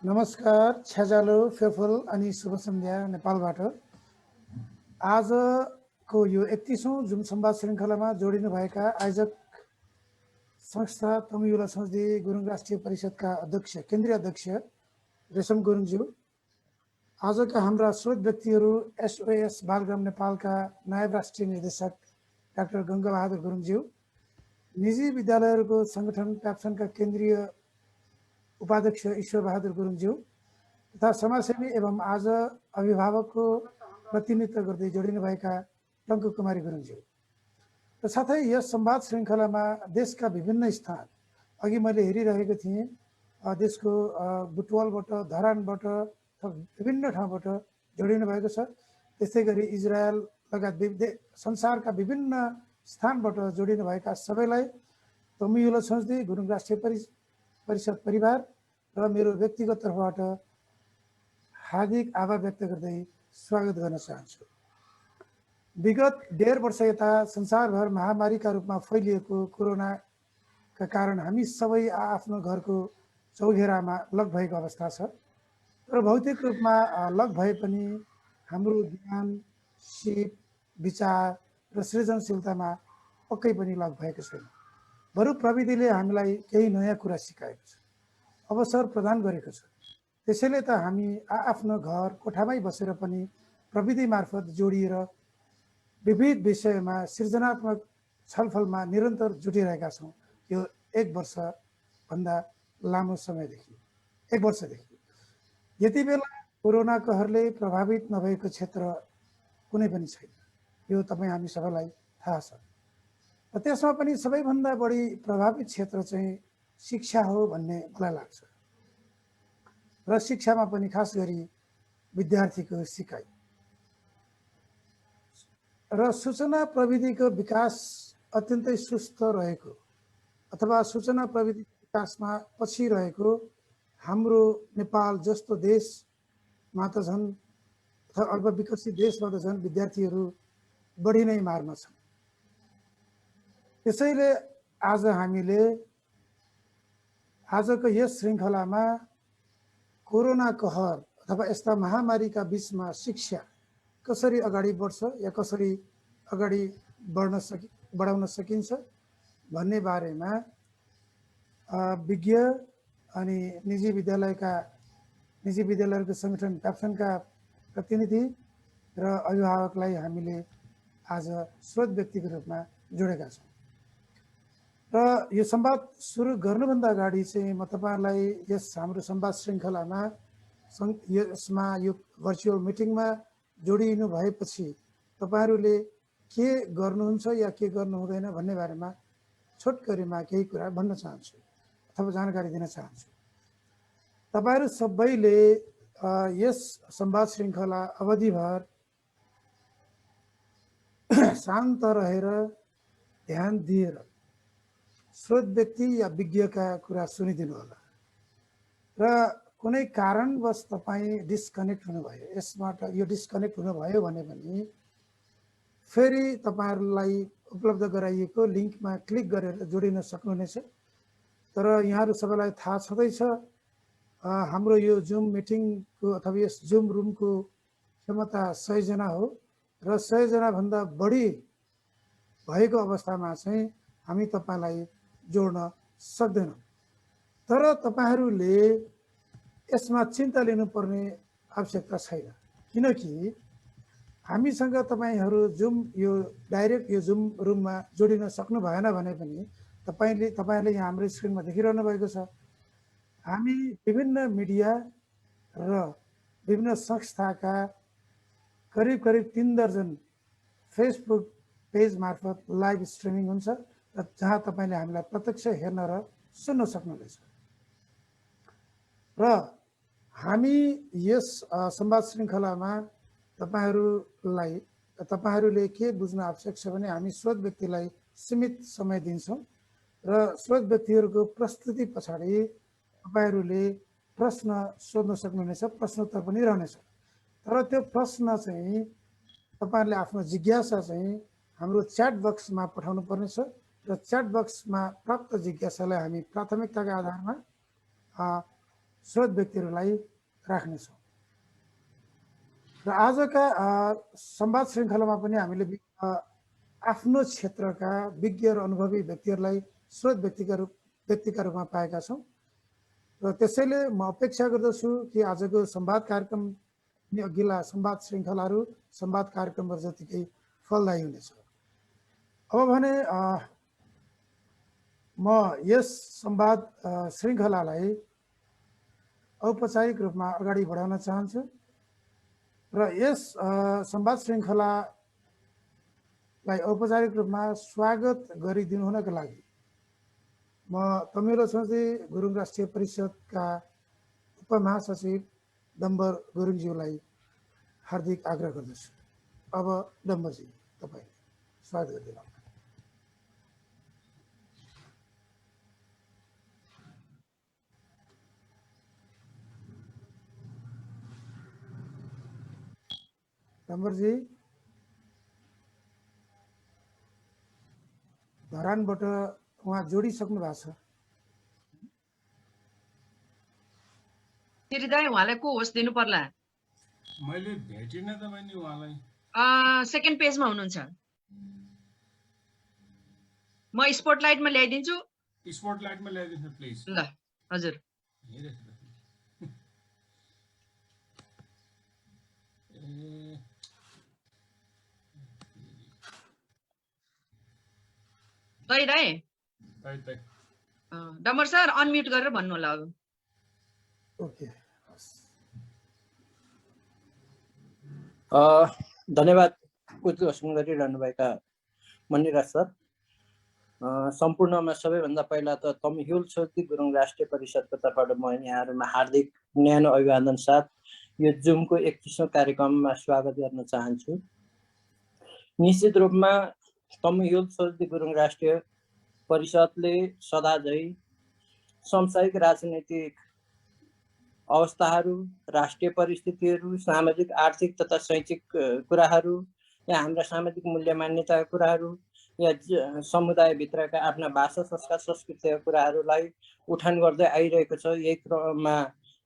नमस्कार, छ्याजालो, फेफल अनि शुभ सन्ध्या नेपालबाट। आजको यो 31औं जुम संवाद श्रृङ्खलामा जोडिनुभएका आयोजक संस्था तमियुला संसदीय गुरुङ राष्ट्रिय परिषदका अध्यक्ष, केन्द्रीय अध्यक्ष रेशम गुरुङज्यू, आजका हाम्रा स्रोत व्यक्तिहरू एसओएस बालग्राम नेपालका नायब राष्ट्रिय निर्देशक डाक्टर गङ्गाबहादुर गुरुङज्यू, निजी विद्यालयहरूको सङ्गठन प्याप्सनका केन्द्रीय उपाध्यक्ष ईश्वर बहादुर गुरुङज्यू तथा समाजसेवी एवं आज अभिभावकको प्रतिनिधित्व गर्दै जोडिनुभएका टङ्कु कुमारी गुरुङज्यू र साथै यस संवाद श्रृङ्खलामा देशका विभिन्न स्थान, अघि मैले हेरिरहेको थिएँ, देशको बुटवलबाट, धरानबाट, विभिन्न ठाउँबाट जोडिनु भएको छ। त्यस्तै गरी इजरायल लगायत संसारका विभिन्न स्थानबाट जोडिनुभएका सबैलाई तमियुला संसदीय गुरुङ राष्ट्रिय परिषद परिवार र मेरो व्यक्तिगत तर्फबाट हार्दिक आभार व्यक्त गर्दै स्वागत गर्न चाहन्छु। विगत 1.5 वर्ष यता संसारभर महामारीका रूपमा फैलिएको कोरोनाका कारण हामी सबै आफ्नो घरको चौघेरामा लक भएको अवस्था छ र भौतिक रूपमा लक भए पनि हाम्रो ज्ञान, सिप, विचार र सृजनशीलतामा पक्कै पनि लक भएको छैन। बरु प्रविधिले हामीलाई केही नयाँ कुरा सिकाएको छ, अवसर प्रदान गरेको छ। त्यसैले त हामी आफ्नो घर कोठामै बसेर पनि प्रविधि मार्फत जोडिएर विविध विषयमा सृजनात्मक छलफलमा निरन्तर जुटिरहेका छौँ। यो 1 वर्षभन्दा लामो समयदेखि, 1 वर्षदेखि। यति बेला कोरोना कहरले प्रभावित नभएको क्षेत्र कुनै पनि छैन, यो तपाईँ हामी सबैलाई थाहा छ। र त्यसमा पनि सबैभन्दा बढी प्रभावित क्षेत्र चाहिँ शिक्षा हो भन्ने मलाई लाग्छ र शिक्षामा पनि खास गरी विद्यार्थीको सिकाइ र सूचना प्रविधिको विकास अत्यन्तै सुस्त रहेको अथवा सूचना प्रविधि विकासमा पछि रहेको हाम्रो नेपाल जस्तो देशमा त झन् अथवा अल्पविकसित देशमा त झन् विद्यार्थीहरू बढी नै मारमा छन्। त्यसैले आज हामीले आजको यस श्रृङ्खलामा कोरोना कहर अथवा यस्ता महामारीका बीचमा शिक्षा कसरी अगाडि बढ्छ या कसरी अगाडि बढाउन सकिन्छ भन्ने बारेमा विज्ञ अनि निजी विद्यालयहरूको सङ्गठन प्याप्सनका प्रतिनिधि र अभिभावकलाई हामीले आज स्रोत व्यक्तिको रूपमा जोडेका छौँ। र यो संवाद सुरु गर्नुभन्दा अगाडि चाहिँ म तपाईँहरूलाई यस हाम्रो संवाद श्रृङ्खलामा यसमा यो भर्चुअल मिटिङमा जोडिनु भएपछि तपाईँहरूले के गर्नुहुन्छ या के गर्नु हुँदैन भन्ने बारेमा छोटकरीमा केही कुरा भन्न चाहन्छु अथवा जानकारी दिन चाहन्छु। तपाईँहरू सबैले यस संवाद श्रृङ्खला अवधिभर शान्त रहेर ध्यान दिएर स्रोत व्यक्ति या विज्ञका कुरा सुनिदिनु होला र कुनै कारणवश तपाईँ डिस्कनेक्ट हुनुभयो, यसबाट यो डिस्कनेक्ट हुनुभयो भने पनि फेरि तपाईँहरूलाई उपलब्ध गराइएको लिङ्कमा क्लिक गरेर जोडिन सक्नुहुनेछ। तर यहाँहरू सबैलाई थाहा छँदैछ हाम्रो यो जुम मिटिङको अथवा यस जुम रुमको क्षमता 100 जना हो र 100 जनाभन्दा बढी भएको अवस्थामा चाहिँ हामी तपाईँलाई जोड्न सक्दैनौँ। तर तपाईँहरूले यसमा चिन्ता लिनुपर्ने आवश्यकता छैन, किनकि हामीसँग तपाईँहरू यो डाइरेक्ट यो जुम रुममा जोडिन सक्नु भएन भने पनि तपाईँहरूले यहाँ हाम्रो स्क्रिनमा देखिरहनु भएको छ। हामी विभिन्न मिडिया र विभिन्न संस्थाका करिब 3 दर्जन फेसबुक पेज मार्फत लाइभ स्ट्रिमिङ हुन्छ र जहाँ तपाईँले हामीलाई प्रत्यक्ष हेर्न र सुन्न सक्नुहुनेछ। र हामी यस संवाद श्रृङ्खलामा तपाईँहरूले के बुझ्न आवश्यक छ भने हामी स्रोत व्यक्तिलाई सीमित समय दिन्छौँ र स्रोत व्यक्तिहरूको प्रस्तुति पछाडि तपाईँहरूले प्रश्न सोध्न सक्नुहुनेछ, प्रश्नोत्तर पनि रहनेछ। तर त्यो प्रश्न चाहिँ तपाईँहरूले आफ्नो जिज्ञासा चाहिँ हाम्रो च्याट बक्समा पठाउनु पर्नेछ र च्याट बक्समा प्राप्त जिज्ञासालाई हामी प्राथमिकताका आधारमा स्रोत व्यक्तिहरूलाई राख्नेछौँ। र आजका संवाद श्रृङ्खलामा पनि हामीले आफ्नो क्षेत्रका विज्ञ र अनुभवी व्यक्तिहरूलाई स्रोत व्यक्तिका रूपमा पाएका छौँ। र त्यसैले म अपेक्षा गर्दछु कि आजको संवाद कार्यक्रम अनि अघिल्ला संवाद श्रृङ्खलाहरू संवाद कार्यक्रमहरू जतिकै फलदायी हुनेछ। अब भने म यस संवाद श्रृङ्खलालाई औपचारिक रूपमा अगाडि बढाउन चाहन्छु र यस संवाद श्रृङ्खलालाई औपचारिक रूपमा स्वागत गरिदिनु हुनका लागि म तमिलो संस्कृति गुरुङ राष्ट्रिय परिषदका उपमहासचिव डम्बर गुरुङज्यूलाई हार्दिक आग्रह गर्दछु। अब डम्बरजी तपाईँले स्वागत गरिदिनु। डम्बरजी धरानबाट उहाँ जोडिसक्नु भएको छ। दाइ उहाँलाई को होस्ट दिनु पर्ला? मैले भेटिन त मैले उहाँलाई। सेकेन्ड पेजमा हुनुहुन्छ। म स्पटलाइटमा ल्याइदिन्छु। स्पटलाइटमा ल्याइदिन्छु प्लिज। ल हजुर। दाइ डम्बर सर अनम्युट गरेर भन्नु होला अब। ओके धन्यवाद उद्घोषण गरिरहनु भएका मणिराज सर। सम्पूर्णमा सबैभन्दा पहिला त तमहुल छोरी गुरुङ राष्ट्रिय परिषदको तर्फबाट म यहाँहरूमा हार्दिक न्यानो अभिवादन साथ यो जुमको 31औं कार्यक्रममा स्वागत गर्न चाहन्छु। निश्चित रूपमा तमहुल छोरी गुरुङ राष्ट्रिय परिषदले सदाझै सांसारिक राजनीतिक अवस्थाहरू, राष्ट्रिय परिस्थितिहरू, सामाजिक आर्थिक तथा शैक्षिक कुराहरू, या हाम्रा सामाजिक मूल्य मान्यताका कुराहरू, या समुदायभित्रका आफ्ना भाषा संस्कार संस्कृतिका कुराहरूलाई उठान गर्दै आइरहेको छ। यही क्रममा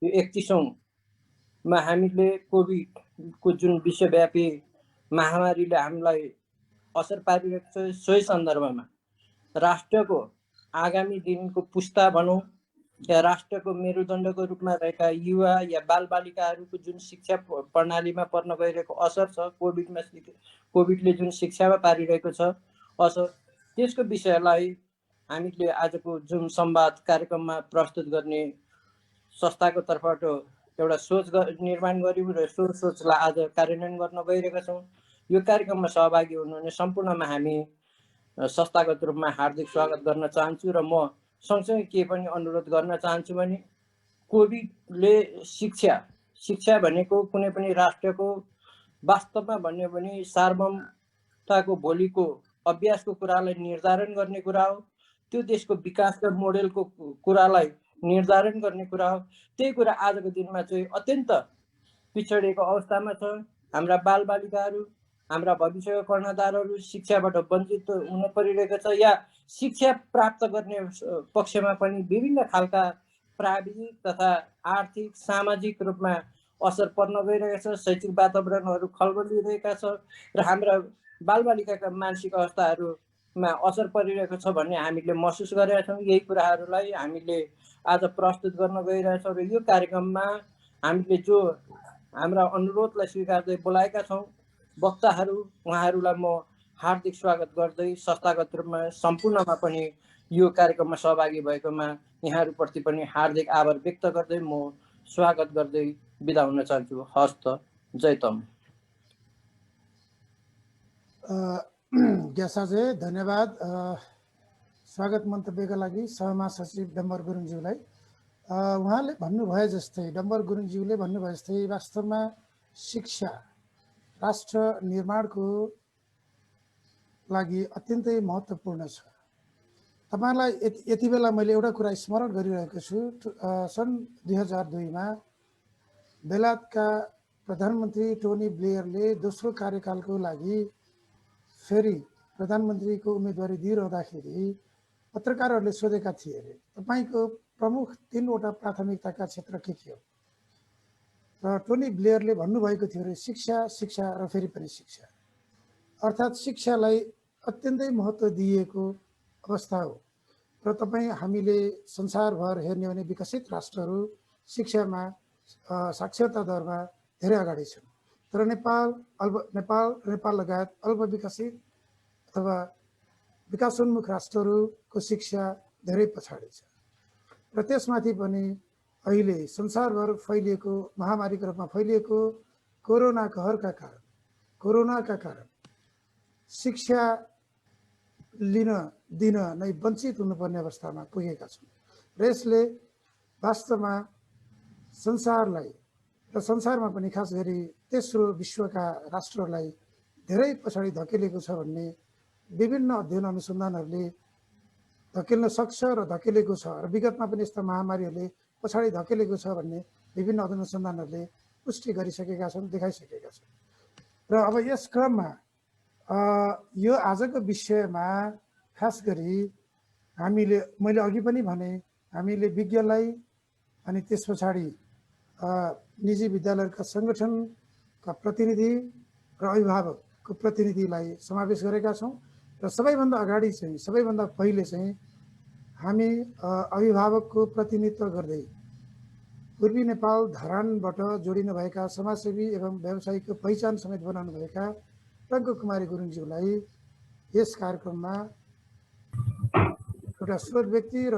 यो 31औंमा हामीले कोभिडको जुन विश्वव्यापी महामारीले हामीलाई असर पारिरहेको छ, सोही सन्दर्भमा राष्ट्रको आगामी दिनको पुस्ता भनौँ या राष्ट्रको मेरुदण्डको रूपमा रहेका युवा या बालबालिकाहरूको जुन शिक्षा प्रणालीमा पर्न गइरहेको असर छ, कोभिडले जुन शिक्षामा पारिरहेको छ असर, त्यसको विषयलाई हामीले आजको जुन संवाद कार्यक्रममा प्रस्तुत गर्ने संस्थाको तर्फबाट एउटा सोच निर्माण गर्यौँ र सो सोचलाई आज कार्यान्वयन गर्न गइरहेका छौँ। यो कार्यक्रममा सहभागी हुनुहुने सम्पूर्णमा हामी संस्थागत रूपमा हार्दिक स्वागत गर्न चाहन्छु र म सँगसँगै के पनि अनुरोध गर्न चाहन्छु भने कोभिडले शिक्षा भनेको कुनै पनि राष्ट्रको वास्तवमा भन्यो भने सार्वभौमताको भोलिको अभ्यासको कुरालाई निर्धारण गर्ने कुरा हो। त्यो देशको विकासका मोडेलको कुरालाई निर्धारण गर्ने कुरा हो। त्यही कुरा आजको दिनमा चाहिँ अत्यन्त पिछडिएको अवस्थामा छ। हाम्रा बालबालिकाहरू, हाम्रा भविष्यका कर्णधारहरू शिक्षाबाट वञ्चित हुन परिरहेको छ, या शिक्षा प्राप्त गर्ने पक्षमा पनि विभिन्न खालका प्राविधिक तथा आर्थिक सामाजिक रूपमा असर पर्न गइरहेको छ। शैक्षिक वातावरणहरू खलबलिरहेका छ र हाम्रा बालबालिकाका मानसिक अवस्थाहरूमा असर परिरहेको छ भन्ने हामीले महसुस गरेका छौँ। यही कुराहरूलाई हामीले आज प्रस्तुत गर्न गइरहेछौँ र यो कार्यक्रममा हामीले जो हाम्रा अनुरोधलाई स्वीकार्दै बोलाएका छौँ वक्ताहरू, उहाँहरूलाई म हार्दिक स्वागत गर्दै संस्थागत रूपमा सम्पूर्णमा पनि यो कार्यक्रममा सहभागी भएकोमा यहाँहरूप्रति पनि हार्दिक आभार व्यक्त गर्दै म स्वागत गर्दै बिदा हुन चाहन्छु। हस्त जय तम। ग्यासाजे धन्यवाद स्वागत मन्तव्यका लागि सहमहासचिव डम्बर गुरुङज्यूलाई। उहाँले भन्नुभए जस्तै, डम्बर गुरुङज्यूले भन्नुभए जस्तै वास्तवमा शिक्षा राष्ट्र निर्माणको लागि अत्यन्तै महत्त्वपूर्ण छ। तपाईलाई यति बेला मैले एउटा कुरा स्मरण गरिरहेको छु। सन् 2002मा बेलायतका प्रधानमन्त्री टोनी ब्लेयरले दोस्रो कार्यकालको लागि फेरि प्रधानमन्त्रीको उम्मेदवारी दिइरहँदाखेरि पत्रकारहरूले सोधेका थिए अरे, तपाईँको प्रमुख 3वटा प्राथमिकताका क्षेत्र के हो र टोनी ब्लेयरले भन्नुभएको थियो रे शिक्षा शिक्षा र फेरि पनि शिक्षा, अर्थात् शिक्षालाई अत्यन्तै महत्त्व दिएको अवस्था हो। र तपाईँ हामीले संसारभर हेर्ने हो भने विकसित राष्ट्रहरू शिक्षामा साक्षरता दरमा धेरै अगाडि छन्, तर नेपाल लगायत अल्पविकसित अथवा विकासोन्मुख राष्ट्रहरूको शिक्षा धेरै पछाडि छ। र त्यसमाथि पनि अहिले संसारभर फैलिएको महामारीको रूपमा फैलिएको कोरोना कहरका कारण शिक्षा दिन नै वञ्चित हुनुपर्ने अवस्थामा पुगेका छौँ। र यसले वास्तवमा संसारलाई र संसारमा पनि खास गरी तेस्रो विश्वका राष्ट्रहरूलाई धेरै पछाडि धकेलेको छ भन्ने विभिन्न अध्ययन अनुसन्धानहरूले धकेल्न सक्छ र धकेलेको छ। र विगतमा पनि यस्ता महामारीहरूले पछाडि धकेलेको छ भन्ने विभिन्न अध्ययन अनुसन्धानहरूले पुष्टि गरिसकेका छन्, देखाइसकेका छन्। र अब यस क्रममा यो आजको विषयमा खास गरी मैले अघि पनि भने हामीले विज्ञलाई अनि त्यस पछाडि निजी विद्यालयका सङ्गठनका प्रतिनिधि र अभिभावकको प्रतिनिधिलाई समावेश गरेका छौँ। र सबैभन्दा अगाडि चाहिँ सबैभन्दा पहिले चाहिँ हामी अभिभावकको प्रतिनिधित्व गर्दै पूर्वी नेपाल धरानबाट जोडिनु भएका समाजसेवी एवं व्यवसायिकको पहिचान समेत बनाउनु भएका टङ्क कुमारी गुरुङज्यूलाई यस कार्यक्रममा एउटा स्रोत व्यक्ति र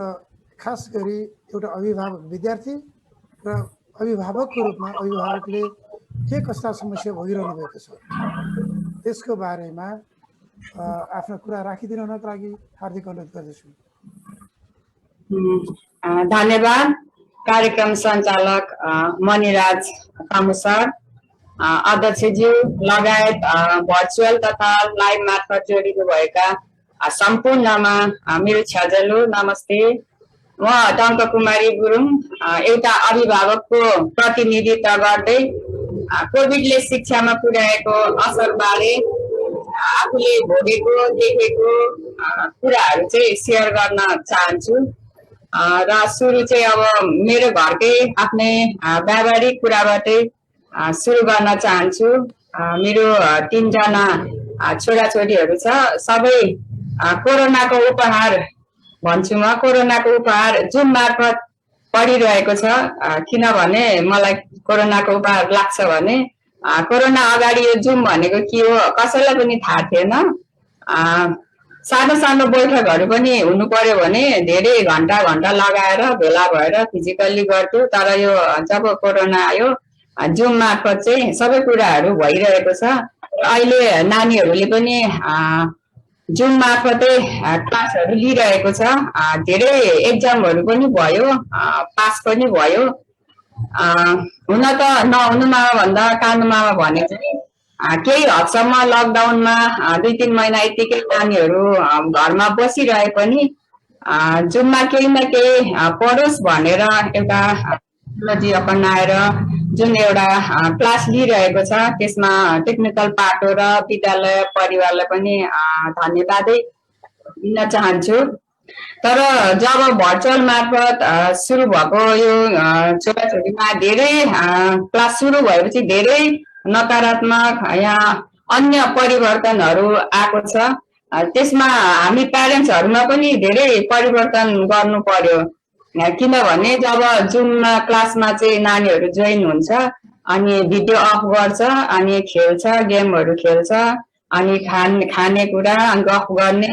खास गरी एउटा अभिभावक विद्यार्थी र अभिभावकको रूपमा अभिभावकले के कस्ता समस्या भोगिरहनु भएको छ त्यसको बारेमा आफ्नो कुरा राखिदिनु हुनको लागि हार्दिक अनुरोध गर्दछु। धन्यवाद। कार्यक्रम सञ्चालक मणिराज कामु सर, अध्यक्षज्यू लगायत भर्चुअल तथा लाइभ मार्फत जोडिनु भएका सम्पूर्णमा मेरो छ्याजलो नमस्ते। म टङ्क कुमारी गुरुङ एउटा अभिभावकको प्रतिनिधित्व गर्दै कोभिडले शिक्षामा पुर्याएको असरबारे आफूले भोगेको देखेको कुराहरू चाहिँ सेयर गर्न चाहन्छु। र सुरु चाहिँ अब मेरो घरकै आफ्नै व्यावहारिक कुराबाटै सुरु गर्न चाहन्छु। मेरो 3 जना छोराछोरीहरू छ। सबै कोरोनाको उपहार भन्छु म, कोरोनाको उपहार जुम मार्फत पढिरहेको छ। किनभने मलाई कोरोनाको उपहार लाग्छ भने कोरोना अगाडि यो जुम भनेको के हो कसैलाई पनि थाहा थिएन। सानो सानो बैठकहरू पनि हुनु पर्यो भने धेरै घन्टा लगाएर भेला भएर फिजिकल्ली गर्थ्यो। तर यो जब कोरोना आयो जुम मार्फत चाहिँ सबै कुराहरू भइरहेको छ। अहिले नानीहरूले पनि जुम मार्फतै क्लासहरू लिइरहेको छ। धेरै एक्जामहरू पनि भयो, पास पनि भयो। हुन त नहुनुमा भन्दा कानुमा भने चाहिँ केही हदसम्म लकडाउनमा 2-3 महिना यतिकै नानीहरू घरमा बसिरहे पनि जुममा केही न केही पढोस् भनेर एउटा टेक्नोलोजी अपनाएर जुन एउटा क्लास लिइरहेको छ त्यसमा टेक्निकल पाटो र विद्यालय परिवारलाई पनि धन्यवादै दिन चाहन्छु। तर जब भर्चुअल मार्फत सुरु भएको यो छोराछोरीमा धेरै क्लास सुरु भएपछि धेरै नकारात्मक यहाँ अन्य परिवर्तनहरू आएको छ। त्यसमा हामी प्यारेन्ट्सहरूमा पनि धेरै परिवर्तन गर्नु पर्यो। किनभने जब जुममा क्लासमा चाहिँ नानीहरू जोइन हुन्छ अनि भिडियो अफ गर्छ अनि खेल्छ, गेमहरू खेल्छ, अनि खानेकुरा अनि गफ गर्ने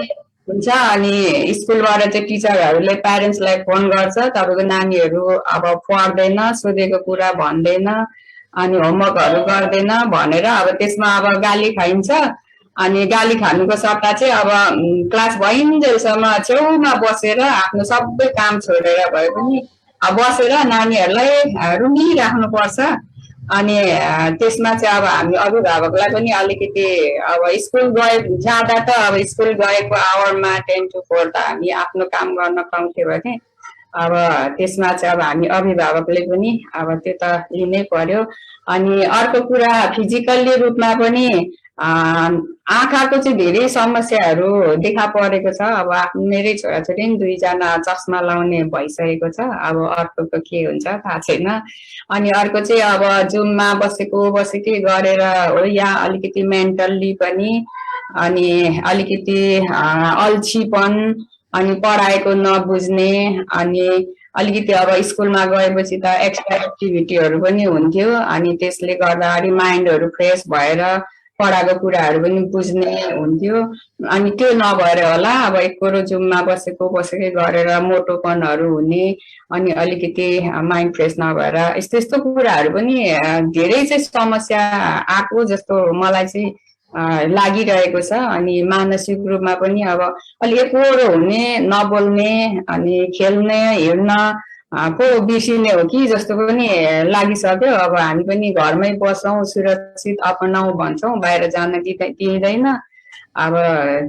हुन्छ। अनि स्कुलबाट चाहिँ टिचरहरूले प्यारेन्ट्सलाई फोन गर्छ, तपाईँको नानीहरू अब पढ्दैन, सोधेको कुरा भन्दैन, अनि होमवर्कहरू गर्दैन भनेर। अब त्यसमा अब गाली खाइन्छ। अनि गाली खानुको सट्टा चाहिँ अब क्लास भइन्जेलसम्म छेउमा बसेर आफ्नो सबै काम छोडेर भए पनि बसेर नानीहरूलाई रुमिराख्नुपर्छ। अनि त्यसमा चाहिँ अब हामी अभिभावकलाई पनि अलिकति अब स्कुल जाँदा त अब स्कुल गएको आवरमा 10 to 4 त हामी आफ्नो काम गर्न पाउँथ्यो भने अब त्यसमा चाहिँ अब हामी अभिभावकले पनि अब त्यो त लिनै पर्यो। अनि अर्को कुरा फिजिकल्ली रूपमा पनि आँखाको चाहिँ धेरै समस्याहरू देखा परेको छ। अब मेरै छोराछोरी नि 2 जना चस्मा लाउने भइसकेको छ। अब अर्कोको के हुन्छ थाहा छैन। अनि अर्को चाहिँ अब जुममा बसेकै गरेर हो, या अलिकति मेन्टल्ली पनि, अनि अलिकति अल्छीपन, अनि पढाएको नबुझ्ने, अनि अलिकति अब स्कुलमा गएपछि त एक्स्ट्रा एक्टिभिटीहरू पनि हुन्थ्यो, अनि त्यसले गर्दाखेरि माइन्डहरू फ्रेस भएर पढाएको कुराहरू पनि बुझ्ने हुन्थ्यो। अनि त्यो नभएर होला अब एकरो जुममा बसेकै गरेर मोटोपनहरू हुने, अनि अलिकति माइन्ड फ्रेस नभएर यस्तो कुराहरू पनि धेरै चाहिँ समस्या आएको जस्तो मलाई चाहिँ लागिरहेको छ। अनि मानसिक रूपमा पनि अब अलि एकरो हुने, नबोल्ने, अनि खेल्ने, हिँड्न पो बिर्सिने हो कि जस्तो पनि लागिसक्यो। अब हामी पनि घरमै बसौँ, सुरक्षित अपनाऊ भन्छौँ, बाहिर जान दिँदैन। अब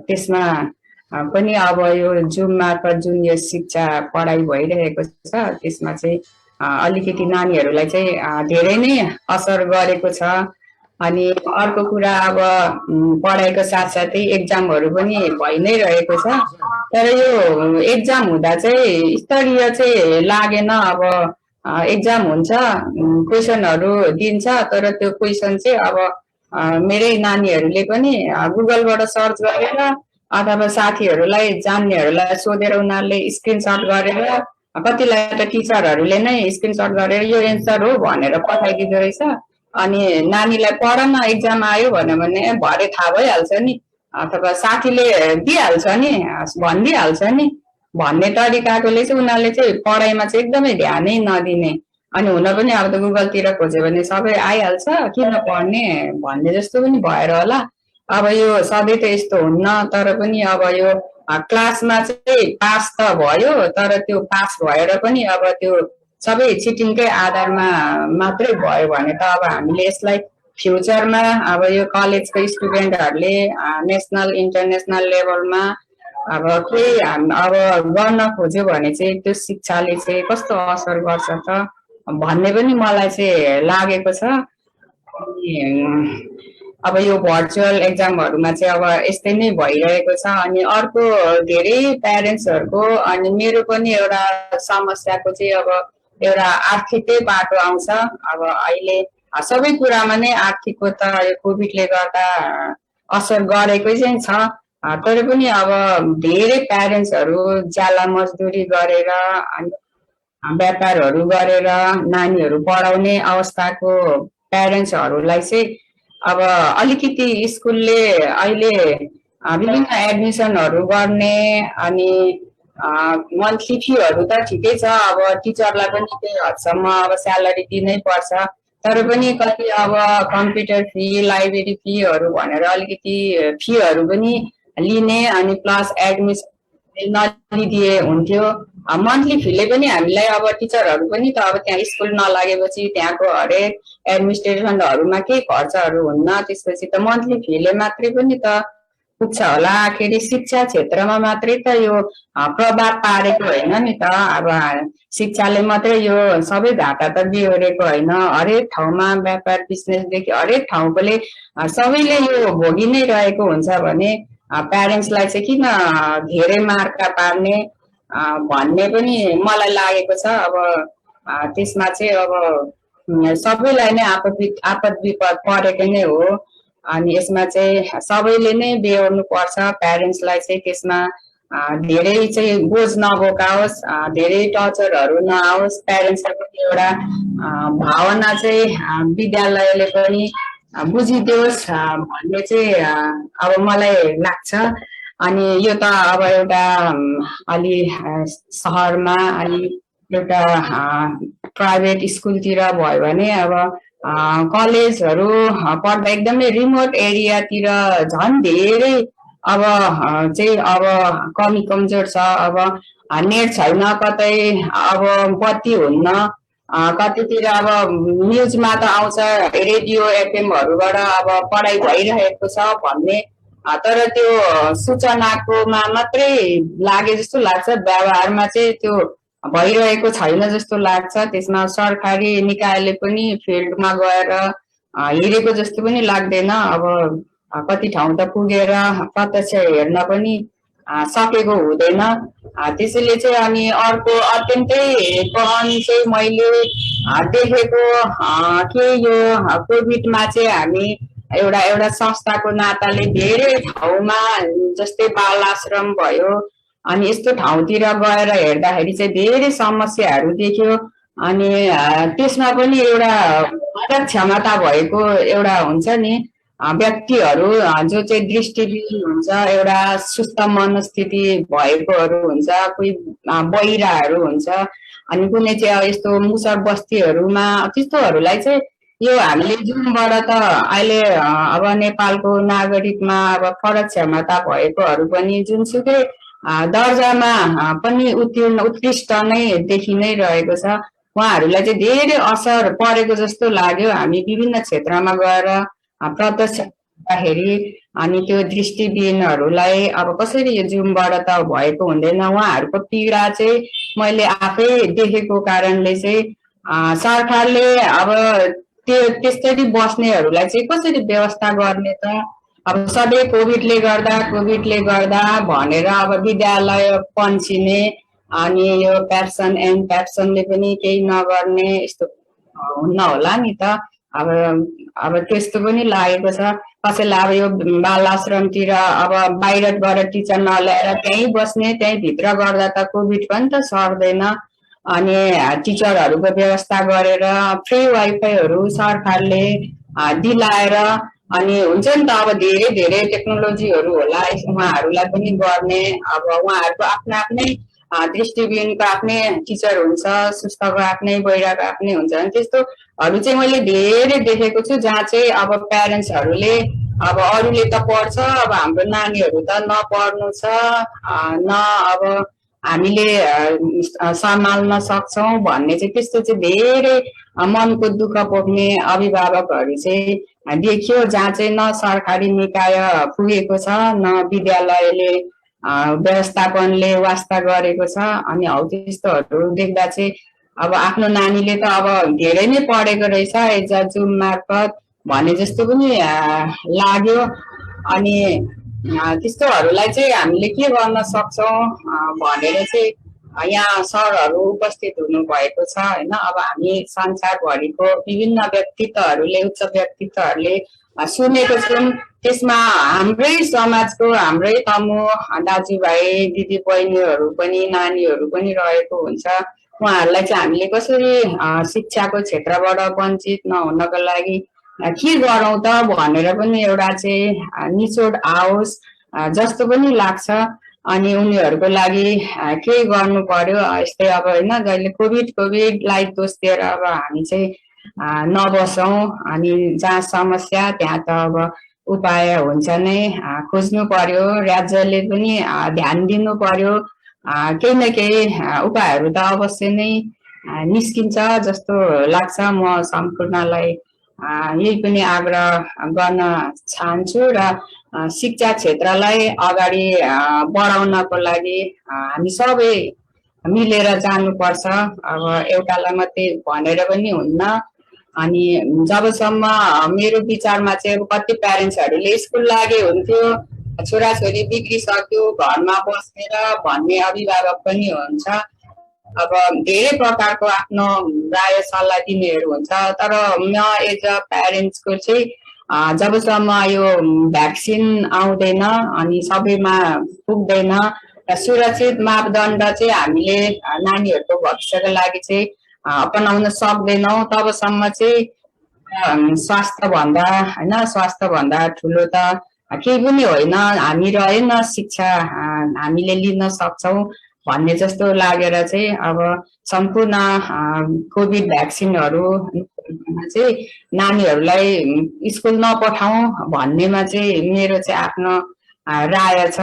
त्यसमा पनि अब यो जुम मार्फत जुन यो शिक्षा पढाइ भइरहेको छ त्यसमा चाहिँ अलिकति नानीहरूलाई चाहिँ धेरै नै असर गरेको छ। अनि अर्को कुरा अब पढाइको साथसाथै एक्जामहरू पनि भइ नै रहेको छ। तर यो एक्जाम हुँदा चाहिँ स्तरीय चाहिँ लागेन। अब एक्जाम हुन्छ, क्वेसनहरू दिन्छ, तर त्यो क्वेसन चाहिँ अब मेरै नानीहरूले पनि गुगलबाट सर्च गरेर अथवा साथीहरूलाई जान्नेहरूलाई सोधेर उनीहरूले स्क्रिनसट गरेर, कतिलाई त टिचरहरूले नै स्क्रिनसट गरेर यो एन्सर हो भनेर पठाइदिँदो रहेछ। अनि नानीलाई पढ न एक्जाम आयो भन्यो भने भरे थाहा भइहाल्छ नि, अथवा साथीले दिइहाल्छ नि, भनिदिइहाल्छ नि भन्ने तरिकाकोले चाहिँ उनीहरूले चाहिँ पढाइमा चाहिँ एकदमै ध्यानै नदिने। अनि हुन पनि अब त गुगलतिर खोज्यो भने सबै आइहाल्छ, किन पढ्ने भन्ने जस्तो पनि भएर होला। अब यो सधैँ त यस्तो हुन्न, तर पनि अब यो क्लासमा चाहिँ पास त भयो, तर त्यो पास भएर पनि अब त्यो सबै चिटिङकै आधारमा मात्रै भयो भने त अब हामीले यसलाई फ्युचरमा अब यो कलेजको स्टुडेन्टहरूले नेसनल इन्टरनेसनल लेभलमा अब केही अब गर्न खोज्यो भने चाहिँ त्यो शिक्षाले चाहिँ कस्तो असर गर्छ त भन्ने पनि मलाई चाहिँ लागेको छ। अब यो भर्चुअल एक्जामहरूमा चाहिँ अब यस्तै नै भइरहेको छ। अनि अर्को धेरै प्यारेन्ट्सहरूको अनि मेरो पनि एउटा समस्याको चाहिँ अब एउटा आर्थिकै बाटो आउँछ। अब अहिले सबै कुरामा नै आर्थिकको त यो कोभिडले गर्दा असर गरेकै चाहिँ छ। तर पनि अब धेरै प्यारेन्ट्सहरू ज्याला मजदुरी गरेर अनि व्यापारहरू गरेर नानीहरू पढाउने अवस्थाको प्यारेन्ट्सहरूलाई चाहिँ अब अलिकति स्कुलले अहिले विभिन्न एडमिसनहरू गर्ने, अनि मन्थली फीहरू त ठिकै छ, अब टिचरलाई पनि केही हदसम्म अब स्यालेरी दिनै पर्छ, तर पनि कति अब कम्प्युटर फी, लाइब्रेरी फीहरू भनेर अलिकति फीहरू पनि लिने, अनि प्लस एडमिसन नलिदिए हुन्थ्यो। मन्थली फीले पनि हामीलाई अब टिचरहरू पनि त अब त्यहाँ स्कुल नलागेपछि त्यहाँको हरेक एडमिनिस्ट्रेसनहरूमा केही खर्चहरू हुन्न, त्यसपछि त मन्थली फीले मात्रै पनि त पुग्छ होला। आखिरी शिक्षा क्षेत्रमा मात्रै त यो प्रभाव पारेको होइन नि त। अब शिक्षाले मात्रै यो सबै घाटा त बिहोरेको होइन, हरेक ठाउँमा व्यापार बिजनेसदेखि हरेक ठाउँकोले सबैले यो भोगि नै रहेको हुन्छ भने प्यारेन्ट्सलाई चाहिँ किन धेरै मार्का पार्ने भन्ने पनि मलाई लागेको छ। अब त्यसमा चाहिँ अब सबैलाई नै आपद विपद परेको नै हो। अनि यसमा चाहिँ सबैले नै बेहोर्नु पर्छ, प्यारेन्ट्सलाई चाहिँ त्यसमा धेरै चाहिँ बोझ नबोकाओस्, धेरै टर्चरहरू नआओस्। प्यारेन्ट्सलाई पनि एउटा भावना चाहिँ विद्यालयले पनि बुझिदियोस् भन्ने चाहिँ अब मलाई लाग्छ। अनि यो त अब एउटा अलि सहरमा अलि एउटा प्राइभेट स्कुलतिर भयो भने अब कलेजहरू पढ्दा एकदमै रिमोट एरियातिर झन् धेरै अब चाहिँ अब कमी कमजोर छ। अब नेट छैन, कतै अब बत्ती हुन्न, कतितिर अब न्युजमा त आउँछ रेडियो एफएमहरूबाट अब पढाइ भइरहेको छ भन्ने, तर त्यो सूचनाकोमा मात्रै लागे जस्तो लाग्छ, व्यवहारमा चाहिँ त्यो भइरहेको छैन जस्तो लाग्छ। त्यसमा सरकारी निकायले पनि फिल्डमा गएर हेरेको जस्तो पनि लाग्दैन। अब कति ठाउँ त पुगेर प्रत्यक्ष हेर्न पनि सकेको हुँदैन। त्यसैले चाहिँ अनि अर्को अत्यन्तै गहन चाहिँ मैले देखेको के यो कोभिडमा चाहिँ हामी एउटा संस्थाको नाताले धेरै ठाउँमा जस्तै बाल आश्रम भयो अनि यस्तो ठाउँतिर गएर हेर्दाखेरि चाहिँ धेरै समस्याहरू देख्यो। अनि त्यसमा पनि एउटा अलग क्षमता भएको एउटा हुन्छ नि व्यक्तिहरू जो चाहिँ दृष्टिविहीन हुन्छ, एउटा सुस्त मनस्थिति भएकोहरू हुन्छ, कोही बहिराहरू हुन्छ अनि कुनै चाहिँ यस्तो मुसर बस्तीहरूमा त्यस्तोहरूलाई चाहिँ यो हामीले जुनबाट त अहिले अब नेपालको नागरिकमा अब फरक क्षमता भएकोहरू पनि जुनसुकै दर्जामा पनि उत्कृष्ट नै देखि नै रहेको छ, उहाँहरूलाई चाहिँ धेरै असर परेको जस्तो लाग्यो। हामी विभिन्न क्षेत्रमा गएर प्रत्यक्ष हेर्दाखेरि अनि त्यो दृष्टिविहीनहरूलाई अब कसरी यो जुमबाट त भएको हुँदैन, उहाँहरूको पीडा चाहिँ मैले आफै देखेको कारणले चाहिँ सरकारले अब त्यसरी बस्नेहरूलाई चाहिँ कसरी व्यवस्था गर्ने त। अब सबै कोभिडले गर्दा भनेर अब विद्यालय पन्सिने अनि यो प्याप्सन एन्ड प्याप्सनले पनि केही नगर्ने यस्तो हुन्न होला नि त। अब त्यस्तो पनि लागेको छ। कसैलाई अब यो बाल आश्रमतिर अब बाहिरबाट टिचर नल्याएर त्यहीँ बस्ने, त्यहीँ भित्र गर्दा त कोभिड पनि त सर्दैन। अनि टिचरहरूको व्यवस्था गरेर फ्री वाइफाईहरू सरकारले दिलाएर अनि हुन्छ नि त अब धेरै टेक्नोलोजीहरू होला उहाँहरूलाई पनि गर्ने। अब उहाँहरूको आफ्नै दृष्टिविहीनको आफ्नै टिचर हुन्छ, सुस्तको आफ्नै, बहिराको आफ्नै हुन्छ। अनि त्यस्तोहरू चाहिँ मैले धेरै देखेको छु जहाँ चाहिँ अब प्यारेन्ट्सहरूले अब अरूले त पढ्छ, अब हाम्रो नानीहरू त नपढ्नु छ न अब हामीले सम्हाल्न सक्छौँ भन्ने चाहिँ त्यस्तो चाहिँ धेरै मनको दुःख पोख्ने अभिभावकहरू चाहिँ देखियो, जहाँ चाहिँ न सरकारी निकाय पुगेको छ न विद्यालयले व्यवस्थापनले वास्ता गरेको छ। अनि हौ त्यस्तोहरू देख्दा चाहिँ अब आफ्नो नानीले त अब धेरै नै पढेको रहेछ एज जुम मार्फत भने जस्तो पनि लाग्यो। अनि त्यस्तोहरूलाई चाहिँ हामीले के गर्न सक्छौँ भनेर चाहिँ यहाँ सरहरू उपस्थित हुनु भएको छ होइन। अब हामी संसारभरिको विभिन्न व्यक्तित्वहरूले, उच्च व्यक्तित्वहरूले सुनेको छौँ, त्यसमा हाम्रै समाजको, हाम्रै समूह दाजुभाइ दिदीबहिनीहरू पनि, नानीहरू पनि रहेको हुन्छ। उहाँहरूलाई चाहिँ हामीले कसरी शिक्षाको क्षेत्रबाट वञ्चित नहुनको लागि के गरौँ त भनेर पनि एउटा चाहिँ निचोड आओस् जस्तो पनि लाग्छ। अनि उनीहरूको लागि केही गर्नु पर्यो। यस्तै अब होइन जहिले कोभिडलाई दोष दिएर अब हामी चाहिँ नबसौँ। अनि जहाँ समस्या त्यहाँ त अब उपाय हुन्छ नै, खोज्नु पर्यो। राज्यले पनि ध्यान दिनु पर्यो। केही न केही उपायहरू त अवश्य नै निस्किन्छ जस्तो लाग्छ। म सम्पूर्णलाई यही पनि आग्रह गर्न चाहन्छु र शिक्षा क्षेत्रलाई अगाडि बढाउनको लागि हामी सबै मिलेर जानुपर्छ। अब एउटालाई मात्रै भनेर पनि हुन्न। अनि जबसम्म मेरो विचारमा चाहिँ अब कति प्यारेन्ट्सहरूले स्कुल लागे हुन्थ्यो, छोराछोरी बिग्रिसक्यो घरमा बसेर भन्ने अभिभावक पनि हुन्छ। अब धेरै प्रकारको आफ्नो राय सल्लाह दिनेहरू हुन्छ। तर म एज अ प्यारेन्ट्सको चाहिँ जबसम्म यो भ्याक्सिन आउँदैन अनि सबैमा पुग्दैन, सुरक्षित मापदण्ड चाहिँ हामीले नानीहरूको भविष्यको लागि चाहिँ अपनाउन सक्दैनौँ, तबसम्म चाहिँ स्वास्थ्यभन्दा ठुलो त केही पनि होइन। हामी रहेन शिक्षा हामीले लिन सक्छौँ भन्ने जस्तो लागेर चाहिँ अब सम्पूर्ण कोभिड भ्याक्सिनहरू चाहिँ नानीहरूलाई स्कुल नपठाउँ भन्नेमा चाहिँ मेरो चाहिँ आफ्नो राय छ।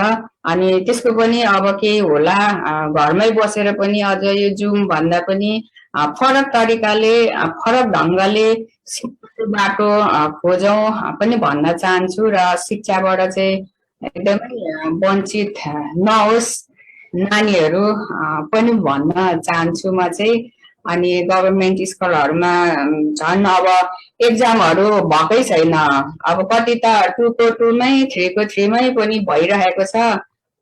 अनि त्यसको पनि अब केही होला, घरमै बसेर पनि अझ यो जुम भन्दा पनि फरक तरिकाले, फरक ढङ्गले शिक्षाको बाटो खोजौँ पनि भन्न चाहन्छु। र शिक्षाबाट चाहिँ एकदमै वञ्चित नहोस् नानीहरू पनि भन्न चाहन्छु म चाहिँ। अनि गभर्मेन्ट स्कुलहरूमा झन् अब एक्जामहरू भएकै छैन। अब कति त 2को 2मै 3को 3मै पनि भइरहेको छ।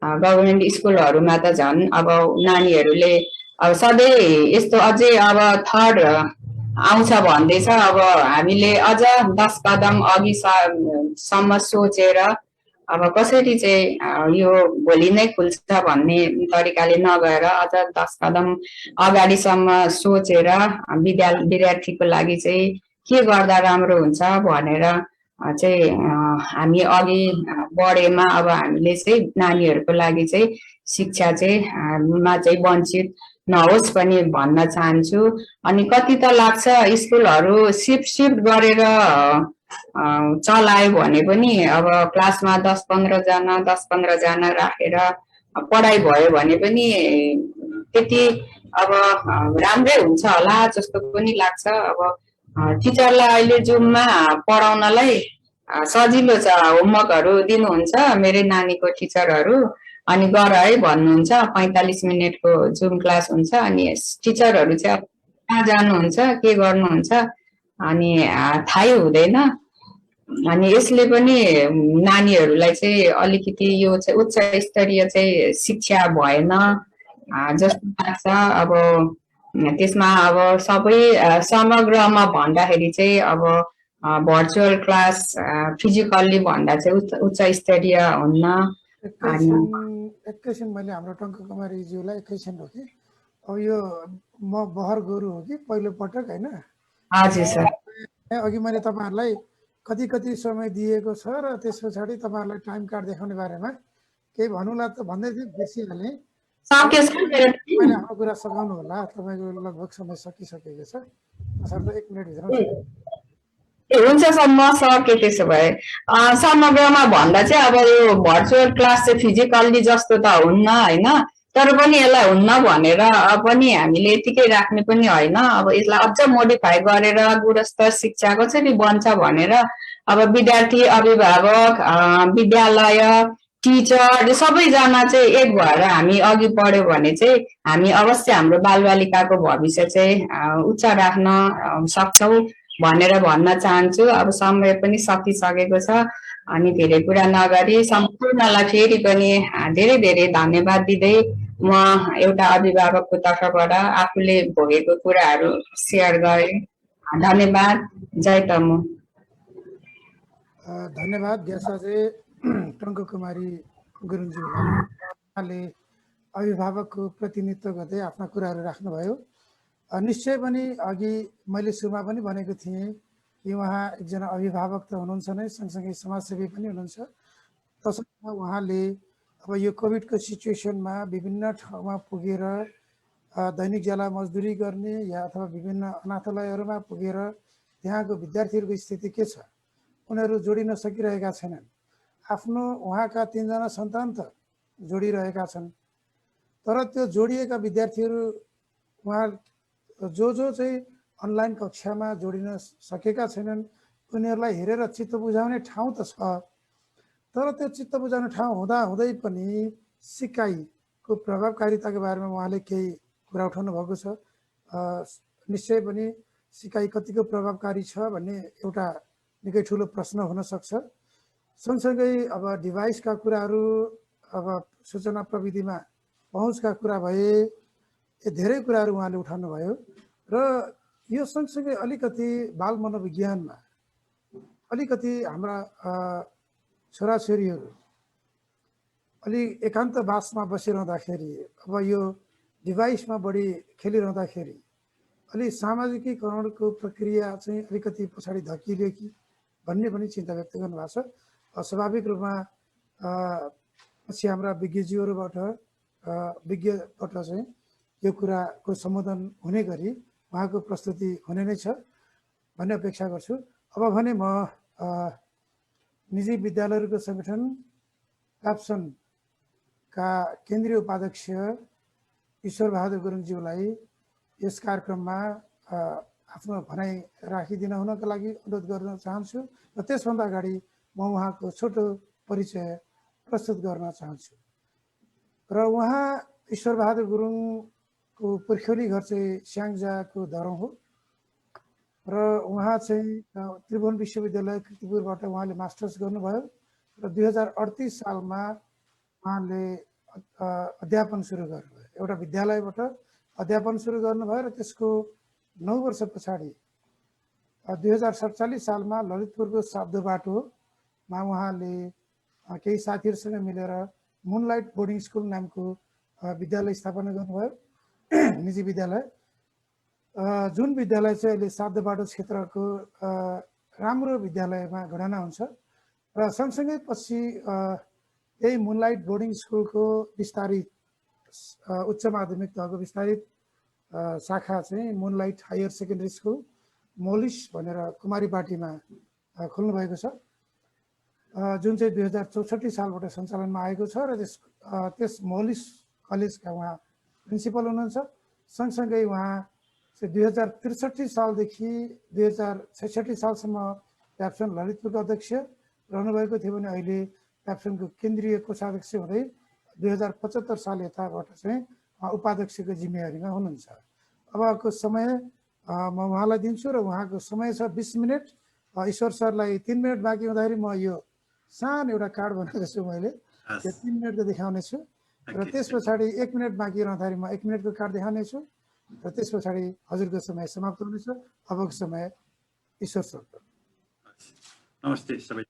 गभर्मेन्ट स्कुलहरूमा त झन् अब नानीहरूले अब सधैँ यस्तो अझै अब थर्ड आउँछ भन्दैछ। अब हामीले अझ 10 कदम अघिसम्म सोचेर अब कसरी चाहिँ यो भोलि नै खुल्छ भन्ने तरिकाले नगएर अझ 10 कदम अगाडिसम्म सोचेर विद्यार्थीको लागि चाहिँ के गर्दा राम्रो हुन्छ भनेर चाहिँ हामी अघि बढेमा अब हामीले चाहिँ नानीहरूको लागि चाहिँ शिक्षा चाहिँ मा चाहिँ वञ्चित नहोस् पनि भन्न चाहन्छु। अनि कति त लाग्छ स्कुलहरू सिफ्ट गरेर चलायो भने पनि अब क्लासमा 10-15 जना राखेर पढाइ भयो भने पनि त्यति अब राम्रै हुन्छ होला जस्तो पनि लाग्छ। अब टिचरलाई अहिले जुममा पढाउनलाई सजिलो छ। होमवर्कहरू दिनुहुन्छ मेरै नानीको टिचरहरू, अनि गर है भन्नुहुन्छ। 45 मिनटको जुम क्लास हुन्छ अनि टिचरहरू चाहिँ कहाँ जानुहुन्छ के गर्नुहुन्छ अनि थाहै हुँदैन। अनि यसले पनि नानीहरूलाई चाहिँ अलिकति यो चाहिँ उच्च स्तरीय चाहिँ शिक्षा भएन जस्तो लाग्छ। अब त्यसमा अब सबै समग्रमा भन्दाखेरि चाहिँ अब भर्चुअल क्लास फिजिकल्ली भन्दा चाहिँ उच्च स्तरीय हुन्न। एकैछिन मैले हाम्रो टङ्क कुमारीज्यूलाई एकैछिन रोकेँ। अब यो म बहर गुरु हो कि पहिलो पटक होइन? हजुर सर। अघि मैले तपाईँहरूलाई कति समय दिएको छ र त्यस पछाडि तपाईँहरूलाई टाइम कार्ड देखाउने बारेमा केही भन्नुला त भन्दै थिएँ, बिर्सिहालेँ। मैले आफ्नो कुरा सघाउनु होला, तपाईँको लगभग समय सकिसकेको छ। तसर्थ 1 मिनटभित्र हुन्छ सर, म सके। त्यसो भए समग्रमा भन्दा चाहिँ अब यो भर्चुअल क्लास चाहिँ फिजिकल्ली जस्तो त हुन्न होइन, तर पनि यसलाई हुन्न भनेर पनि हामीले यतिकै राख्ने पनि होइन। अब यसलाई अझ मोडिफाई गरेर गुणस्तर शिक्षा कसरी बन्छ भनेर अब विद्यार्थी, अभिभावक, विद्यालय, टिचर सबैजना चाहिँ एक भएर हामी अघि बढ्यो भने चाहिँ हामी अवश्य हाम्रो बालबालिकाको भविष्य चाहिँ उच्च राख्न सक्छौँ भनेर भन्न चाहन्छु। अब समय पनि सकिसकेको छ अनि धेरै कुरा नगरी सम्पूर्णलाई फेरि पनि धेरै धेरै धन्यवाद दिँदै म एउटा अभिभावकको तर्फबाट आफूले भोगेको कुराहरू सेयर गरेँ। धन्यवाद। जय तमु। धन्यवाद ग्यासाजे टङ्क कुमारी गुरुङज्यूलाई। उहाँले अभिभावकको प्रतिनिधित्व गर्दै आफ्ना कुराहरू राख्नुभयो। निश्चय पनि अघि मैले सुरुमा पनि भनेको थिएँ कि उहाँ एकजना अभिभावक त हुनुहुन्छ नै, सँगसँगै समाजसेवी पनि हुनुहुन्छ। तसर्थ उहाँले अब यो कोभिडको सिचुएसनमा विभिन्न ठाउँमा पुगेर दैनिक ज्याला मजदुरी गर्ने या अथवा विभिन्न अनाथालयहरूमा पुगेर त्यहाँको विद्यार्थीहरूको स्थिति के छ, उनीहरू जोडिन सकिरहेका छैनन्। आफ्नो उहाँका 3 जना सन्तान त जोडिरहेका छन्, तर त्यो जोडिएका विद्यार्थीहरू उहाँ जो चाहिँ अनलाइन कक्षामा जोडिन सकेका छैनन् उनीहरूलाई हेरेर चित्त बुझाउने ठाउँ त छ, तर त्यो चित्त बुझाउने ठाउँ हुँदै पनि सिकाइको प्रभावकारिताको बारेमा उहाँले केही कुरा उठाउनु भएको छ। निश्चय पनि सिकाइ कतिको प्रभावकारी छ भन्ने एउटा निकै ठुलो प्रश्न हुन सक्छ। सँगसँगै अब डिभाइसका कुराहरू, अब सूचना प्रविधिमा पहुँचका कुरा भए, यो धेरै कुराहरू उहाँले उठाउनु भयो। र यो सँगसँगै अलिकति बाल मनोविज्ञानमा अलिकति हाम्रा छोराछोरीहरू अलि एकान्तवासमा बसिरहँदाखेरि, अब यो डिभाइसमा बढी खेलिरहँदाखेरि अलि सामाजिकीकरणको प्रक्रिया चाहिँ अलिकति पछाडि धकिल्यो कि भन्ने पनि चिन्ता व्यक्त गर्नुभएको छ। स्वाभाविक रूपमा पछि हाम्रा विज्ञज्यूहरूबाट चाहिँ यो कुराको सम्बोधन हुने गरी उहाँको प्रस्तुति हुने नै छ भन्ने अपेक्षा गर्छु। अब भने म निजी विद्यालयहरूको सङ्गठन प्याप्सनका केन्द्रीय उपाध्यक्ष ईश्वर बहादुर गुरुङज्यूलाई यस कार्यक्रममा आफ्नो भनाइ राखिदिन हुनको लागि अनुरोध गर्न चाहन्छु र त्यसभन्दा अगाडि म उहाँको छोटो परिचय प्रस्तुत गर्न चाहन्छु। र उहाँ ईश्वर बहादुर गुरुङ को पुर्ख्यौली घर चाहिँ स्याङ्जाको धरौँ हो र उहाँ चाहिँ त्रिभुवन विश्वविद्यालय कीर्तिपुरबाट उहाँले मास्टर्स गर्नुभयो र 2038 सालमा उहाँले अध्यापन सुरु गर्नुभयो। एउटा विद्यालयबाट अध्यापन सुरु गर्नुभयो र त्यसको 9 वर्ष पछाडि 2047 सालमा ललितपुरको साब्दो बाटोमा उहाँले केही साथीहरूसँग मिलेर मुनलाइट बोर्डिङ स्कुल नामको विद्यालय स्थापना गर्नुभयो, निजी विद्यालय, जुन विद्यालय चाहिँ अहिले साब्दो बाटो क्षेत्रको राम्रो विद्यालयमा गणना हुन्छ। र सँगसँगै पछि यही मुनलाइट बोर्डिङ स्कुलको विस्तारित उच्च माध्यमिक तहको विस्तारित शाखा चाहिँ मुनलाइट हायर सेकेन्डरी स्कुल मोलिस भनेर कुमारीपाटीमा खोल्नु भएको छ, जुन चाहिँ 2064 सालबाट सञ्चालनमा आएको छ र त्यस मोलिस कलेजका उहाँ प्रिन्सिपल हुनुहुन्छ। सँगसँगै उहाँ चाहिँ 2063 सालदेखि 2066 सालसम्म प्याप्सन ललितपुरको अध्यक्ष रहनुभएको थियो भने अहिले प्याप्सनको केन्द्रीय कोषाध्यक्ष हुँदै 2075 साल यताबाट चाहिँ उपाध्यक्षको जिम्मेवारीमा हुनुहुन्छ। अबको समय म उहाँलाई दिन्छु र उहाँको समय छ 20 मिनट। ईश्वर सरलाई 3 मिनट बाँकी हुँदाखेरि म यो सानो एउटा कार्ड बनाएको छु, मैले त्यो 3 मिनटको देखाउने छु र त्यस पछाडि 1 मिनट बाँकी रहँदाखेरि म 1 मिनटको कार्ड देखाउने छु र त्यस पछाडि हजुरको समय समाप्त हुनेछ। अबको समय ईश्वर सरको। नमस्ते सबै,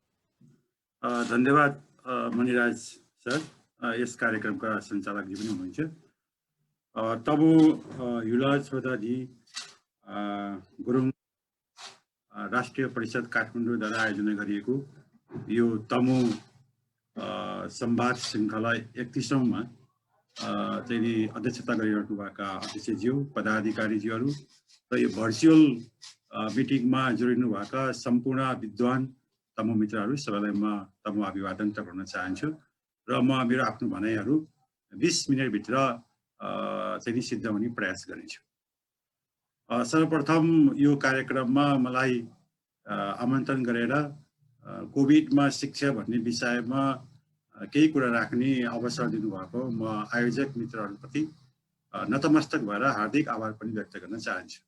धन्यवाद मणिराज सर, यस कार्यक्रमका सञ्चालकजी पनि हुनुहुन्छ। तबु युलाज छोदाजी गुरुङ राष्ट्रिय परिषद काठमाडौँद्वारा आयोजना गरिएको यो तमु संवाद श्रृङ्खला 31औँमा चाहिँ नि अध्यक्षता गरिरहनु भएका अध्यक्षज्यू, पदाधिकारीज्यूहरू र यो भर्चुअल मिटिङमा जोडिनु भएका सम्पूर्ण विद्वान तमु मित्रहरू सबैलाई म तमु अभिवादन गर्न चाहन्छु र म मेरो आफ्नो भनाइहरू 20 मिनटभित्र चाहिँ सिद्ध हुने प्रयास गर्नेछु। सर्वप्रथम यो कार्यक्रममा मलाई आमन्त्रण गरेर कोभिडमा शिक्षा भन्ने विषयमा केही कुरा राख्ने अवसर दिनुभएको म आयोजक मित्रहरूप्रति नतमस्तक भएर हार्दिक आभार पनि व्यक्त गर्न चाहन्छु।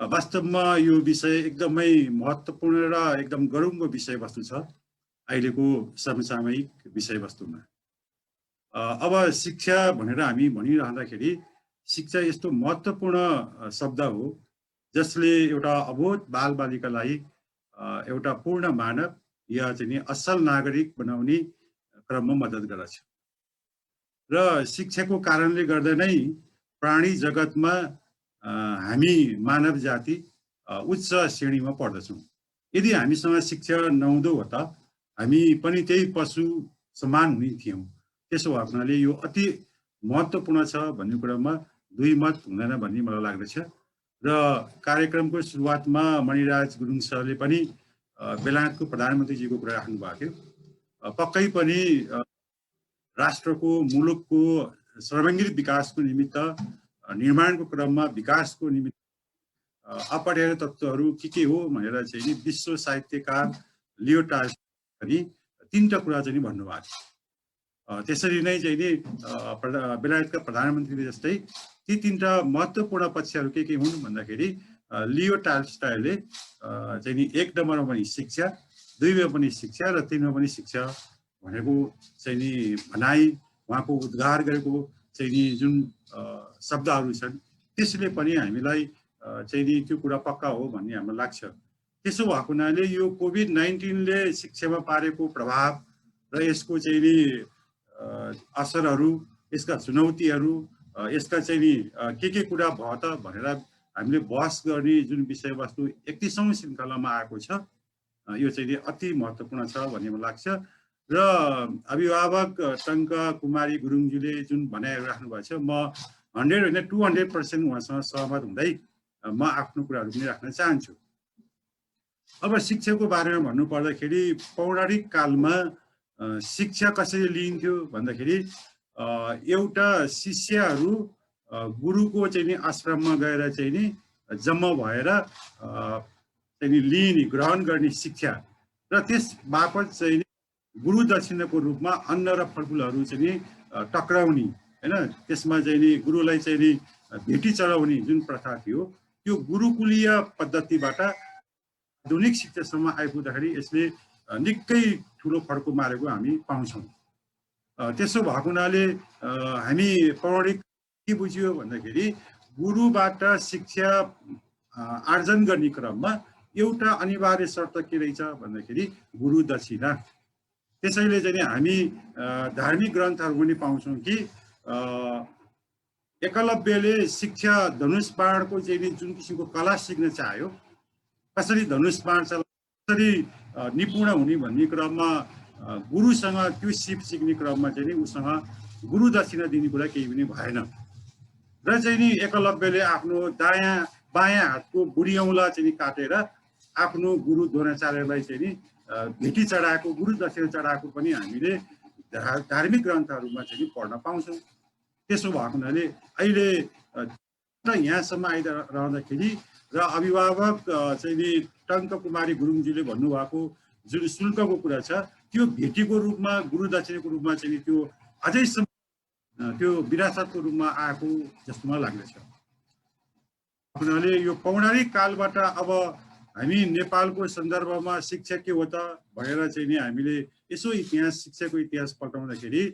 वास्तवमा यो विषय एकदमै महत्त्वपूर्ण र एकदम गरुङको विषयवस्तु छ अहिलेको समसामयिक विषयवस्तुमा। अब शिक्षा भनेर हामी भनिरहँदाखेरि शिक्षा यस्तो महत्त्वपूर्ण शब्द हो जसले एउटा अबोध बालबालिकालाई एउटा पूर्ण मानव या चाहिँ असल नागरिक बनाउने क्रममा मद्दत गर्दछ र शिक्षाको कारणले गर्दा नै प्राणी जगतमा हामी मानव जाति उच्च श्रेणीमा पर्दछौँ। यदि हामीसँग शिक्षा नहुँदो हो त हामी पनि त्यही पशु समान हुने थियौँ। त्यसो भएको हुनाले यो अति महत्त्वपूर्ण छ भन्ने कुरामा दुई मत हुँदैन भन्ने मलाई लाग्दछ। र कार्यक्रमको सुरुवातमा मणिराज गुरुङ सरले पनि बेलायतको प्रधानमन्त्रीजीको कुरा राख्नु भएको थियो। पक्कै पनि राष्ट्रको मुलुकको सर्वाङ्गीण विकासको निमित्त निर्माणको क्रममा विकासको निमित्त अपरिहार्य तत्त्वहरू के हो भनेर चाहिँ विश्व साहित्यकार लियो टाल्स्टयले 3टा कुरा चाहिँ भन्नुभएको थियो। त्यसरी नै चाहिँ नि बेलायतका प्रधानमन्त्रीले जस्तै ती 3टा महत्त्वपूर्ण पक्षहरू के हुन् भन्दाखेरि लियो टाल्स्टयले चाहिँ नि 1 नम्बरमा पनि शिक्षा, 2मा पनि शिक्षा र 3मा पनि शिक्षा भनेको चाहिँ नि भनाइ उहाँको उद्गार गरेको चाहिँ नि जुन शब्दहरू छन् त्यसले पनि हामीलाई चाहिँ नि त्यो कुरा पक्का हो भन्ने हामीलाई लाग्छ। त्यसो भएको हुनाले यो कोभिड-19ले शिक्षामा पारेको प्रभाव र यसको चाहिँ नि असरहरू, यसका चुनौतीहरू, यसका चाहिँ नि के कुरा भयो त भनेर हामीले बहस गर्ने जुन विषयवस्तु 31औँ श्रृङ्खलामा आएको छ यो चाहिँ नि अति महत्त्वपूर्ण छ भन्ने मलाई लाग्छ। र अभिभावक टङ्का कुमारी गुरुङज्यूले जुन भनाइहरू राख्नु भएको छ म 100 होइन 200% उहाँसँग सहमत हुँदै म आफ्नो कुराहरू पनि राख्न चाहन्छु। अब शिक्षाको बारेमा भन्नु पर्दाखेरि पौराणिक कालमा शिक्षा कसरी लिइन्थ्यो भन्दाखेरि एउटा शिष्यहरू गुरुको चाहिँ नि आश्रममा गएर चाहिँ नि जम्मा भएर चाहिँ नि लिने ग्रहण गर्ने शिक्षा र त्यस बापत चाहिँ गुरु दक्षिणाको रूपमा अन्न र फलफुलहरू चाहिँ नि टक्राउने हैन त्यसमा चाहिँ नि गुरुलाई चाहिँ नि भेटी चढाउने जुन प्रथा थियो त्यो गुरुकुलीय पद्धतिबाट आधुनिक शिक्षासम्म आइपुग्दाखेरि यसले निकै ठुलो फड्को मारेको हामी पाउँछौँ। त्यसो भएको हुनाले हामी पौराणिक के बुझ्यो भन्दाखेरि गुरुबाट शिक्षा आर्जन गर्ने क्रममा एउटा अनिवार्य शर्त के रहेछ भन्दाखेरि गुरु दक्षिणा। त्यसैले चाहिँ हामी धार्मिक ग्रन्थहरू पनि पाउँछौँ कि एकलव्यले शिक्षा धनुष बाणको चाहिँ जुन किसिमको कला सिक्न चाह्यो, कसरी धनुष बाण चलाउने, कसरी निपुण हुने भन्ने क्रममा गुरुसँग त्यो सिप सिक्ने क्रममा चाहिँ नि उसँग गुरु दक्षिणा दिने कुरा केही पनि भएन र चाहिँ नि एकलव्यले आफ्नो बायाँ हातको बुढी औँला चाहिँ काटेर आफ्नो गुरु द्रोणाचार्यलाई चाहिँ नि भेटी चढाएको गुरु दक्षिणा चढाएको पनि हामीले धार्मिक ग्रन्थहरूमा चाहिँ पढ्न पाउँछौँ। त्यसो भएको हुनाले अहिले यहाँसम्म आइरहँदाखेरि र अभिभावक चाहिँ नि टङ्क कुमारी गुरुङजीले भन्नुभएको जुन शुल्कको कुरा छ त्यो भेटीको रूपमा गुरु दक्षिणाको रूपमा चाहिँ त्यो अझैसम्म त्यो विरासतको रूपमा आएको जस्तो मलाई लाग्दछ। हुनाले यो पौराणिक कालबाट अब हामी नेपालको सन्दर्भमा शिक्षा के हो त भनेर चाहिँ नि हामीले यसो इतिहास शिक्षाको इतिहास पल्टाउँदाखेरि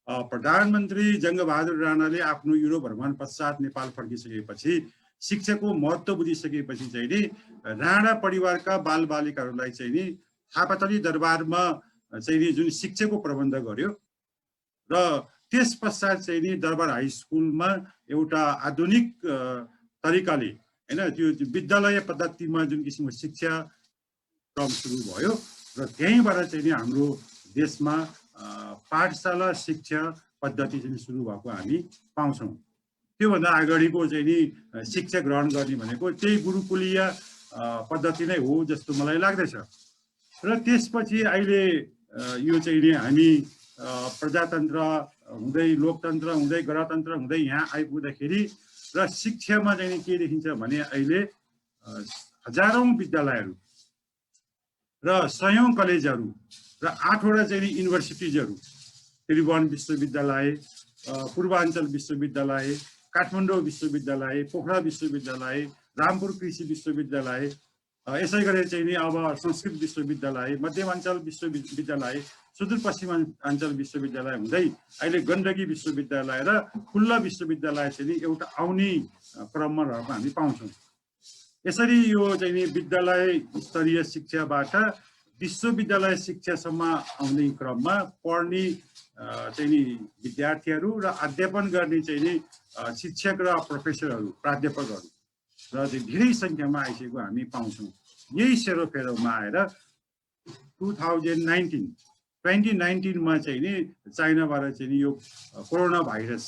प्रधानमन्त्री जङ्गबहादुर राणाले आफ्नो युरोप भ्रमण पश्चात नेपाल फर्किसकेपछि शिक्षाको महत्त्व बुझिसकेपछि चाहिँ नि राणा परिवारका बालबालिकाहरूलाई चाहिँ नि थापाथली दरबारमा चाहिँ नि जुन शिक्षाको प्रबन्ध गर्यो र त्यस पश्चात चाहिँ नि दरबार हाई स्कुलमा एउटा आधुनिक तरिकाले हैन त्यो विद्यालय पद्धतिमा जुन किसिमको शिक्षा क्रम सुरु भयो र त्यहीँबाट चाहिँ नि हाम्रो देशमा पाठशाला शिक्षा पद्धति चाहिँ सुरु भएको हामी पाउँछौँ। त्योभन्दा अगाडिको चाहिँ नि शिक्षा ग्रहण गर्ने भनेको त्यही गुरुकुलीय पद्धति नै हो जस्तो मलाई लाग्दछ। र त्यसपछि अहिले यो चाहिँ नि हामी प्रजातन्त्र हुँदै लोकतन्त्र हुँदै गणतन्त्र हुँदै यहाँ आइपुग्दाखेरि र शिक्षामा चाहिँ के देखिन्छ भने अहिले हजारौं विद्यालयहरू र सयौं कलेजहरू र 8वटा चाहिँ युनिभर्सिटिजहरू, त्रिभुवन विश्वविद्यालय, पूर्वाञ्चल विश्वविद्यालय, काठमाडौँ विश्वविद्यालय, पोखरा विश्वविद्यालय, रामपुर कृषि विश्वविद्यालय, यसै गरी चाहिँ नि अब संस्कृत विश्वविद्यालय, मध्यमाञ्चल विश्वविद्यालय, सुदूरपश्चिमाञ्चल विश्वविद्यालय हुँदै अहिले गण्डकी विश्वविद्यालय र खुल्ला विश्वविद्यालय चाहिँ नि एउटा आउने क्रममा रहेको हामी पाउँछौँ। यसरी यो चाहिँ नि विद्यालय स्तरीय शिक्षाबाट विश्वविद्यालय शिक्षासम्म आउने क्रममा पढ्ने चाहिँ नि विद्यार्थीहरू र अध्यापन गर्ने चाहिँ नि शिक्षक र प्रोफेसरहरू प्राध्यापकहरू र धेरै सङ्ख्यामा आइसकेको हामी पाउँछौँ। यही सेरोफेरोमा आएर 2019मा चाहिँ नि चाइनाबाट चाहिँ नि यो कोरोना भाइरस,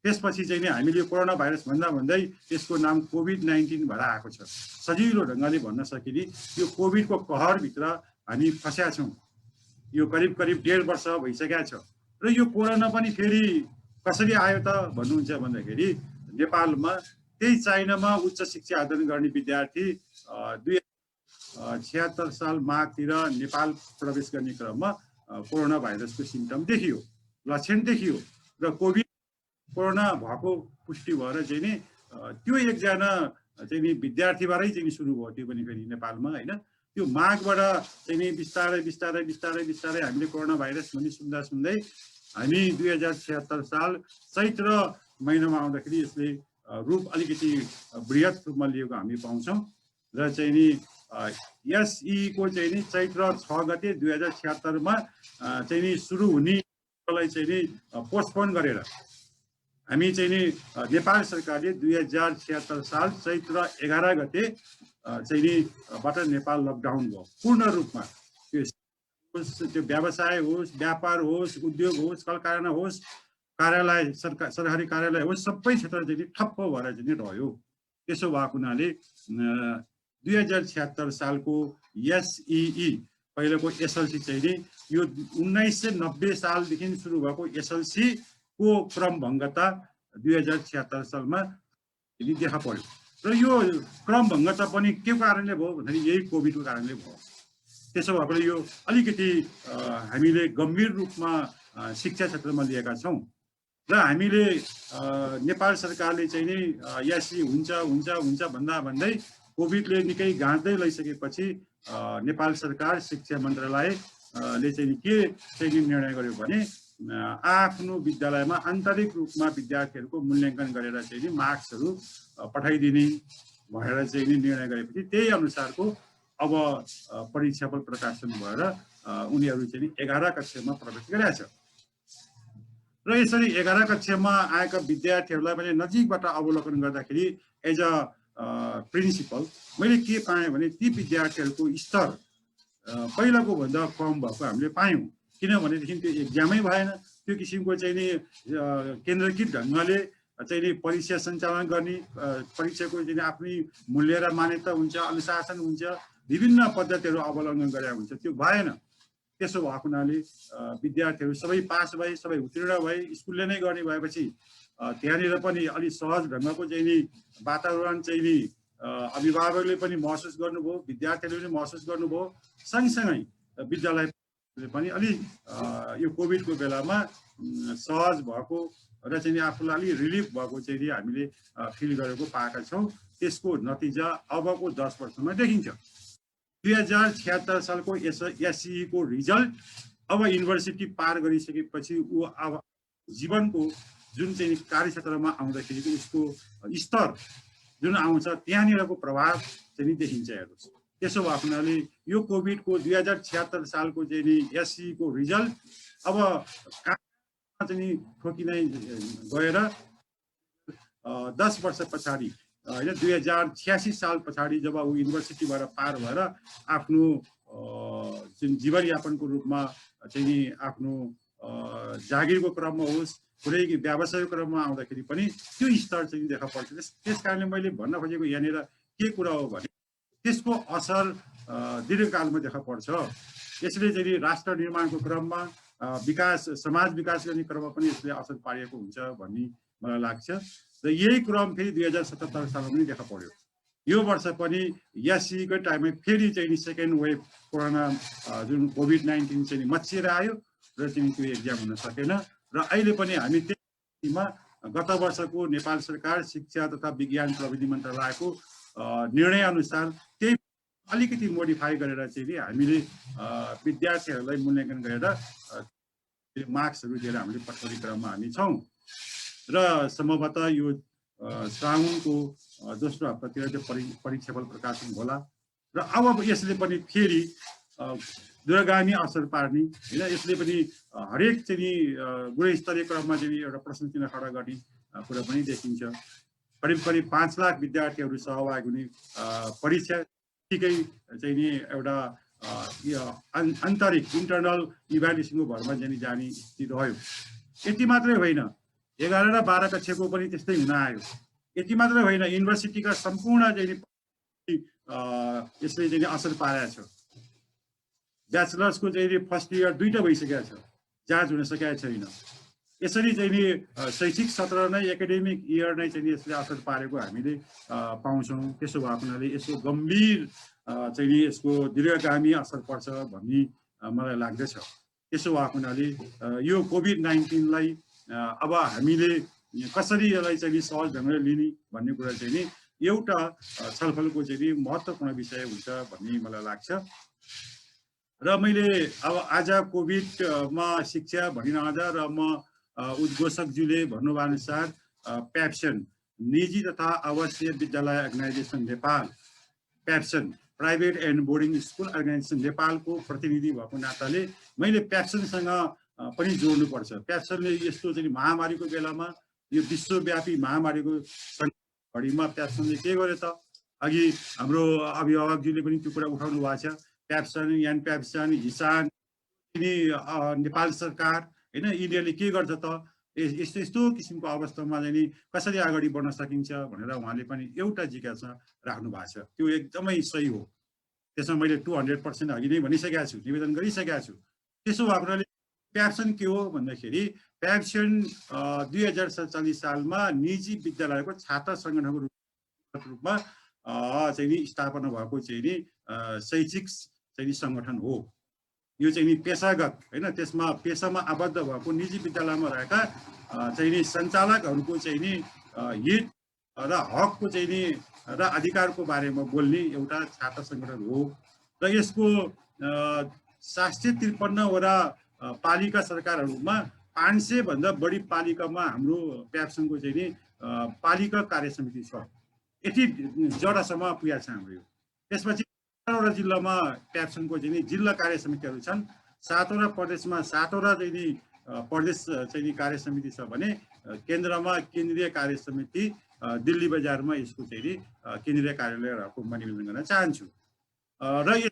त्यसपछि चाहिँ नि हामीले कोरोना भाइरस भन्दै त्यसको नाम कोभिड-19 भएर आएको छ। सजिलो ढङ्गले भन्न सकिने यो कोभिडको कहरभित्र हामी फस्या छौँ। यो करिब 1.5 वर्ष भइसकेको छ र यो कोरोना पनि फेरि कसरी आयो त भन्नुहुन्छ भन्दाखेरि नेपालमा त्यही चाइनामा उच्च शिक्षा अध्ययन गर्ने विद्यार्थी 2076 साल माघतिर नेपाल प्रवेश गर्ने क्रममा कोरोना भाइरसको सिम्टम देखियो, लक्षण देखियो र कोरोना भएको पुष्टि भएर चाहिँ नि त्यो एकजना चाहिँ नि विद्यार्थीबाटै चाहिँ सुरु भयो। त्यो पनि फेरि नेपालमा होइन, त्यो माघबाट चाहिँ नि बिस्तारै हामीले कोरोना भाइरस भन्ने सुन्दै हामी 2076 साल चैत्र महिनामा आउँदाखेरि यसले रूप अलिकति बृहत रूपमा लिएको हामी पाउँछौँ र चाहिँ नि यसको चाहिँ नि चैत्र 6 गते 2076मा चाहिँ नि सुरु हुनेलाई चाहिँ नि पोस्टपोन गरेर हामी चाहिँ नि नेपाल सरकारले 2076 साल चैत्र 11 गते चाहिँ नि बाट नेपाल लकडाउन भयो पूर्ण रूपमा। त्यो व्यवसाय होस्, व्यापार होस्, उद्योग होस्, कल कारखाना होस्, कार्यालय सरकारी कार्यालय होस्, सबै क्षेत्र चाहिँ ठप्प भएर चाहिँ रह्यो। त्यसो भएको हुनाले 2076 सालको एसई पहिलेको एसएलसी चाहिँ नि यो 1990 सालदेखि सुरु भएको एसएलसी को क्रमभङ्गता 2076 सालमा देखा पर्यो र यो क्रमभङ्गता पनि के कारणले भयो भन्दाखेरि यही कोभिडको कारणले भयो। त्यसो भएकोले यो अलिकति हामीले गम्भीर रूपमा शिक्षा क्षेत्रमा लिएका छौँ र हामीले नेपाल सरकारले चाहिँ नि यासी हुन्छ हुन्छ हुन्छ भन्दै कोभिडले निकै गाँच्दै लैसकेपछि नेपाल सरकार शिक्षा मन्त्रालयले चाहिँ के चाहिँ निर्णय गर्यो भने आफ्नो विद्यालयमा आन्तरिक रूपमा विद्यार्थीहरूको मूल्याङ्कन गरेर चाहिँ नि मार्क्सहरू पठाइदिने भनेर चाहिँ नि निर्णय गरेपछि त्यही अनुसारको अब परीक्षाफल प्रकाशन भएर उनीहरू चाहिँ 11 कक्षामा प्रवेश गरेका छ। र यसरी 11 कक्षामा आएका विद्यार्थीहरूलाई पनि नजिकबाट अवलोकन गर्दाखेरि एज अ प्रिन्सिपल मैले के पाएँ भने ती विद्यार्थीहरूको स्तर पहिलाको भन्दा कम भएको हामीले पायौँ। किनभनेदेखि त्यो एक्जामै भएन, त्यो किसिमको चाहिँ नि केन्द्रीकृत ढङ्गले चाहिँ नि परीक्षा सञ्चालन गर्ने, परीक्षाको चाहिँ आफ्नै मूल्य र मान्यता हुन्छ, अनुशासन हुन्छ, विभिन्न पद्धतिहरू अवलम्बन गरेका हुन्छ, त्यो भएन। त्यसो भएको हुनाले विद्यार्थीहरू सबै पास भए, सबै उत्तीर्ण भए, स्कुलले नै गर्ने भएपछि त्यहाँनिर पनि अलि सहज ढङ्गको चाहिँ नि वातावरण चाहिँ नि अभिभावकले पनि महसुस गर्नुभयो, विद्यार्थीहरूले पनि महसुस गर्नुभयो, सँगसँगै विद्यालयले पनि अलि यो कोभिडको बेलामा सहज भएको र चाहिँ आफूलाई अलि रिलिफ भएको चाहिँ नि हामीले फिल गरेको पाएका छौँ। त्यसको नतिजा अबको 10 वर्षमा देखिन्छ। 2076 सालको एसई को रिजल्ट अब युनिभर्सिटी पार गरिसकेपछि ऊ अब जीवनको जुन चाहिँ कार्यक्षेत्रमा आउँदाखेरिको उसको स्तर जुन आउँछ त्यहाँनिरको प्रभाव चाहिँ देखिन्छ। हेर्नुहोस्, त्यसो भएको हुनाले यो कोभिडको 2076 सालको चाहिँ नि एसई को रिजल्ट अब चाहिँ ठोकिँदै गएर 10 वर्ष पछाडि होइन 2086 साल पछाडि जब ऊ युनिभर्सिटीबाट पार भएर आफ्नो जुन जीवनयापनको रूपमा चाहिँ नि आफ्नो जागिरको क्रममा होस्, कुनै व्यावसायिक क्रममा आउँदाखेरि पनि त्यो स्तर चाहिँ देखा पर्छ। त्यस कारणले मैले भन्न खोजेको यहाँनिर के कुरा हो भने त्यसको असर दीर्घकालमा देखा पर्छ। यसले चाहिँ राष्ट्र निर्माणको क्रममा विकास, समाज विकास गर्ने क्रममा पनि यसले असर पारेको हुन्छ भन्ने मलाई लाग्छ। र यही क्रम फेरि 2077 सालमा पनि देखा पर्यो। यो वर्ष पनि एसईको टाइममा फेरि चाहिँ सेकेन्ड वेभ कोरोना जुन कोभिड-19 चाहिँ मच्चिएर आयो र चाहिँ त्यो एक्जाम हुन सकेन। र अहिले पनि हामी त्यसमा गत वर्षको नेपाल सरकार शिक्षा तथा विज्ञान प्रविधि मन्त्रालयको निर्णय अनुसार त्यही अलिकति मोडिफाई गरेर चाहिँ नि हामीले विद्यार्थीहरूलाई मूल्याङ्कन गरेर मार्क्सहरू दिएर हामीले पठाउने क्रममा हामी छौँ। र सम्भवतः यो श्रावणको दोस्रो हप्तातिर त्यो परीक्षाफल प्रकाशन होला। र अब यसले पनि फेरि दूरगामी असर पार्ने होइन, यसले पनि हरेक चाहिँ गुणस्तरीय क्रममा चाहिँ एउटा प्रश्न चिन्ह खडा गर्ने कुरा पनि देखिन्छ। करिब 5 लाख विद्यार्थीहरू सहभागी हुने परीक्षा ठिकै चाहिँ नि एउटा आन्तरिक इन्टरनल इभ्यालुएसनको भरमा जाने स्थिति रह्यो। यति मात्रै होइन, 11 र 12 कक्षाको पनि त्यस्तै हुन आयो। यति मात्रै होइन, युनिभर्सिटीका सम्पूर्ण चाहिँ यसले चाहिँ असर पारेको छ। ब्याचलर्सको चाहिँ फर्स्ट इयर 2टा भइसकेको छ, जाँच हुन सकेको छैन। यसरी चाहिँ नि शैक्षिक सत्र नै, एकाडेमिक इयर नै चाहिँ यसले असर पारेको हामीले पाउँछौँ। त्यसो भएको हुनाले यसको गम्भीर चाहिँ नि यसको दीर्घगामी असर पर्छ भन्ने मलाई लाग्दछ। त्यसो भएको हुनाले यो कोभिड-19लाई अब हामीले कसरी यसलाई चाहिँ सहज ढङ्गले लिने भन्ने कुरा चाहिँ नि एउटा छलफलको चाहिँ महत्त्वपूर्ण विषय हुन्छ भन्ने मलाई लाग्छ। र मैले अब आज कोभिडमा शिक्षा भनिरहँदा र म उद्घोषकज्यूले भन्नुभयो अनुसार प्याप्सन निजी तथा आवासीय विद्यालय organisation Nepal, PABSON private and boarding school organisation नेपालको प्रतिनिधि भएको नाताले मैले प्याप्सनसँग पनि जोड्नुपर्छ। प्याप्सनले यस्तो चाहिँ महामारीको बेलामा, यो विश्वव्यापी महामारीको घडीमा प्याप्सनले के गर्यो त? अघि हाम्रो अभिभावकज्यूले पनि त्यो कुरा उठाउनु भएको छ। प्याप्सन, यान प्याप्सन, हिसान, नेपाल सरकार होइन, यिनीहरूले के गर्छ त? यस्तो किसिमको अवस्थामा चाहिँ नि कसरी अगाडि बढ्न सकिन्छ भनेर उहाँले पनि एउटा जिज्ञासा राख्नु भएको छ। त्यो एकदमै सही हो। त्यसमा मैले 200% अघि नै भनिसकेको छु, निवेदन गरिसकेको छु। त्यसो भएको हुनाले प्याप्सन के हो भन्दाखेरि प्याप्सन 2047 सालमा निजी विद्यालयको छात्र सङ्गठनको रूपमा चाहिँ नि स्थापना भएको चाहिँ नि शैक्षिक चाहिँ नि सङ्गठन हो। यो चाहिँ नि पेसागत होइन, त्यसमा पेसामा आबद्ध भएको निजी विद्यालयमा रहेका चाहिँ नि सञ्चालकहरूको चाहिँ नि हित र हकको चाहिँ नि र अधिकारको बारेमा बोल्ने एउटा छात्र सङ्गठन हो र यसको 753वटा पालिका सरकारहरूमा 500 भन्दा बढी पालिकामा हाम्रो प्याप्सनको चाहिँ नि पालिका कार्य समिति छ। यति जडासम्म पुगेको छ हाम्रो। त्यसपछि 18वटा जिल्लामा प्याप्सनको चाहिँ नि जिल्ला कार्य समितिहरू छन्। 7वटा प्रदेशमा 7वटा चाहिँ नि प्रदेश चाहिँ नि कार्य समिति छ भने केन्द्रमा केन्द्रीय कार्य समिति दिल्ली बजारमा यसको चाहिँ नि केन्द्रीय कार्यालयहरूको म निवेदन गर्न चाहन्छु। र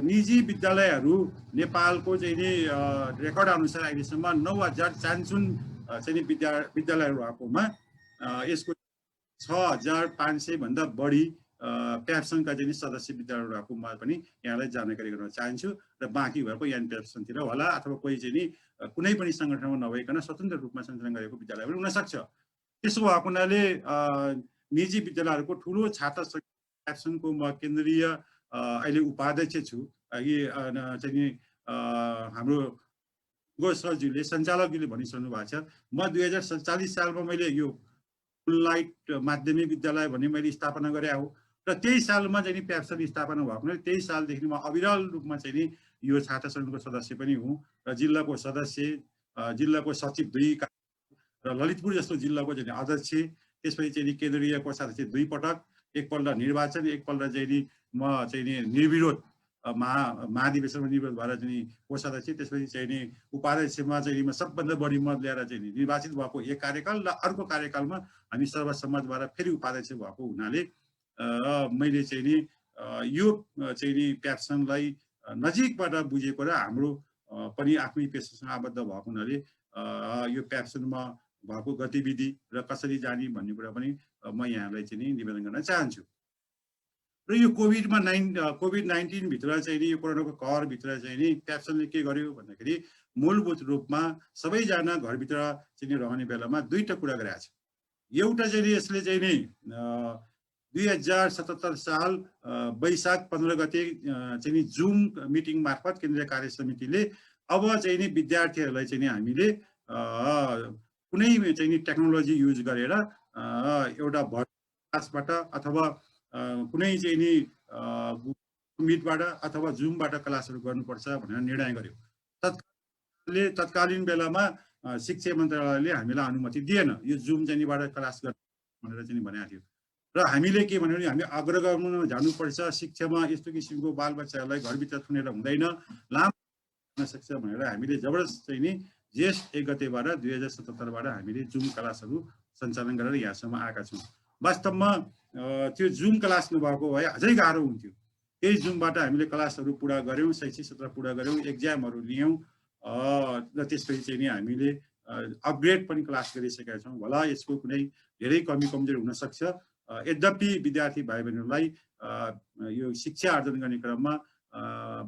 निजी विद्यालयहरू नेपालको चाहिँ नि रेकर्ड अनुसार अहिलेसम्म 9000 चान्चुन चाहिँ नि विद्यालयहरू भएकोमा यसको 6500 भन्दा बढी प्याप्सनका चाहिँ सदस्य विद्यालयहरू भएकोमा पनि यहाँलाई जानकारी गर्न चाहन्छु र बाँकी भएको यान प्याप्सनतिर होला अथवा कोही चाहिँ नि कुनै पनि सङ्गठनमा नभइकन स्वतन्त्र रूपमा सञ्चालन गरेको विद्यालय पनि हुनसक्छ। त्यसो भएको हुनाले निजी विद्यालयहरूको ठुलो छात्र प्याप्सनको म केन्द्रीय अहिले उपाध्यक्ष छु। चाहिँ नि हाम्रो सरज्यूले सञ्चालकज्यूले भनिसक्नु भएको छ। म 2047 सालमा मैले यो फुललाइट माध्यमिक विद्यालय भन्ने मैले स्थापना गरे हो र त्यही सालमा चाहिँ नि प्याप्सन स्थापना भएको हुनाले त्यही सालदेखि म अविरल रूपमा चाहिँ नि यो छात्र सङ्घको सदस्य पनि हुँ र जिल्लाको सदस्य, जिल्लाको सचिव 2 र ललितपुर जस्तो जिल्लाको चाहिँ अध्यक्ष, त्यसपछि चाहिँ नि केन्द्रीय कोषाध्यक्ष 2 पटक, एकपल्ट निर्वाचन, एकपल्ट चाहिँ नि म चाहिँ नि निर्विरोध महाधिवेशनमा निर्विरोध भएर चाहिँ कोषाध्यक्ष, त्यसपछि चाहिँ नि उपाध्यक्षमा चाहिँ म सबभन्दा बढी मत ल्याएर चाहिँ निर्वाचित भएको एक कार्यकाल र अर्को कार्यकालमा हामी सर्वसम्मतबाट फेरि उपाध्यक्ष भएको हुनाले मैले चाहिँ नि यो चाहिँ नि प्याप्सनलाई नजिकबाट बुझेको र हाम्रो पनि आफ्नै पेसासँग आबद्ध भएको हुनाले यो प्याप्सनमा भएको गतिविधि र कसरी जाने भन्ने कुरा पनि म यहाँलाई चाहिँ नि निवेदन गर्न चाहन्छु। र यो कोभिड-19 भित्र चाहिँ नि यो कोरोनाको कहरभित्र चाहिँ नि प्याप्सनले के गर्यो भन्दाखेरि मूलभूत रूपमा सबैजना घरभित्र चाहिँ नि रहने बेलामा 2टा कुरा गरेको छ। एउटा चाहिँ यसले चाहिँ नि 2077 साल वैशाख 15 गते चाहिँ नि जुम मिटिङ मार्फत केन्द्रीय कार्य समितिले अब चाहिँ नि विद्यार्थीहरूलाई चाहिँ नि हामीले कुनै चाहिँ नि टेक्नोलोजी युज गरेर एउटा क्लासबाट अथवा कुनै चाहिँ नि मिटबाट अथवा जुमबाट क्लासहरू गर्नुपर्छ भनेर निर्णय गर्यो। तत्कालीन बेलामा शिक्षा मन्त्रालयले हामीलाई अनुमति दिएन यो जुम चाहिँ निबाट क्लास गर्न भनेर चाहिँ भनेको थियो र हामीले के भन्यो भने हामी अग्रगामीमा जानुपर्छ, शिक्षामा यस्तो किसिमको बालबच्चाहरूलाई घरभित्र थुनेर हुँदैन, लामो हुन सक्छ भनेर हामीले जबरजस्त चाहिँ नि जेठ 1 गतेबाट 2077बाट हामीले जुम क्लासहरू सञ्चालन गरेर यहाँसम्म आएका छौँ। वास्तवमा त्यो जुम क्लास नभएको भए अझै गाह्रो हुन्थ्यो। त्यही जुमबाट हामीले क्लासहरू पुरा गऱ्यौँ, शैक्षिक सत्र पुरा गऱ्यौँ, एक्जामहरू लियौँ र त्यसपछि चाहिँ नि हामीले अपग्रेड पनि क्लास गरिसकेका छौँ। होला यसको कुनै धेरै कमी कमजोरी हुनसक्छ, यद्यपि विद्यार्थी भाइ बहिनीहरूलाई यो शिक्षा आर्जन गर्ने क्रममा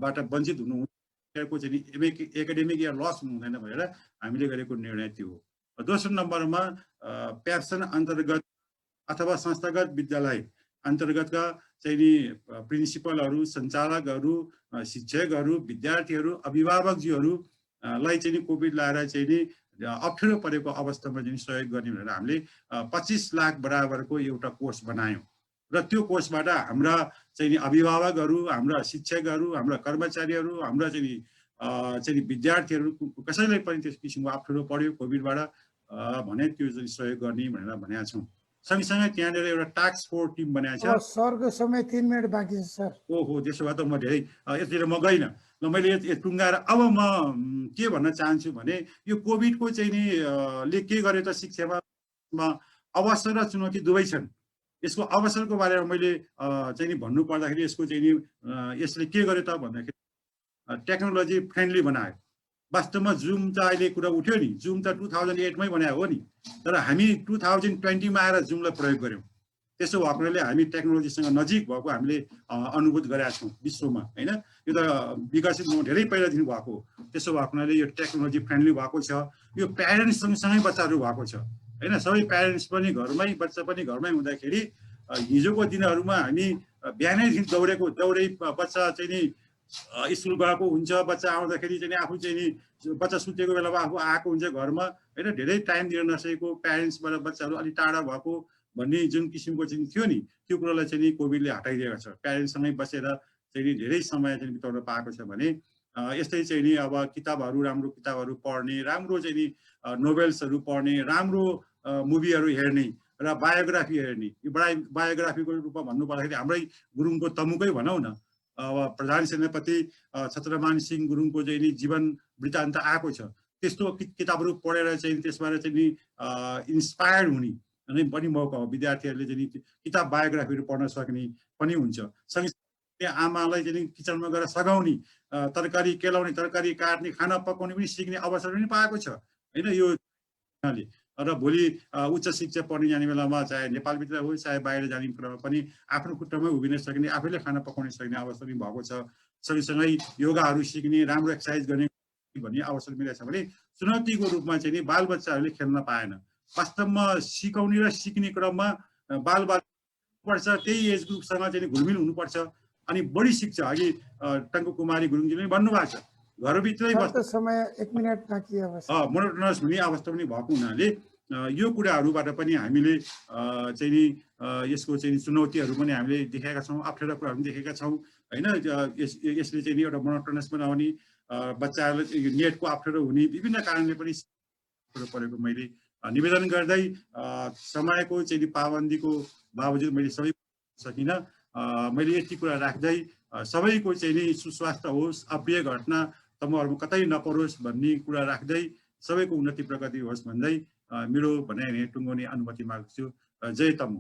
बाट वञ्चित हुनु चाहिँ एकाडेमिक इयर लस हुँदैन भनेर हामीले गरेको निर्णय त्यो हो। दोस्रो नम्बरमा प्याप्सन अन्तर्गत अथवा संस्थागत विद्यालय अन्तर्गतका चाहिँ नि प्रिन्सिपलहरू, सञ्चालकहरू, शिक्षकहरू, विद्यार्थीहरू, अभिभावकज्यूहरूलाई चाहिँ नि कोभिड लाएर चाहिँ नि अप्ठ्यारो परेको अवस्थामा चाहिँ सहयोग गर्ने भनेर हामीले 25 लाख बराबरको एउटा कोर्स बनायौँ र त्यो कोर्सबाट हाम्रा चाहिँ नि अभिभावकहरू, हाम्रा शिक्षकहरू, हाम्रा कर्मचारीहरू, हाम्रा चाहिँ नि विद्यार्थीहरू कसैलाई पनि त्यस किसिमको अप्ठ्यारो पर्यो कोभिडबाट भने त्यो चाहिँ सहयोग गर्ने भनेर भनेका छौँ। सँगसँगै त्यहाँनिर एउटा टास्क फोर्स टिम बनाएको छ। सरको समय 3 मिनट बाँकी छ सर। ओहो, त्यसो भए त म धेरै यतिर म गइनँ ल। मैले टुङ्गाएर अब म के भन्न चाहन्छु भने यो कोभिडको चाहिँ नि ले के गर्यो त शिक्षामा अवसर र चुनौती दुवै छन्। यसको अवसरको बारेमा मैले चाहिँ नि भन्नु पर्दाखेरि यसको चाहिँ नि यसले के गर्यो त भन्दाखेरि टेक्नोलोजी फ्रेन्डली बनायो। वास्तवमा जुम त अहिले कुरा उठ्यो नि, जुम त 2008 मै बनायो हो नि, तर हामी 2020 मा आएर जुमलाई प्रयोग गर्यौँ। त्यसो भएको हुनाले हामी टेक्नोलोजीसँग नजिक भएको हामीले अनुभूत गरेका छौँ विश्वमा, होइन? यो त विकसित धेरै पहिलादेखि भएको हो। त्यसो भएको हुनाले यो टेक्नोलोजी फ्रेन्डली भएको छ। यो प्यारेन्ट्स सँगसँगै बच्चाहरू भएको छ, होइन? सबै प्यारेन्ट्स पनि घरमै, बच्चा पनि घरमै हुँदाखेरि हिजोको दिनहरूमा हामी बिहानैदेखि दौडै बच्चा चाहिँ नि स्कुल गएको हुन्छ, बच्चा आउँदाखेरि चाहिँ आफू चाहिँ नि बच्चा सुतेको बेलामा आफू आएको हुन्छ घरमा होइन, धेरै टाइम दिन नसकेको, प्यारेन्ट्सबाट बच्चाहरू अलिक टाढा भएको भन्ने जुन किसिमको चाहिँ थियो नि, त्यो कुरालाई चाहिँ नि कोभिडले हटाइदिएको छ। प्यारेन्ट्ससँगै बसेर चाहिँ नि धेरै समय चाहिँ बिताउन पाएको छ भने यस्तै चाहिँ नि अब किताबहरू, राम्रो किताबहरू पढ्ने, राम्रो चाहिँ नि नोभेल्सहरू पढ्ने, राम्रो मुभीहरू हेर्ने र बायोग्राफी हेर्ने। यो बायोग्राफीको रूपमा भन्नु पर्दाखेरि हाम्रै गुरुङको तमुकै भनौँ न, अब प्रधान सेनापति छत्रमान सिंह गुरुङको चाहिँ नि जीवन वृत्तान्त आएको छ। त्यस्तो किताबहरू पढेर चाहिँ त्यसबाट चाहिँ नि इन्सपायर्ड हुने नै पनि मौका हो। विद्यार्थीहरूले चाहिँ नि किताब बायोग्राफीहरू पढ्न सक्ने पनि हुन्छ। सँगसँगै आमालाई चाहिँ किचनमा गएर सघाउने, तरकारी केलाउने, तरकारी काट्ने, खाना पकाउने पनि सिक्ने अवसर पनि पाएको छ होइन यो। र भोलि उच्च शिक्षा पढ्ने जाने बेलामा चाहे नेपालभित्र होस् चाहे बाहिर जाने कुरामा पनि आफ्नो खुट्टामै उभिन सक्ने, आफैले खाना पकाउन सक्ने अवसर पनि भएको छ। सँगसँगै योगाहरू सिक्ने, राम्रो एक्सर्साइज गर्ने भन्ने अवसर मिलेको छ भने चुनौतीको रूपमा चाहिँ नि बालबच्चाहरूले खेल्न पाएन। वास्तवमा सिकाउने र सिक्ने क्रममा बालबालिका पर्छ, त्यही एज ग्रुपसँग चाहिँ घुलमिल हुनुपर्छ अनि बढी सिक्छ। अघि टङ्कु कुमारी गुरुङजीले भन्नुभएको छ, घरभित्रै बस्दा समय 1 मिनेट बाँकी अवस्था मोनोटोनस हुने अवस्था पनि भएको हुनाले यो कुराहरूबाट पनि हामीले चाहिँ नि यसको चाहिँ चुनौतीहरू पनि हामीले देखेका छौँ, अप्ठ्यारो कुराहरू पनि देखेका छौँ होइन। यसले चाहिँ नि एउटा मोनोटोनस बनाउने, बच्चाहरूलाई नेटको अप्ठ्यारो हुने, विभिन्न कारणले पनि परेको मैले निवेदन गर्दै समयको चाहिँ पाबन्दीको बावजुद मैले सबै सकिनँ। मैले यति कुरा राख्दै सबैको चाहिँ नि सुस्वास्थ्य होस्, अप्रिय घटना तमुहरूमा कतै नपरोस् भन्ने कुरा राख्दै सबैको उन्नति प्रगति होस् भन्दै मेरो भनाइ टुङ्गोने अनुमति माग्छु। जय तमु।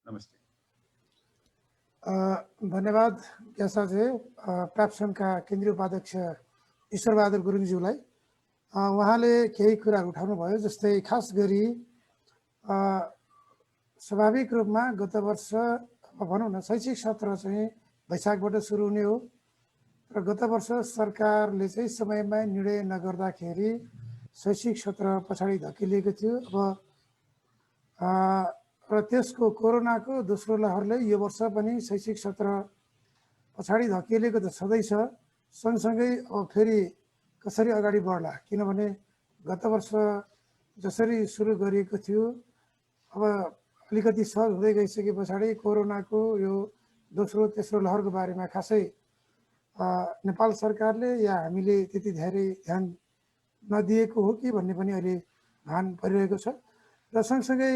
नमस्ते। धन्यवाद ग्यासाजे। प्याप्सनका केन्द्रीय उपाध्यक्ष ईश्वरबहादुर गुरुङज्यूलाई उहाँले केही कुराहरू उठाउनु भयो, जस्तै खास गरी स्वाभाविक रूपमा गत वर्ष भनौँ न शैक्षिक सत्र चाहिँ वैशाखबाट सुरु हुने हो र गत वर्ष सरकारले चाहिँ समयमा निर्णय नगर्दाखेरि शैक्षिक सत्र पछाडि धकेलिएको थियो। अब र त्यसको कोरोनाको दोस्रो लहरले यो वर्ष पनि शैक्षिक सत्र पछाडि धकेलिएको त छँदैछ। सँगसँगै अब फेरि कसरी अगाडि बढ्ला, किनभने गत वर्ष जसरी सुरु गरिएको थियो अब अलिकति सहज हुँदै गइसके पछाडि कोरोनाको यो दोस्रो तेस्रो लहरको बारेमा खासै नेपाल सरकारले या हामीले त्यति धेरै ध्यान नदिएको हो कि भन्ने पनि अहिले भान परिरहेको छ। र सँगसँगै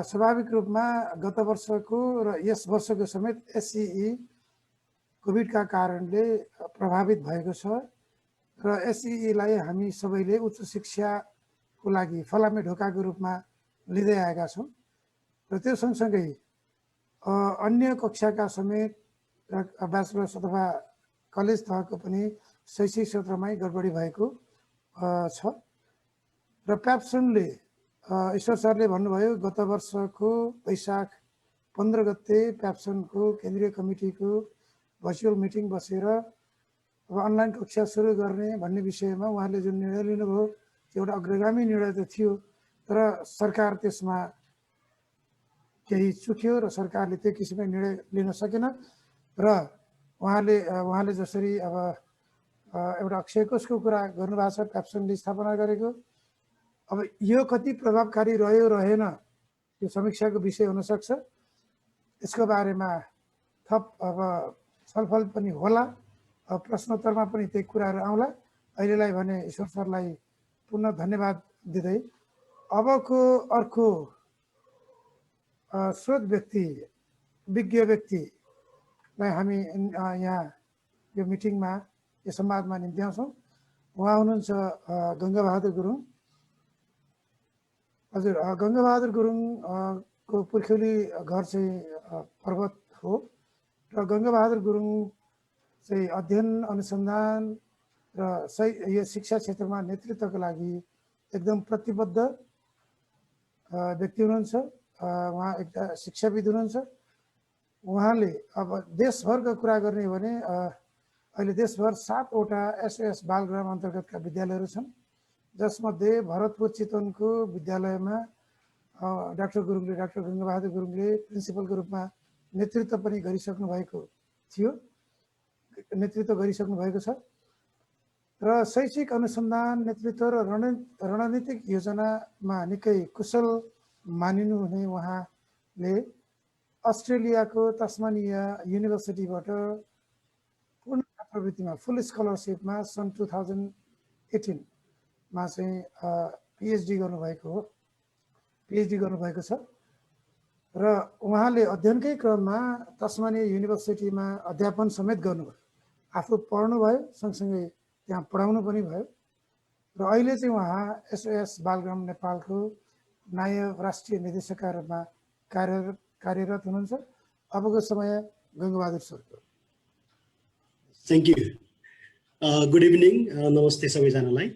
स्वाभाविक रूपमा गत वर्षको र यस वर्षको समेत एससिई कोभिडका कारणले प्रभावित भएको छ र एससिईलाई हामी सबैले उच्च शिक्षाको लागि फलामे ढोकाको रूपमा लिँदै आएका छौँ र त्यो सँगसँगै अन्य कक्षाका समेत ब्याचलर्स अथवा कलेज तहको पनि शैक्षिक क्षेत्रमै गडबडी भएको छ र प्याप्सनले ईश्वर सरले भन्नुभयो गत वर्षको वैशाख 15 गते प्याप्सनको केन्द्रीय कमिटीको भर्चुअल मिटिङ बसेर अब अनलाइन कक्षा सुरु गर्ने भन्ने विषयमा उहाँले जुन निर्णय लिनुभयो त्यो एउटा अग्रगामी निर्णय त थियो, तर सरकार त्यसमा केही चुक्यो र सरकारले त्यो किसिमको निर्णय लिन सकेन र उहाँले जसरी अब एउटा अक्षय कोषको कुरा गर्नुभएको छ प्याप्सनले स्थापना गरेको, अब यो कति प्रभावकारी रह्यो रहेन त्यो समीक्षाको विषय हुनसक्छ। यसको बारेमा थप अब छलफल पनि होला, प्रश्नोत्तरमा पनि त्यही कुराहरू आउला। अहिलेलाई भने ईश्वर सरलाई पुनः धन्यवाद दिँदै अबको अर्को स्रोत व्यक्ति, विज्ञ व्यक्तिलाई हामी यहाँ यो मिटिङमा यो संवादमा निम्ति आउँछौँ। उहाँ हुनुहुन्छ गङ्गाबहादुर गुरुङ। हजुर, गङ्गाबहादुर गुरुङको पुर्ख्यौली घर चाहिँ पर्वत हो र गङ्गाबहादुर गुरुङ चाहिँ अध्ययन अनुसन्धान र यो शिक्षा क्षेत्रमा नेतृत्वको लागि एकदम प्रतिबद्ध व्यक्ति हुनुहुन्छ। उहाँ एउटा शिक्षाविद हुनुहुन्छ। उहाँले अब देशभरको कुरा गर्ने हो भने अहिले देशभर 7वटा एसएस बालग्राम अन्तर्गतका विद्यालयहरू छन्, जसमध्ये भरतपुर चितवनको विद्यालयमा डाक्टर गङ्गाबहादुर गुरुङले प्रिन्सिपलको रूपमा नेतृत्व पनि गरिसक्नु भएको थियो। नेतृत्व गरिसक्नु भएको छ र शैक्षिक अनुसन्धान नेतृत्व र रणनीतिक योजनामा निकै कुशल मानिनुहुने उहाँले अस्ट्रेलियाको तस्मानिया युनिभर्सिटीबाट पूर्ण छात्रवृत्तिमा फुल स्कलरसिपमा सन् 2018मा चाहिँ पिएचडी गर्नुभएको छ र उहाँले अध्ययनकै क्रममा तस्मानिया युनिभर्सिटीमा अध्यापन समेत गर्नुभयो। आफू पढ्नुभयो, सँगसँगै त्यहाँ पढाउनु पनि भयो र अहिले चाहिँ उहाँ एसओएस बालग्राम नेपालको नायब राष्ट्रिय निर्देशकका रूपमा कार्यरत हुनुहुन्छ। अबको समय गङ्गबहादुर सरको। Thank you. गुड इभिनिङ, नमस्ते सबैजनालाई।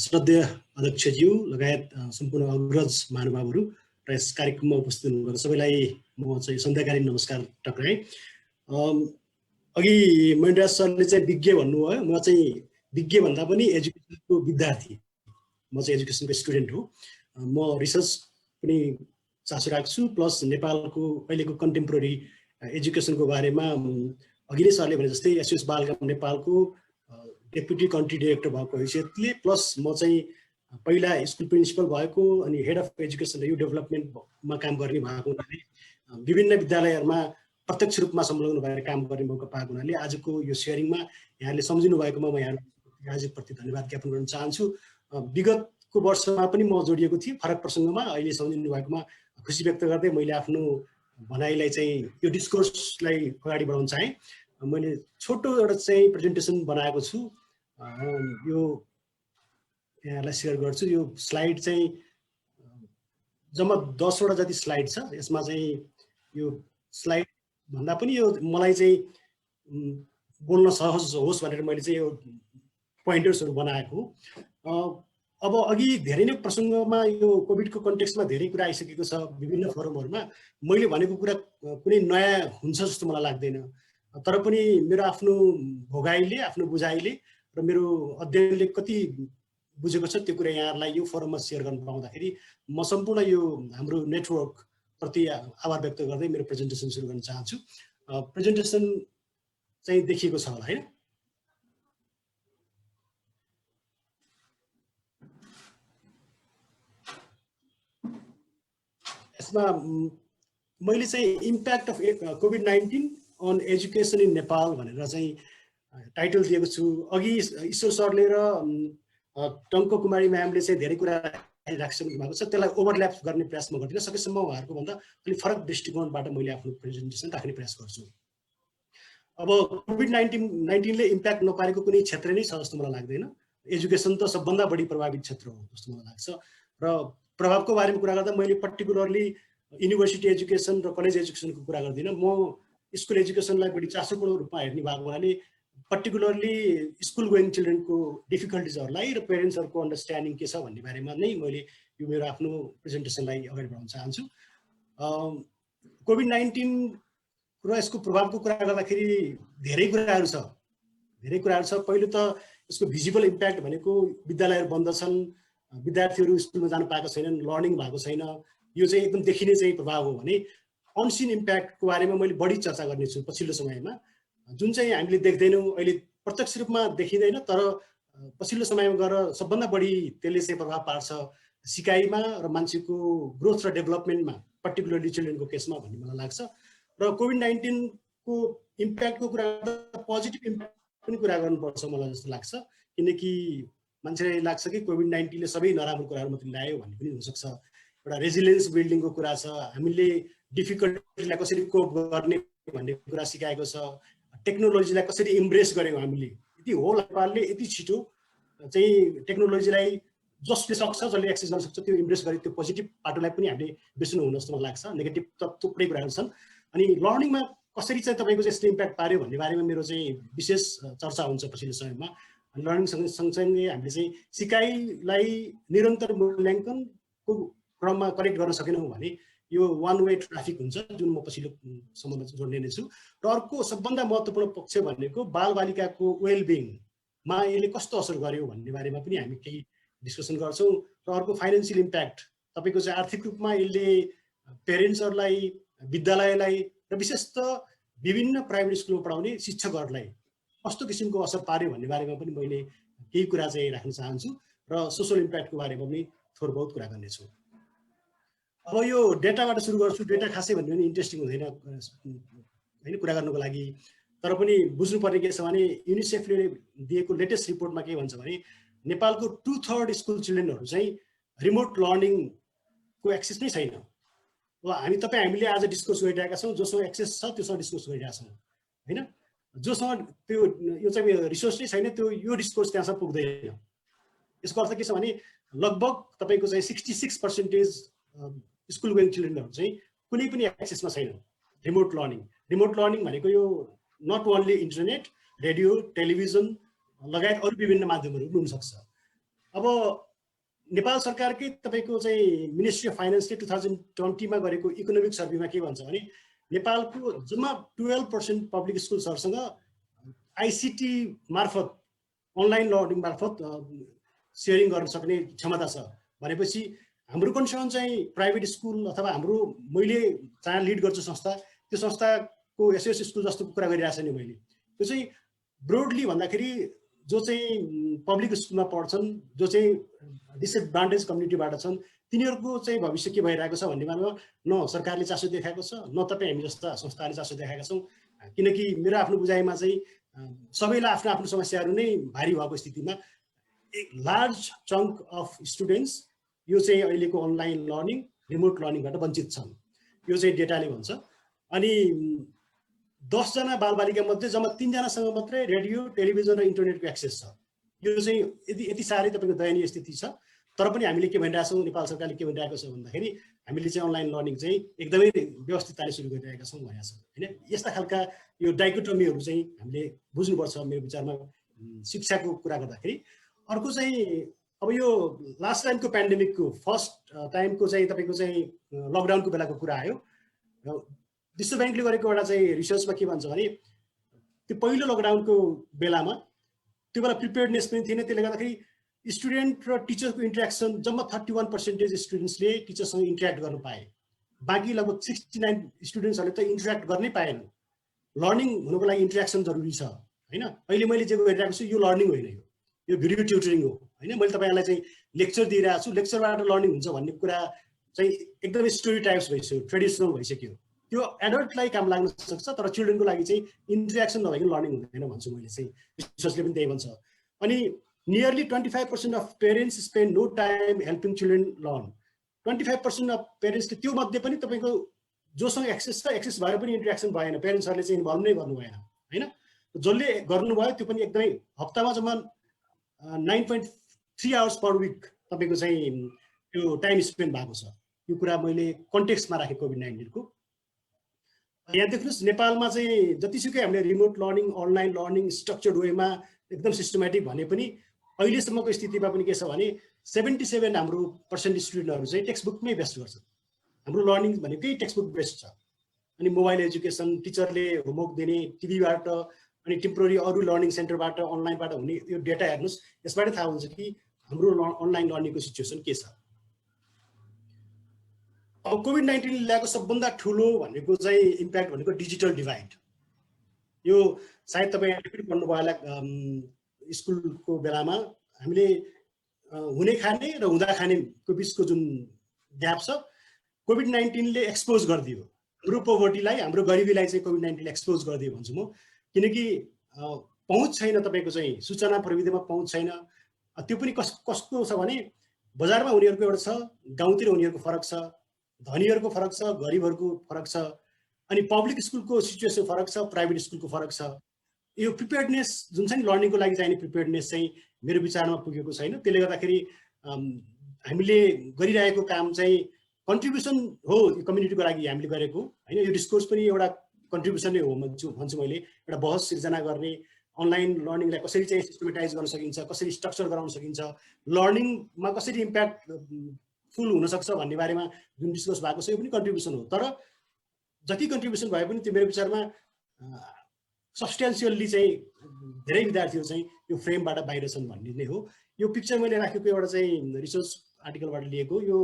श्रद्धेय अध्यक्षज्यू लगायत सम्पूर्ण अग्रज महानुभावहरू र यस कार्यक्रममा उपस्थित हुनुभएको सबैलाई म चाहिँ सन्ध्याकालीन नमस्कार टक्राएँ। अघि मणिराज सरले चाहिँ विज्ञ भन्नुभयो, म चाहिँ विज्ञ भन्दा पनि एजुकेसनको विद्यार्थी, म चाहिँ एजुकेसनको स्टुडेन्ट हो। म रिसर्च पनि चासो राख्छु, प्लस नेपालको अहिलेको कन्टेम्पोरेरी एजुकेसनको बारेमा अघि नै सरले भने जस्तै एसओएस बालग्राम नेपालको डेप्युटी कन्ट्री डाइरेक्टर भएको हैसियतले, प्लस म चाहिँ पहिला स्कुल प्रिन्सिपल भएको अनि हेड अफ एजुकेसन र युथ डेभलपमेन्टमा काम गर्ने भएको हुनाले विभिन्न विद्यालयहरूमा प्रत्यक्ष रूपमा संलग्न भएर काम गर्ने मौका पाएको हुनाले आजको यो सेयरिङमा यहाँले सम्झिनु भएकोमा म यहाँहरू आजप्रति धन्यवाद ज्ञापन गर्न चाहन्छु। विगतको वर्षमा पनि म जोडिएको थिएँ फरक प्रसङ्गमा, अहिले सम्झिनु भएकोमा खुसी व्यक्त गर्दै मैले आफ्नो भनाइलाई चाहिँ यो डिस्कोर्सलाई अगाडि बढाउन चाहेँ। मैले छोटो एउटा चाहिँ प्रेजेन्टेसन बनाएको छु, यो यहाँलाई सेयर गर्छु। यो स्लाइड चाहिँ जम्मा 10वटा जति स्लाइड छ। यसमा चाहिँ यो स्लाइड भन्दा पनि यो मलाई चाहिँ बोल्न सहज होस् भनेर मैले चाहिँ यो पोइन्टर्सहरू बनाएको। अब अघि धेरै नै प्रसङ्गमा यो कोभिडको कन्टेक्स्टमा धेरै कुरा आइसकेको छ विभिन्न फोरमहरूमा। मैले भनेको कुरा कुनै नयाँ हुन्छ जस्तो मलाई लाग्दैन, तर पनि मेरो आफ्नो भोगाइले, आफ्नो बुझाइले र मेरो अध्ययनले कति बुझेको छ त्यो कुरा यहाँहरूलाई यो फोरममा सेयर गर्न पाउँदाखेरि म सम्पूर्ण यो हाम्रो नेटवर्क प्रति आभार व्यक्त गर्दै मेरो प्रेजेन्टेसन सुरु गर्न चाहन्छु। प्रेजेन्टेसन चाहिँ देखिएको छ होला हैन? यसमा मैले चाहिँ इम्प्याक्ट अफ कोभिड-19 अन एजुकेसन इन नेपाल भनेर चाहिँ टाइटल दिएको छु। अघि ईश्वर सरले र टङ्क कुमारी म्यामले चाहिँ धेरै कुरा राखिसक्नु भएको छ, त्यसलाई ओभरल्याप गर्ने प्रयास म गर्दिनँ। सकेसम्म उहाँहरूको भन्दा अलिक फरक दृष्टिकोणबाट मैले आफ्नो प्रेजेन्टेसन राख्ने प्रयास गर्छु। अब कोभिड-19ले इम्प्याक्ट नपारेको कुनै क्षेत्र नै छ जस्तो मलाई लाग्दैन। एजुकेसन त सबभन्दा बढी प्रभावित क्षेत्र हो जस्तो मलाई लाग्छ। र प्रभावको बारेमा कुरा गर्दा मैले पर्टिकुलरली युनिभर्सिटी एजुकेसन र कलेज एजुकेसनको कुरा गर्दिनँ। म स्कुल एजुकेसनलाई बढी चासोपूर्ण रूपमा हेर्ने भएको हुनाले पर्टिकुलरली स्कुल गोइङ चिल्ड्रेनको डिफिकल्टिजहरूलाई र पेरेन्ट्सहरूको अन्डरस्ट्यान्डिङ के छ भन्ने बारेमा नै मैले यो मेरो आफ्नो प्रेजेन्टेसनलाई अगाडि बढाउन चाहन्छु। कोभिड-19 र यसको प्रभावको कुरा गर्दाखेरि धेरै कुराहरू छ। पहिलो त यसको भिजिबल इम्प्याक्ट भनेको विद्यालयहरू बन्द छन्, विद्यार्थीहरू स्कुलमा जान पाएका छैनन्, लर्निङ भएको छैन, यो चाहिँ एकदम देखिने चाहिँ प्रभाव हो भने अनसिन इम्प्याक्टको बारेमा मैले बढी चर्चा गर्नेछु पछिल्लो समयमा, जुन चाहिँ हामीले देख्दैनौँ, अहिले प्रत्यक्ष रूपमा देखिँदैन, तर पछिल्लो समयमा गएर सबभन्दा बढी त्यसले चाहिँ प्रभाव पार्छ सिकाइमा र मान्छेको ग्रोथ र डेभलपमेन्टमा, पर्टिकुलरली चिल्ड्रेनको केसमा भन्ने मलाई लाग्छ। र कोभिड-19को इम्प्याक्टको कुरा गर्दा पोजिटिभ इम्प्याक्ट पनि कुरा गर्नुपर्छ मलाई जस्तो लाग्छ, किनकि मान्छेलाई लाग्छ कि कोभिड-19ले सबै नराम्रो कुराहरू मात्रै ल्यायो भन्ने पनि हुनसक्छ। एउटा रेजिलियन्स बिल्डिङको कुरा छ, हामीले डिफिकल्टीलाई कसरी कोप गर्ने भन्ने कुरा सिकाएको छ, टेक्नोलोजीलाई कसरी इम्ब्रेस गर्यौँ हामीले। यति होल नेपालले यति छिटो चाहिँ टेक्नोलोजीलाई जसले सक्छ, जसले एक्सेस गर्न सक्छ त्यो इम्ब्रेस गरे, त्यो पोजिटिभ पाटोलाई पनि हामीले बिर्सनु हुन जस्तो मलाई लाग्छ। नेगेटिभ त थुप्रै कुराहरू छन्। अनि लर्निङमा कसरी चाहिँ तपाईँको चाहिँ यस्तो इम्प्याक्ट पार्यो भन्ने बारेमा मेरो चाहिँ विशेष चर्चा हुन्छ पछिल्लो समयमा। लर्निङ सँगसँगै हामीले चाहिँ सिकाइलाई निरन्तर मूल्याङ्कनको क्रममा करेक्ट गर्न सकेनौँ भने यो वान वे ट्राफिक हुन्छ, जुन म पछिल्लो सम्बन्ध जोड्ने नै छु। र अर्को सबभन्दा महत्त्वपूर्ण पक्ष भनेको बालबालिकाको वेलबिङमा यसले कस्तो असर गर्यो भन्ने बारेमा पनि हामी केही डिस्कसन गर्छौँ। र अर्को फाइनेन्सियल इम्प्याक्ट, तपाईँको चाहिँ आर्थिक रूपमा यसले पेरेन्ट्सहरूलाई, विद्यालयलाई र विशेषतः विभिन्न प्राइभेट स्कुलमा पढाउने शिक्षकहरूलाई कस्तो किसिमको असर पार्यो भन्ने बारेमा पनि मैले केही कुरा चाहिँ राख्न चाहन्छु र सोशल इम्प्याक्टको बारेमा पनि थोर बहुत कुरा गर्नेछु। अब यो डेटाबाट सुरु गर्छु। डेटा खासै भन्ने पनि इन्ट्रेस्टिङ हुँदैन होइन कुरा गर्नुको लागि, तर पनि बुझ्नुपर्ने के छ भने युनिसेफले दिएको लेटेस्ट रिपोर्टमा के भन्छ भने नेपालको 2/3 स्कुल चिल्ड्रेनहरू चाहिँ रिमोट लर्निङको एक्सेस नै छैन। अब हामीले आज डिस्कस गरिरहेका छौँ, जोसँग एक्सेस छ त्योसँग डिस्कस गरिरहेका छौँ होइन। जोसँग त्यो यो चाहिँ रिसोर्स नै छैन त्यो यो डिस्कोर्स त्यहाँसम्म पुग्दैन। यसको अर्थ के छ भने लगभग तपाईँको चाहिँ 66% स्कुल गोइङ चिल्ड्रेनहरू चाहिँ कुनै पनि एक्सेसमा छैन रिमोट लर्निङ। रिमोट लर्निङ भनेको यो not only internet, radio, television लगायत अरू विभिन्न माध्यमहरू पनि हुनसक्छ। अब नेपाल सरकारकै तपाईँको चाहिँ मिनिस्ट्री अफ फाइनेन्सले 2020मा गरेको इकोनोमिक सर्भेमा के भन्छ भने नेपालको जम्मा 12% पब्लिक स्कुल्सहरूसँग आइसिटी मार्फत अनलाइन लर्निङ मार्फत सेयरिङ गर्न सक्ने क्षमता छ भनेपछि हाम्रो कन्सर्न चाहिँ प्राइभेट स्कुल अथवा हाम्रो मैले जहाँ लिड गर्छु संस्था, त्यो संस्थाको एसएस स्कुल जस्तो कुरा गरिरहेको छु नि मैले। त्यो चाहिँ ब्रोडली भन्दाखेरि जो चाहिँ पब्लिक स्कुलमा पढ्छन्, जो चाहिँ डिसएडभान्टेज कम्युनिटीबाट छन्, तिनीहरूको चाहिँ भविष्य के भइरहेको छ भन्ने बारेमा न सरकारले चासो देखाएको छ, न तपाईँ हामी जस्ता संस्थाले चासो देखाएका छौँ। किनकि मेरो आफ्नो बुझाइमा चाहिँ सबैलाई आफ्नो आफ्नो समस्याहरू नै भारी भएको स्थितिमा एक लार्ज चङ्क अफ स्टुडेन्ट्स यो चाहिँ अहिलेको अनलाइन लर्निङ, रिमोट लर्निङबाट वञ्चित छन्, यो चाहिँ डेटाले भन्छ। अनि 10 जना बालबालिका मध्ये जम्मा 3 जनासँग मात्रै रेडियो, टेलिभिजन र इन्टरनेटको एक्सेस छ। यो चाहिँ यति साह्रै तपाईँको दयनीय स्थिति छ। तर पनि हामीले के भनिरहेछौँ, नेपाल सरकारले के भनिरहेको छ भन्दाखेरि हामीले चाहिँ अनलाइन लर्निङ चाहिँ एकदमै व्यवस्थितताले सुरु गरिरहेका छौँ भनेको छ होइन। यस्ता खालका यो डाइकोटोमीहरू चाहिँ हामीले बुझ्नुपर्छ मेरो विचारमा शिक्षाको कुरा गर्दाखेरि। अर्को चाहिँ अब यो लास्ट टाइमको पेन्डेमिकको फर्स्ट टाइमको चाहिँ तपाईँको चाहिँ लकडाउनको बेलाको कुरा आयो। विश्व ब्याङ्कले गरेको एउटा चाहिँ रिसर्चमा के भन्छ भने त्यो पहिलो लकडाउनको बेलामा त्यो बेला प्रिपेयर्डनेस पनि थिएन। त्यसले गर्दाखेरि स्टुडेन्ट र टिचरको इन्ट्रेक्सन जम्मा 31% स्टुडेन्ट्सले टिचरसँग इन्ट्रेक्ट गर्नु पाए। बाँकी लगभग 69 स्टुडेन्ट्सहरूले त इन्ट्रेक्ट गर्नै पाएन। लर्निङ हुनुको लागि इन्ट्रेक्सन जरुरी छ होइन। अहिले मैले जे गरिरहेको छु यो लर्निङ होइन, यो भिडियो ट्युटरिङ हो होइन। मैले तपाईँहरूलाई चाहिँ लेक्चर दिइरहेको छु, लेक्चरबाट लर्निङ हुन्छ भन्ने कुरा चाहिँ एकदमै स्टोरी टाइप्स भइसक्यो, ट्रेडिसनल भइसक्यो। त्यो एडल्टलाई काम लाग्न सक्छ तर चिल्ड्रेनको लागि चाहिँ इन्ट्रेक्सन नभइकन लर्निङ हुँदैन भन्छु मैले चाहिँ। रिसर्चले पनि त्यही भन्छ। अनि nearly 25% of parents spend no time helping children learn. 25% of पेरेन्ट्सले त्यो मध्ये पनि तपाईँको जोसँग एक्सेस छ, एक्सेस भएर पनि इन्ट्रेक्सन भएन, पेरेन्ट्सहरूले चाहिँ इन्भल्भ नै गर्नु भएन होइन। जसले गर्नुभयो त्यो पनि एकदमै हप्तामा जम्मा 9.3 आवर्स पर विक तपाईँको चाहिँ त्यो टाइम स्पेन्ड भएको छ। यो कुरा मैले कन्टेक्स्टमा राखेँ कोभिड-19 को। यहाँ देख्नुहोस् नेपालमा चाहिँ जतिसुकै हामीले remote learning, online learning structured वेमा एकदम सिस्टमेटिक भने पनि अहिलेसम्मको स्थितिमा पनि के छ भने 77 हाम्रो % स्टुडेन्टहरू चाहिँ टेक्स्ट बुकमै बेस्ट गर्छ। हाम्रो लर्निङ भनेकै टेक्स्ट बुक बेस्ड छ। अनि मोबाइल एजुकेसन, टिचरले होमवर्क दिने, टिभीबाट अनि टेम्पोररी अरू लर्निङ सेन्टरबाट अनलाइनबाट हुने यो डेटा हेर्नुहोस्, यसबाट थाहा हुन्छ कि हाम्रो अनलाइन लर्निङको सिचुएसन के छ। अब कोभिड-19 ल्याएको सबभन्दा ठुलो भनेको चाहिँ इम्प्याक्ट भनेको डिजिटल डिभाइड। यो सायद तपाईँहरूले पनि पढ्नुभयो होला स्कुलको बेलामा हामीले हुने खाने र हुँदा खानेको बिचको जुन ग्याप छ कोभिड-19 ले एक्सपोज गरिदियो। हाम्रो पोभर्टीलाई, हाम्रो गरिबीलाई चाहिँ कोभिड-19 ले एक्सपोज गरिदियो भन्छु म। किनकि पहुँच छैन, तपाईँको चाहिँ सूचना प्रविधिमा पहुँच छैन। त्यो पनि कस्तो छ भने बजारमा उनीहरूको एउटा छ, गाउँतिर उनीहरूको फरक छ, धनीहरूको फरक छ, गरिबहरूको फरक छ, अनि पब्लिक स्कुलको सिचुएसन फरक छ, प्राइभेट स्कुलको फरक छ। यो प्रिपेयर्डनेस जुन चाहिँ लर्निङको लागि चाहिने प्रिपेयर्डनेस चाहिँ मेरो विचारमा पुगेको छैन। त्यसले गर्दाखेरि हामीले गरिरहेको काम चाहिँ कन्ट्रिब्युसन हो कम्युनिटीको लागि हामीले गरेको होइन। यो डिस्कोर्स पनि एउटा कन्ट्रिब्युसन नै हो भन्छु मैले। एउटा बहस सिर्जना गर्ने, अनलाइन लर्निङलाई कसरी चाहिँ सिस्टमेटाइज गर्न सकिन्छ, कसरी स्ट्रक्चर गराउन सकिन्छ, लर्निङमा कसरी इम्प्याक्ट फुल हुनसक्छ भन्ने बारेमा जुन डिस्कस भएको छ यो पनि कन्ट्रिब्युसन हो। तर जति कन्ट्रिब्युसन भए पनि त्यो मेरो विचारमा सब्सटेन्सियल्ली चाहिँ धेरै विद्यार्थीहरू चाहिँ यो फ्रेमबाट बाहिर छन् भन्ने नै हो। यो पिक्चर मैले राखेको एउटा चाहिँ रिसर्च आर्टिकलबाट लिएको। यो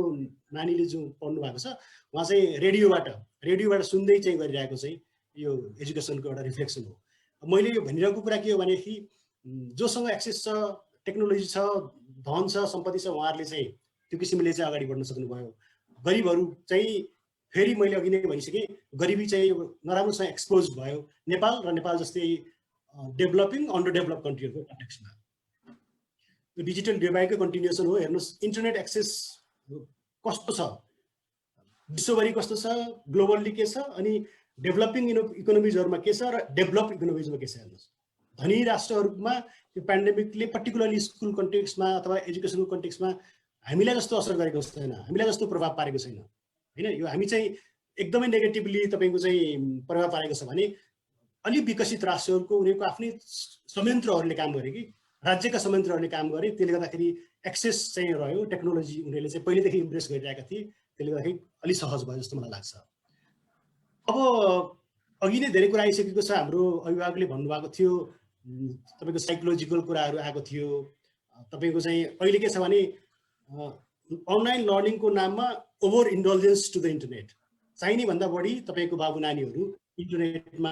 नानीले जो पढ्नु भएको छ उहाँ चाहिँ रेडियोबाट सुन्दै चाहिँ गरिरहेको चाहिँ यो एजुकेसनको एउटा रिफ्लेक्सन हो। मैले यो भनिरहेको कुरा के हो भनेदेखि जोसँग एक्सेस छ, टेक्नोलोजी छ, धन छ, सम्पत्ति छ, उहाँहरूले चाहिँ त्यो किसिमले चाहिँ अगाडि बढ्न सक्नुभयो। गरिबहरू चाहिँ फेरि मैले अघि नै भनिसकेँ, गरिबी चाहिँ नराम्रोसँग एक्सपोज भयो नेपाल र नेपाल जस्तै डेभलपिङ अन्डर डेभलप कन्ट्रीहरूको कन्टेक्स्टमा। यो डिजिटल डिभाइडकै कन्टिन्युएसन हो। हेर्नुहोस् इन्टरनेट एक्सेस कस्तो छ, विश्वभरि कस्तो छ, ग्लोबल्ली के छ, अनि डेभलपिङ इकोनोमिजहरूमा के छ र डेभलप इकोनोमिजमा के छ हेर्नुहोस्। धनी राष्ट्रहरूमा यो पेन्डेमिकले पर्टिकुलरली स्कुल कन्टेक्स्टमा अथवा एजुकेसनको कन्टेक्स्टमा हामीलाई जस्तो असर गरेको छैन, हामीलाई जस्तो प्रभाव पारेको छैन होइन। यो हामी चाहिँ एकदमै नेगेटिभली तपाईँको चाहिँ प्रभाव पारेको छ भने अलि विकसित राष्ट्रहरूको उनीहरूको आफ्नै संयन्त्रहरूले काम गरे कि राज्यका संयन्त्रहरूले काम गरे, त्यसले गर्दाखेरि एक्सेस चाहिँ रह्यो। टेक्नोलोजी उनीहरूले चाहिँ पहिलेदेखि इम्प्रेस गरिरहेका थिए, त्यसले गर्दाखेरि अलि सहज भयो जस्तो मलाई लाग्छ। अब अघि नै धेरै कुरा आइसकेको छ। हाम्रो अभिभावकले भन्नुभएको थियो तपाईँको साइकोलोजिकल कुराहरू आएको थियो। तपाईँको चाहिँ अहिले के छ भने अनलाइन लर्निङको नाममा over indulgence to the internet, चाहिने भन्दा बढी तपाईँको बाबु नानीहरू इन्टरनेटमा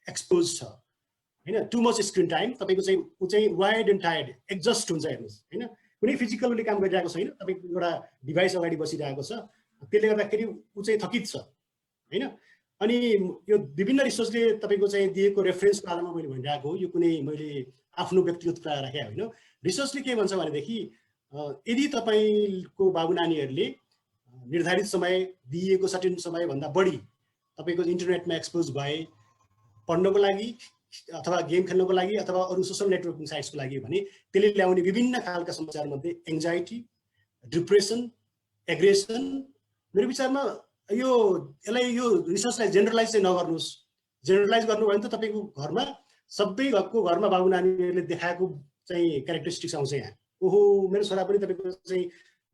एक्सपोज छ होइन। टु मच स्क्रिन टाइम, तपाईँको चाहिँ ऊ चाहिँ वायर्ड एन्ड टायर्ड एक्जस्ट हुन्छ हेर्नुहोस् होइन। कुनै फिजिकली काम गरिरहेको छैन, तपाईँको एउटा डिभाइस अगाडि बसिरहेको छ, त्यसले गर्दाखेरि ऊ चाहिँ थकित छ होइन। अनि यो विभिन्न रिसर्चले तपाईँको चाहिँ दिएको रेफरेन्सको आधारमा मैले भनिरहेको हो, यो कुनै मैले आफ्नो व्यक्तिगत कुरा राखेँ होइन। रिसर्चले के भन्छ भनेदेखि यदि तपाईँको बाबु नानीहरूले निर्धारित समय दिइएको सर्टेन समयभन्दा बढी तपाईँको इन्टरनेटमा एक्सपोज भए, पढ्नको लागि अथवा गेम खेल्नको लागि अथवा अरू सोसल नेटवर्किङ साइट्सको लागि भने त्यसले ल्याउने विभिन्न खालका समस्याहरूमध्ये एङ्जाइटी, डिप्रेसन, एग्रेसन। मेरो विचारमा यसलाई यो रिसर्चलाई जेनरलाइज चाहिँ नगर्नुहोस्। जेनरलाइज गर्नु भने त तपाईँको घरमा सबैको घरमा बाबु नानीहरूले देखाएको चाहिँ क्यारेक्टरिस्टिक्स आउँछ यहाँ। ओहो मेरो छोरा पनि तपाईँको चाहिँ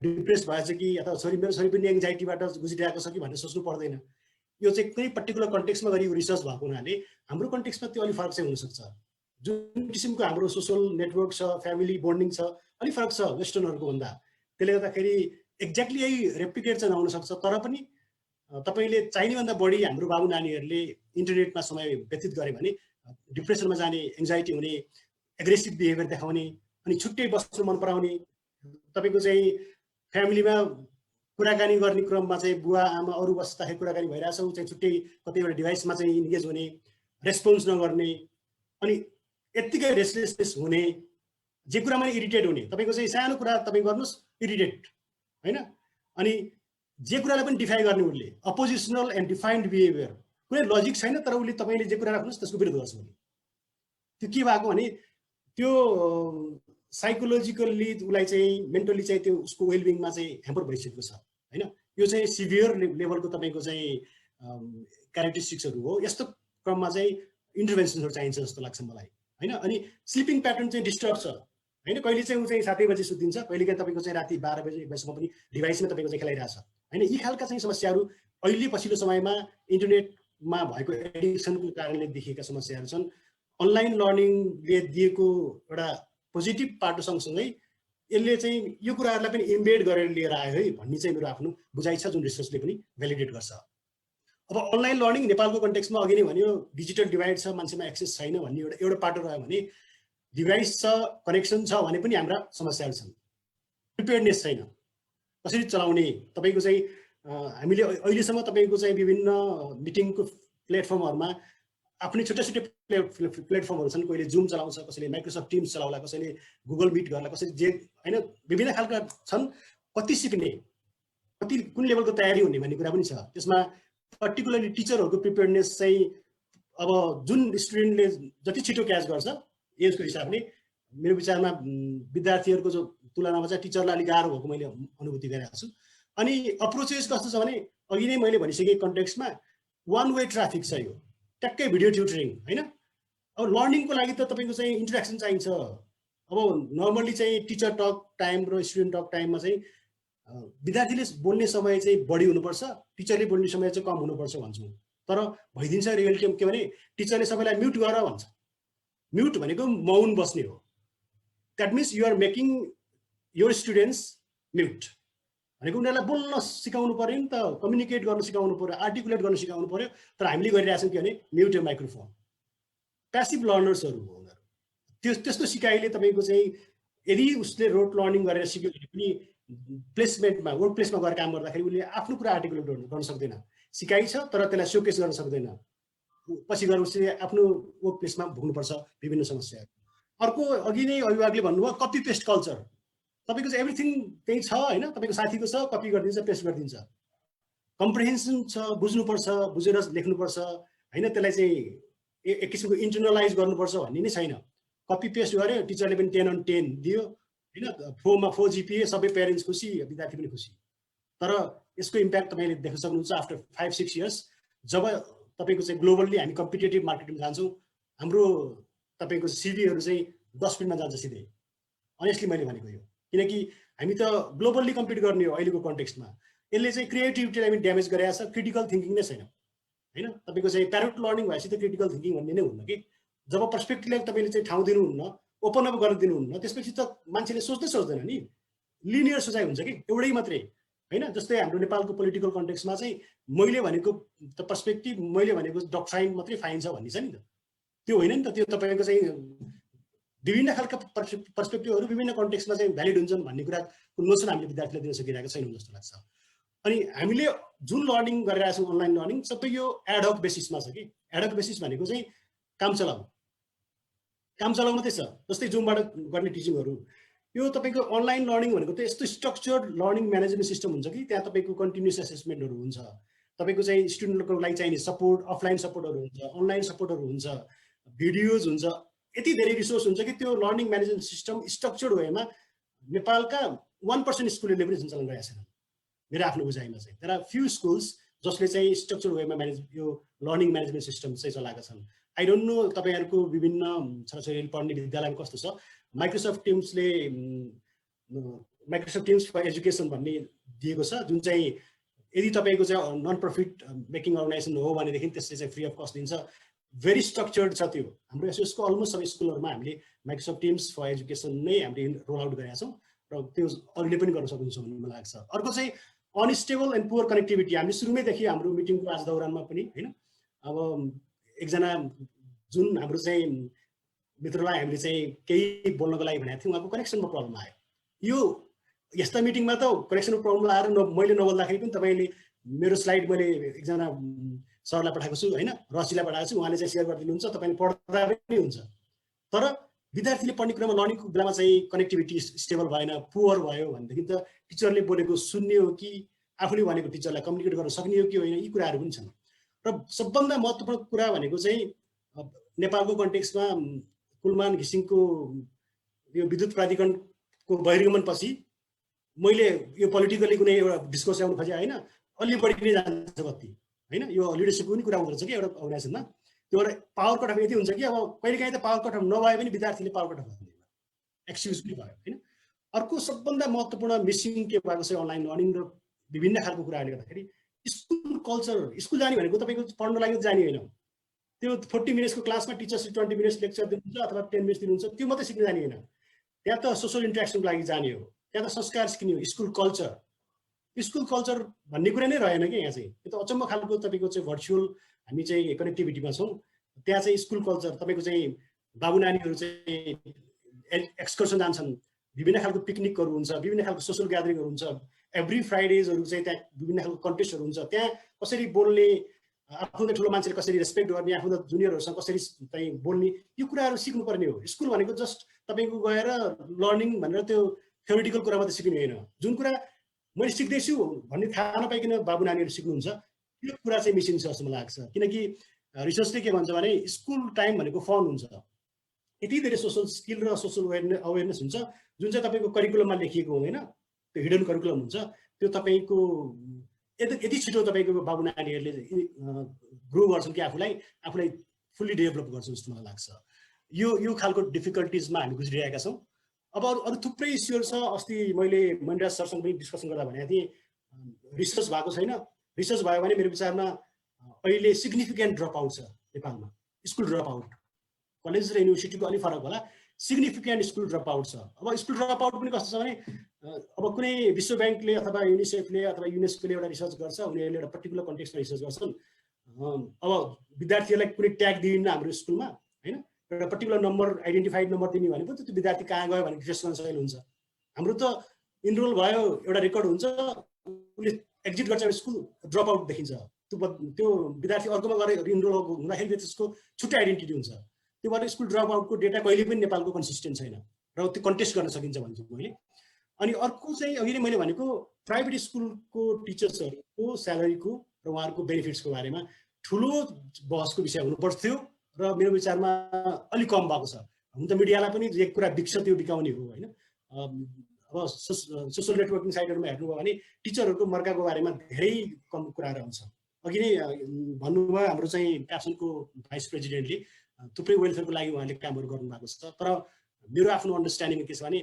डिप्रेस भएछ कि अथवा मेरो छोरी पनि एङ्जाइटीबाट गुजिरहेको छ कि भनेर सोच्नु पर्दैन। यो चाहिँ कुनै पर्टिकुलर कन्टेक्स्टमा गरिएको रिसर्च भएको हुनाले हाम्रो कन्टेक्स्टमा त्यो अलिक फरक चाहिँ हुनसक्छ। जुन किसिमको हाम्रो सोसल नेटवर्क छ, फ्यामिली बोन्डिङ छ, अलिक फरक छ वेस्टर्नहरूको भन्दा। त्यसले गर्दाखेरि एक्ज्याक्टली यही रेप्लिकेट चाहिँ नहुन सक्छ। तर पनि तपाईँले चाहिने भन्दा बढी हाम्रो बाबु नानीहरूले इन्टरनेटमा समय व्यतीत गरे भने डिप्रेसनमा जाने, एङ्जाइटी हुने, एग्रेसिभ बिहेभियर देखाउने, अनि छुट्टै बस्नु मन पराउने, तपाईँको चाहिँ फ्यामिलीमा कुराकानी गर्ने क्रममा चाहिँ बुवा आमा अरू बस्दाखेरि कुराकानी भइरहेछ, ऊ चाहिँ छुट्टै कतिवटा डिभाइसमा चाहिँ इन्गेज हुने, रेस्पोन्स नगर्ने, अनि यत्तिकै रेस्टलेसनेस हुने, जे कुरामा इरिटेट हुने। तपाईँको चाहिँ सानो कुरा तपाईँ गर्नुहोस् इरिटेट होइन। अनि जे कुरालाई पनि डिफाई गर्ने उसले अपोजिसनल एन्ड डिफाइन्ड बिहेभियर, कुनै लजिक छैन तर उसले तपाईँले जे कुरा राख्नुहोस् त्यसको विरुद्ध गर्छ भने त्यो के भएको भने त्यो साइकोलोजिकल्ली उसलाई चाहिँ मेन्टली चाहिँ त्यो उसको वेलबिङमा चाहिँ ह्याम्पर भइसकेको छ होइन। यो चाहिँ सिभियर लेभलको तपाईँको चाहिँ क्यारेक्टरिस्टिक्सहरू हो। यस्तो क्रममा चाहिँ इन्टरभेन्सनहरू चाहिन्छ जस्तो लाग्छ मलाई होइन। अनि स्लिपिङ प्याटर्न चाहिँ डिस्टर्ब छ होइन। कहिले चाहिँ ऊ चाहिँ 7 बजे सुतिन्छ, कहिले काहीँ तपाईँको चाहिँ राति 12 बजेसम्म पनि डिभाइसमा तपाईँको चाहिँ खेलाइरहेछ होइन। यी खालका चाहिँ समस्याहरू अहिले पछिल्लो समयमा इन्टरनेटमा भएको एडिक्सनको कारणले देखिएका समस्याहरू छन्। अनलाइन लर्निङले दिएको एउटा पोजिटिभ पाटो सँगसँगै यसले चाहिँ यो कुराहरूलाई पनि इम्बेड गरेर लिएर आयो है भन्ने चाहिँ मेरो आफ्नो बुझाइ छ, जुन रिसर्चले पनि भ्यालिडेट गर्छ। अब अनलाइन लर्निङ नेपालको कन्टेक्स्टमा अघि नै भन्यो डिजिटल डिभाइड छ, मान्छेमा एक्सेस छैन भन्ने एउटा पाटो रह्यो भने, डिभाइस छ, कनेक्सन छ भने पनि हाम्रा समस्याहरू छन्। प्रिपेयर्डनेस छैन, कसरी चलाउने। तपाईँको चाहिँ हामीले अहिलेसम्म तपाईँको चाहिँ विभिन्न मिटिङको प्लेटफर्महरूमा आफ्नै छुट्टै छुट्टै प्लेटफर्महरू छन्। कोहीले जुम चलाउँछ, कसैले माइक्रोसफ्ट टिम्स चलाउला, कसैले गुगल मिट गर्ला, कसैले जे होइन विभिन्न खालका छन्। कति सिक्ने, कति कुन लेभलको तयारी हुने भन्ने कुरा पनि छ। त्यसमा पर्टिकुलरली टिचरहरूको प्रिपेयर्डनेस चाहिँ अब जुन स्टुडेन्टले जति छिटो क्याच गर्छ एजको हिसाबले मेरो विचारमा विद्यार्थीहरूको जो तुलनामा चाहिँ टिचरलाई अलिक गाह्रो भएको मैले अनुभूति गरिरहेको छु। अनि अप्रोचेस कस्तो छ भने अघि नै मैले भनिसकेँ कन्टेक्स्टमा वान वे ट्राफिक छ यो, ट्याक्कै भिडियो ट्युटरिङ होइन। अब लर्निङको लागि त तपाईँको चाहिँ इन्टरेक्सन चाहिन्छ। अब नर्मल्ली चाहिँ टिचर टक टाइम र स्टुडेन्ट टक टाइममा चाहिँ विद्यार्थीले बोल्ने समय चाहिँ बढी हुनुपर्छ, टिचरले बोल्ने समय चाहिँ कम हुनुपर्छ भन्छु। तर भइदिन्छ रियलिटी के भने टिचरले सबैलाई म्युट गर भन्छ। म्युट भनेको मौन बस्ने हो। That means you are making your students mute भनेको उनीहरूलाई बोल्न सिकाउनु पऱ्यो नि त, कम्युनिकेट गर्न सिकाउनु पऱ्यो, आर्टिकुलेट गर्न सिकाउनु पऱ्यो। तर हामीले गरिरहेछौँ के भने म्युट यो माइक्रोफोन प्यासिभ लर्नर्सहरू हो उनीहरू। त्यस्तो सिकाइले तपाईँको चाहिँ यदि उसले रोट लर्निङ गरेर सिक्यो भने पनि प्लेसमेन्टमा वर्क प्लेसमा गएर काम गर्दाखेरि उसले आफ्नो कुरा आर्टिकुलेट गर्न सक्दैन। सिकाइ छ तर त्यसलाई सोकेस गर्न सक्दैन, पछि गएर उसले आफ्नो वर्क प्लेसमा भोग्नुपर्छ विभिन्न समस्याहरू। अर्को अघि नै अभिभावकले भन्नुभयो कपी पेस्ट कल्चर। तपाईँको चाहिँ एभ्रिथिङ त्यही छ होइन, तपाईँको साथीको छ कपी गरिदिन्छ पेस्ट गरिदिन्छ। कम्प्रिहेन्सन छ, बुझ्नुपर्छ, बुझेर लेख्नुपर्छ होइन, त्यसलाई चाहिँ एक किसिमको इन्टरनलाइज गर्नुपर्छ भन्ने नै छैन। कपी पेस्ट गऱ्यो, टिचरले पनि 10 on 10 दियो होइन, 4 GPA, सबै प्यारेन्ट्स खुसी, विद्यार्थी पनि खुसी। तर यसको इम्प्याक्ट तपाईँले देख्न सक्नुहुन्छ आफ्टर 5-6 years जब तपाईँको चाहिँ ग्लोबल्ली हामी कम्पिटेटिभ मार्केटमा जान्छौँ, हाम्रो तपाईँको सिभीहरू चाहिँ 10 मिनटमा जान्छ सिधै। अनेस्टली मैले भनेको यो, किनकि हामी त ग्लोबल्ली कम्पिट गर्ने हो अहिलेको कन्टेक्स्टमा। यसले चाहिँ क्रिएटिभिटीलाई पनि ड्यामेज गरेको छ, क्रिटिकल थिङ्किङ नै छैन होइन। तपाईँको चाहिँ प्यारेट लर्निङ भएपछि त क्रिटिकल थिङ्किङ भन्ने नै हुन्न कि। जब पर्सपेक्टिभलाई तपाईँले चाहिँ ठाउँ दिनुहुन्न, ओपन अप गर्न दिनुहुन्न, त्यसपछि त मान्छेले सोच्दै सोच्दैन नि, लिनियर सोचाइ हुन्छ कि एउटै मात्रै होइन। जस्तै हाम्रो नेपालको पोलिटिकल कन्टेक्स्टमा चाहिँ मैले भनेको त पर्सपेक्टिभ, मैले भनेको डक्ट्राइन मात्रै फाइन्छ भन्ने छ नि त, त्यो होइन नि त। त्यो तपाईँको चाहिँ विभिन्न खालका पर्सपेक्टिभहरू विभिन्न कन्टेक्स्टमा चाहिँ भ्यालिड हुन्छन् भन्ने कुराको नोसन हामीले विद्यार्थीलाई दिन सकिरहेको छैनौँ जस्तो लाग्छ। अनि हामीले जुन लर्निङ गरिरहेको छौँ अनलाइन लर्निङ सबै यो एडहक बेसिसमा छ कि। एडहक बेसिस भनेको चाहिँ काम चलाउ मात्रै छ। जस्तै जुमबाट गर्ने टिचिङहरू, यो तपाईँको अनलाइन लर्निङ भनेको त यस्तो स्ट्रक्चर्ड लर्निङ म्यानेजमेन्ट सिस्टम हुन्छ कि त्यहाँ तपाईँको कन्टिन्युस एसेसमेन्टहरू हुन्छ, तपाईँको चाहिँ स्टुडेन्टहरूको लागि चाहिने सपोर्ट, अफलाइन सपोर्टहरू हुन्छ, अनलाइन सपोर्टहरू हुन्छ, भिडियोज हुन्छ, यति धेरै रिसोर्स हुन्छ कि त्यो लर्निङ म्यानेजमेन्ट सिस्टम स्ट्रक्चर्ड वेमा नेपालका 1% स्कुलले पनि सञ्चालन गरेका छैनन् मेरो आफ्नो बुझाइमा चाहिँ। तर फ्यु स्कुल्स जसले चाहिँ स्ट्रक्चर्ड वेमा यो लर्निङ म्यानेजमेन्ट सिस्टम चाहिँ चलाएका छन्। आई डोन्ट नो तपाईँहरूको विभिन्न छोराछोरीले पढ्ने विद्यालयमा कस्तो छ। माइक्रोसफ्ट टिम्स फर एजुकेसन भन्ने दिएको छ, जुन चाहिँ यदि तपाईँको चाहिँ नन प्रफिट मेकिङ अर्गनाइजेसन हो भनेदेखि त्यसले चाहिँ फ्री अफ कस्ट दिन्छ। भेरी स्ट्रक्चर्ड छ त्यो। हाम्रो एसएसको अलमोस्ट सबै स्कुलहरूमा हामीले माइक्रोसफ्ट टिम्स फर एजुकेसन नै हामीले रोल आउट गरेका छौँ र त्यो अरूले पनि गर्न सक्नुहुन्छ भन्ने मलाई लाग्छ। अर्को चाहिँ अनस्टेबल एन्ड पुवर कनेक्टिभिटी। हामीले सुरुमैदेखि हाम्रो मिटिङको आज दौरानमा पनि होइन, अब एकजना जुन हाम्रो चाहिँ मित्रलाई हामीले चाहिँ केही बोल्नको लागि भनेको थियौँ, उहाँको कनेक्सनमा प्रब्लम आयो। यो यस्ता मिटिङमा त कनेक्सनको प्रब्लम आएर मैले नबोल्दाखेरि पनि तपाईँले मेरो स्लाइड मैले एकजना सरलाई पठाएको छु होइन, रसीलाई पठाएको छु, उहाँले चाहिँ सेयर गरिदिनुहुन्छ, तपाईँले पढ्दा पनि हुन्छ। तर विद्यार्थीले पढ्ने कुरामा लर्निङको बेलामा चाहिँ कनेक्टिभिटी स्टेबल भएन, पुवर भयो भनेदेखि त टिचरले बोलेको सुन्ने हो कि आफूले भनेको टिचरलाई कम्युनिकेट गर्न सक्ने हो कि होइन, यी कुराहरू पनि छन्। र सबभन्दा महत्त्वपूर्ण कुरा भनेको चाहिँ नेपालको कन्टेक्स्टमा कुलमान घिसिङको यो विद्युत प्राधिकरणको बहिर्गमनपछि मैले यो पोलिटिकली कुनै एउटा डिस्कोर्स ल्याउनु खोजेँ होइन, अलि बढी नै जान्छ कति होइन। यो लिडरसिपको पनि कुरा हुँदो रहेछ कि एउटा अर्गनाइजेसनमा। त्यो एउटा पावर कट अफ यति हुन्छ कि अब कहिलेकाहीँ त पावर कट अफ नभए पनि विद्यार्थीले पावर कट अफ गर्दैन, एक्सक्युज पनि भयो होइन। अर्को सबभन्दा महत्त्वपूर्ण मिसिङ के भएको छ अनलाइन लर्निङ र विभिन्न खालको कुराहरूले गर्दाखेरि स्कुल कल्चर। स्कुल जाने भनेको तपाईँको पढ्न लागि जाने होइन, त्यो 40 मिनट्सको क्लासमा टिचर 20 मिनट्स लेक्चर दिनुहुन्छ अथवा 10 मिनट्स दिनुहुन्छ, त्यो मात्रै सिक्न जाने होइन। त्यहाँ त सोसल इन्ट्रेक्सनको लागि जाने हो, त्यहाँ त संस्कार सिक्ने हो, स्कुल कल्चर। स्कुल कल्चर भन्ने कुरा नै रहेन कि यहाँ चाहिँ। यो त अचम्म खालको तपाईँको चाहिँ भर्चुअल हामी चाहिँ कनेक्टिभिटीमा छौँ। त्यहाँ चाहिँ स्कुल कल्चर तपाईँको चाहिँ बाबु नानीहरू चाहिँ एक्सकर्सन जान्छन्, विभिन्न खालको पिकनिकहरू हुन्छ, विभिन्न खालको सोसल ग्यादरिङहरू हुन्छ, एभ्री फ्राइडेजहरू चाहिँ त्यहाँ विभिन्न खालको कन्टेस्टहरू हुन्छ। त्यहाँ कसरी बोल्ने, आफूभन्दा ठुलो मान्छेले कसरी रेस्पेक्ट गर्ने, आफूभन्दा जुनियरहरूसँग कसरी चाहिँ बोल्ने, यो कुराहरू सिक्नुपर्ने हो। स्कुल भनेको जस्ट तपाईँको गएर लर्निङ भनेर त्यो थ्योरिटिकल कुरा मात्रै सिक्ने होइन। जुन कुरा मैले सिक्दैछु भन्ने थाहा नपाइकन बाबु नानीहरू सिक्नुहुन्छ, यो कुरा चाहिँ मिसिङ छ जस्तो मलाई लाग्छ। किनकि रिसर्चले के भन्छ भने स्कुल टाइम भनेको फन हुन्छ, यति धेरै सोसल स्किल र सोसल अवेरनेस हुन्छ जुन चाहिँ तपाईँको करिकुलममा लेखिएको हुँदैन, त्यो हिडन करिकुलम हुन्छ। त्यो तपाईँको यति छिटो तपाईँको बाबु नानीहरूले ग्रो गर्छन् कि आफूलाई फुल्ली डेभलप गर्छन् जस्तो मलाई लाग्छ। यो खालको डिफिकल्टिजमा हामी गुज्रिरहेका छौँ। अब अरू थुप्रै इस्युहरू छ। अस्ति मैले मणिराज सरसँग पनि डिस्कसन गर्दा भनेको थिएँ, रिसर्च भएको छैन। रिसर्च भयो भने मेरो विचारमा अहिले सिग्निफिकेन्ट ड्रप आउट छ नेपालमा, स्कुल ड्रप आउट। कलेज र युनिभर्सिटीको अलिक फरक होला, सिग्निफिकेन्ट स्कुल ड्रप आउट छ। अब स्कुल ड्रप आउट पनि कस्तो छ भने अब कुनै विश्व ब्याङ्कले अथवा युनिसेफले अथवा युनेस्कोले एउटा रिसर्च गर्छ, उनीहरूले एउटा पर्टिकुलर कन्टेक्स्टमा रिसर्च गर्छन्। अब विद्यार्थीहरूलाई कुनै ट्याग दिइन्न हाम्रो स्कुलमा होइन, एउटा पर्टिकुलर नम्बर आइडेन्टिफाइड नम्बर दिने भनेको त्यो विद्यार्थी कहाँ गयो भनेर ट्रेस गर्न सजिलो हुन्छ। हाम्रो त इनरोल भयो एउटा रेकर्ड हुन्छ, उसले एक्जिट गर्छ स्कुल ड्रप आउट देखिन्छ, त्यो विद्यार्थी अर्कोमा गएर इनरोल हुँदाखेरि त्यसको छुट्टै आइडेन्टिटी हुन्छ। त्यो भएर स्कुल ड्रप आउटको डेटा कहिले पनि नेपालको कन्सिस्टेन्ट छैन र त्यो कन्टेस्ट गर्न सकिन्छ भन्छु मैले। अनि अर्को चाहिँ अघि नै मैले भनेको प्राइभेट स्कुलको टिचर्सहरूको स्यालेरीको र उहाँहरूको बेनिफिट्सको बारेमा ठुलो बहसको विषय हुनुपर्थ्यो र मेरो विचारमा अलिक कम भएको छ। हुन त मिडियालाई पनि जे कुरा बिक्छ त्यो बिकाउने हो होइन। अब सोसल नेटवर्किङ साइटहरूमा हेर्नुभयो भने टिचरहरूको मर्काको बारेमा धेरै कम कुराहरू आउँछ। अघि नै भन्नुभयो हाम्रो चाहिँ प्यासनको भाइस प्रेसिडेन्टले थुप्रै वेलफेयरको लागि उहाँले कामहरू गर्नुभएको छ। तर मेरो आफ्नो अन्डरस्ट्यान्डिङ के छ भने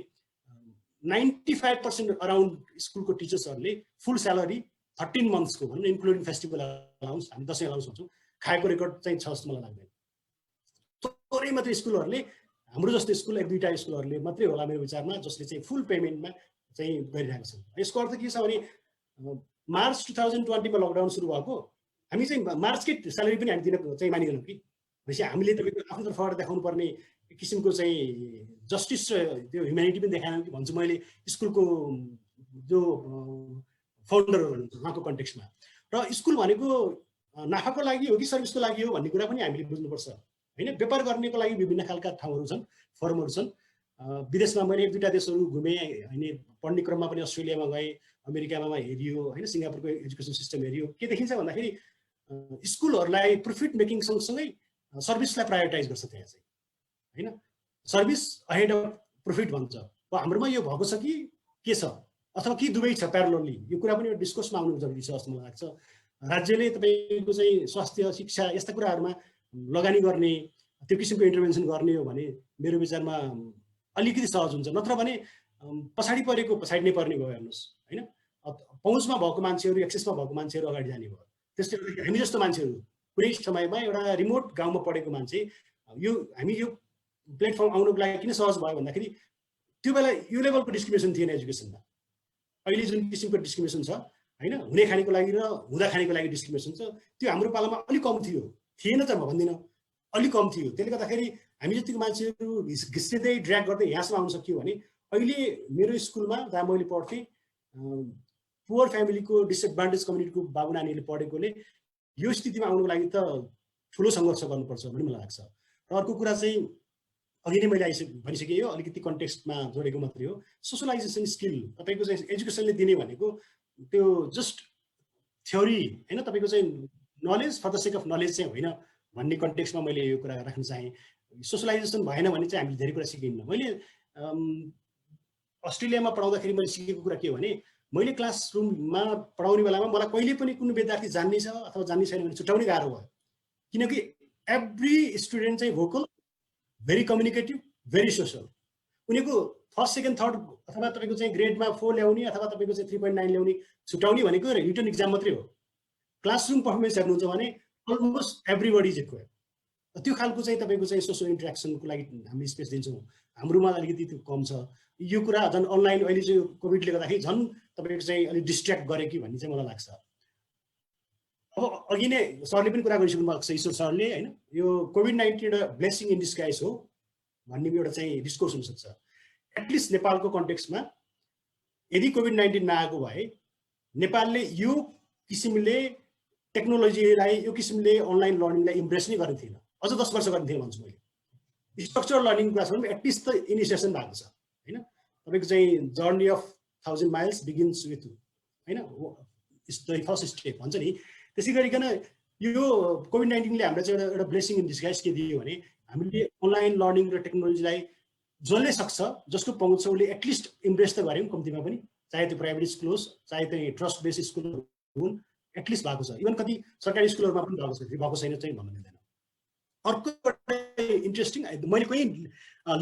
95% अराउन्ड स्कुलको टिचर्सहरूले फुल स्यालेरी 13 मन्थ्सको भनौँ न इन्क्लुडिङ फेस्टिभल अलाउन्स, हामी दसैँ अलाउन्स भन्छौँ, खाएको रेकर्ड चाहिँ छ जस्तो मलाई लाग्दैन। थोरै मात्रै स्कुलहरूले, हाम्रो जस्तो स्कुल 1-2टा स्कुलहरूले मात्रै होला मेरो विचारमा जसले चाहिँ फुल पेमेन्टमा चाहिँ गरिरहेको छ। यसको अर्थ के छ भने मार्च 2020 मा लकडाउन सुरु भएको, हामी चाहिँ मार्चकै स्यालेरी पनि हामी दिन चाहिँ मानिएनौँ कि। भनेपछि हामीले तपाईँको आफ्नो तर्फबाट देखाउनु पर्ने किसिमको चाहिँ जस्टिस र त्यो ह्युम्यानिटी पनि देखाएनौँ कि भन्छु मैले स्कुलको जो फाउन्डरहरू हुनुहुन्छ उहाँको कन्टेक्स्टमा। र स्कुल भनेको नाफाको लागि हो कि सर्भिसको लागि हो भन्ने कुरा पनि हामीले बुझ्नुपर्छ होइन। व्यापार गर्नेको लागि विभिन्न खालका ठाउँहरू छन्, फर्महरू छन्। विदेशमा मैले 1-2टा देशहरू घुमेँ होइन, पढ्ने क्रममा पनि अस्ट्रेलियामा गएँ, अमेरिकामा हेरियो होइन, सिङ्गापुरको एजुकेसन सिस्टम हेरियो। के देखिन्छ भन्दाखेरि स्कुलहरूलाई प्रफिट मेकिङ सँगसँगै सर्भिसलाई प्रायोरिटाइज गर्छ त्यहाँ चाहिँ होइन। सर्भिस अहेड अफ प्रफिट भन्छ। अब हाम्रोमा यो भएको छ कि के छ, अथवा कि दुवै छ प्यारलली, यो कुरा पनि डिस्कसमा आउनु जरुरी छ जस्तो मलाई लाग्छ। राज्यले तपाईँको चाहिँ स्वास्थ्य शिक्षा यस्ता कुराहरूमा लगानी गर्ने, त्यो किसिमको इन्टरभेन्सन गर्ने हो भने मेरो विचारमा अलिकति सहज हुन्छ। नत्र भने पछाडि परेको पछाडि नै पर्ने भयो हेर्नुहोस् होइन। पहुँचमा भएको मान्छेहरू, एक्सेसमा भएको मान्छेहरू अगाडि जाने भयो। त्यसले गर्दा हामी जस्तो मान्छेहरू कुनै समयमा एउटा रिमोट गाउँमा पढेको मान्छे हामी यो प्लेटफर्म आउनुको लागि किन सहज भयो भन्दाखेरि त्यो बेला यो लेभलको डिस्क्रिमिनेसन थिएन एजुकेसनमा। अहिले जुन किसिमको डिस्क्रिमिनेसन छ होइन, हुने खानेको लागि र हुँदा खानेको लागि डिस्क्रिमिनेसन छ, त्यो हाम्रो पालामा अलिक कम थियो। थिएन त म भन्दिनँ, अलिक कम थियो। त्यसले गर्दाखेरि हामी जतिको मान्छेहरू घिस्रिँदै ड्र्याग गर्दै यहाँसम्म आउन सक्यो भने अहिले मेरो स्कुलमा जहाँ मैले पढ्थेँ पुवर फ्यामिलीको डिसएडभान्टेज कम्युनिटीको बाबु नानीहरूले पढेकोले यो स्थितिमा आउनुको लागि त ठुलो सङ्घर्ष गर्नुपर्छ भन्ने मलाई लाग्छ। र अर्को कुरा चाहिँ अघि नै मैले भनिसकेँ, यो अलिकति कन्टेक्स्टमा जोडेको मात्रै हो। सोसलाइजेसन स्किल तपाईँको चाहिँ एजुकेसनले दिने भनेको त्यो जस्ट थ्योरी होइन, तपाईँको चाहिँ knowledge for the sake of knowledge चाहिँ होइन भन्ने कन्टेक्स्टमा मैले यो कुरा राख्न चाहेँ। सोसलाइजेसन भएन भने चाहिँ हामीले धेरै कुरा सिकिन्न। मैले अस्ट्रेलियामा पढाउँदाखेरि मैले सिकेको कुरा के हो भने, मैले क्लासरुममा पढाउने बेलामा मलाई कहिले पनि कुनै विद्यार्थी जान्ने छ अथवा जान्ने छैन भने छुट्याउनै गाह्रो भयो। किनकि एभ्री स्टुडेन्ट चाहिँ vocal, very communicative, very social. उनीहरूको फर्स्ट, सेकेन्ड, थर्ड अथवा तपाईँको चाहिँ ग्रेडमा 4 ल्याउने अथवा तपाईँको चाहिँ 3.9 ल्याउने छुट्याउने भनेको रिटर्न इक्जाम मात्रै हो। क्लासरुम पर्फर्मेन्स हेर्नुहुन्छ भने अलमोस्ट एभ्रीबडी इज इक्वल। त्यो खालको चाहिँ तपाईँको चाहिँ सोसल इन्ट्रेक्सनको लागि हामीले स्पेस दिन्छौँ। हाम्रोमा अलिकति त्यो कम छ। यो कुरा झन् अनलाइन अहिले चाहिँ कोभिडले गर्दाखेरि झन् तपाईँको चाहिँ अलिक डिस्ट्र्याक्ट गरे कि भन्ने चाहिँ मलाई लाग्छ। अब अघि नै सरले पनि कुरा गरिसक्नु भएको छ, ईश्वर सरले होइन, यो कोभिड-19 एउटा ब्लेसिङ इन डिस्गाइज हो भन्ने एउटा चाहिँ डिस्कोर्स हुनसक्छ। एटलिस्ट नेपालको कन्टेक्स्टमा यदि कोभिड-19 नआएको भए नेपालले यो किसिमले टेक्नोलोजीलाई, यो किसिमले अनलाइन लर्निङलाई इम्प्रेस नै गर्ने थिएन। अझ 10 वर्ष गर्ने थिएन भन्छु मैले। स्ट्रक्चरल लर्निङ क्लासमा पनि एटलिस्ट त इनिसिएसन भएको छ होइन। तपाईँको चाहिँ journey of 1000 miles begins with होइन, द फर्स्ट स्टेप भन्छ नि। त्यसै गरिकन यो कोभिड-19ले हामीलाई चाहिँ एउटा ब्लेसिङ इन डिस्गाइज के दियो भने हामीले अनलाइन लर्निङ र टेक्नोलोजीलाई जसले सक्छ, जसको पहुँच छ उसले एटलिस्ट इम्प्रेस त गऱ्यौँ कम्तीमा पनि, चाहे त्यो प्राइभेट स्कुल होस् चाहे त्यो ट्रस्ट बेस्ड स्कुल हुन्, एटलिस्ट भएको छ। इभन कति सरकारी स्कुलहरूमा पनि भएको छैन चाहिँ भन्नु मिल्दैन। अर्को इन्ट्रेस्टिङ, मैले कोही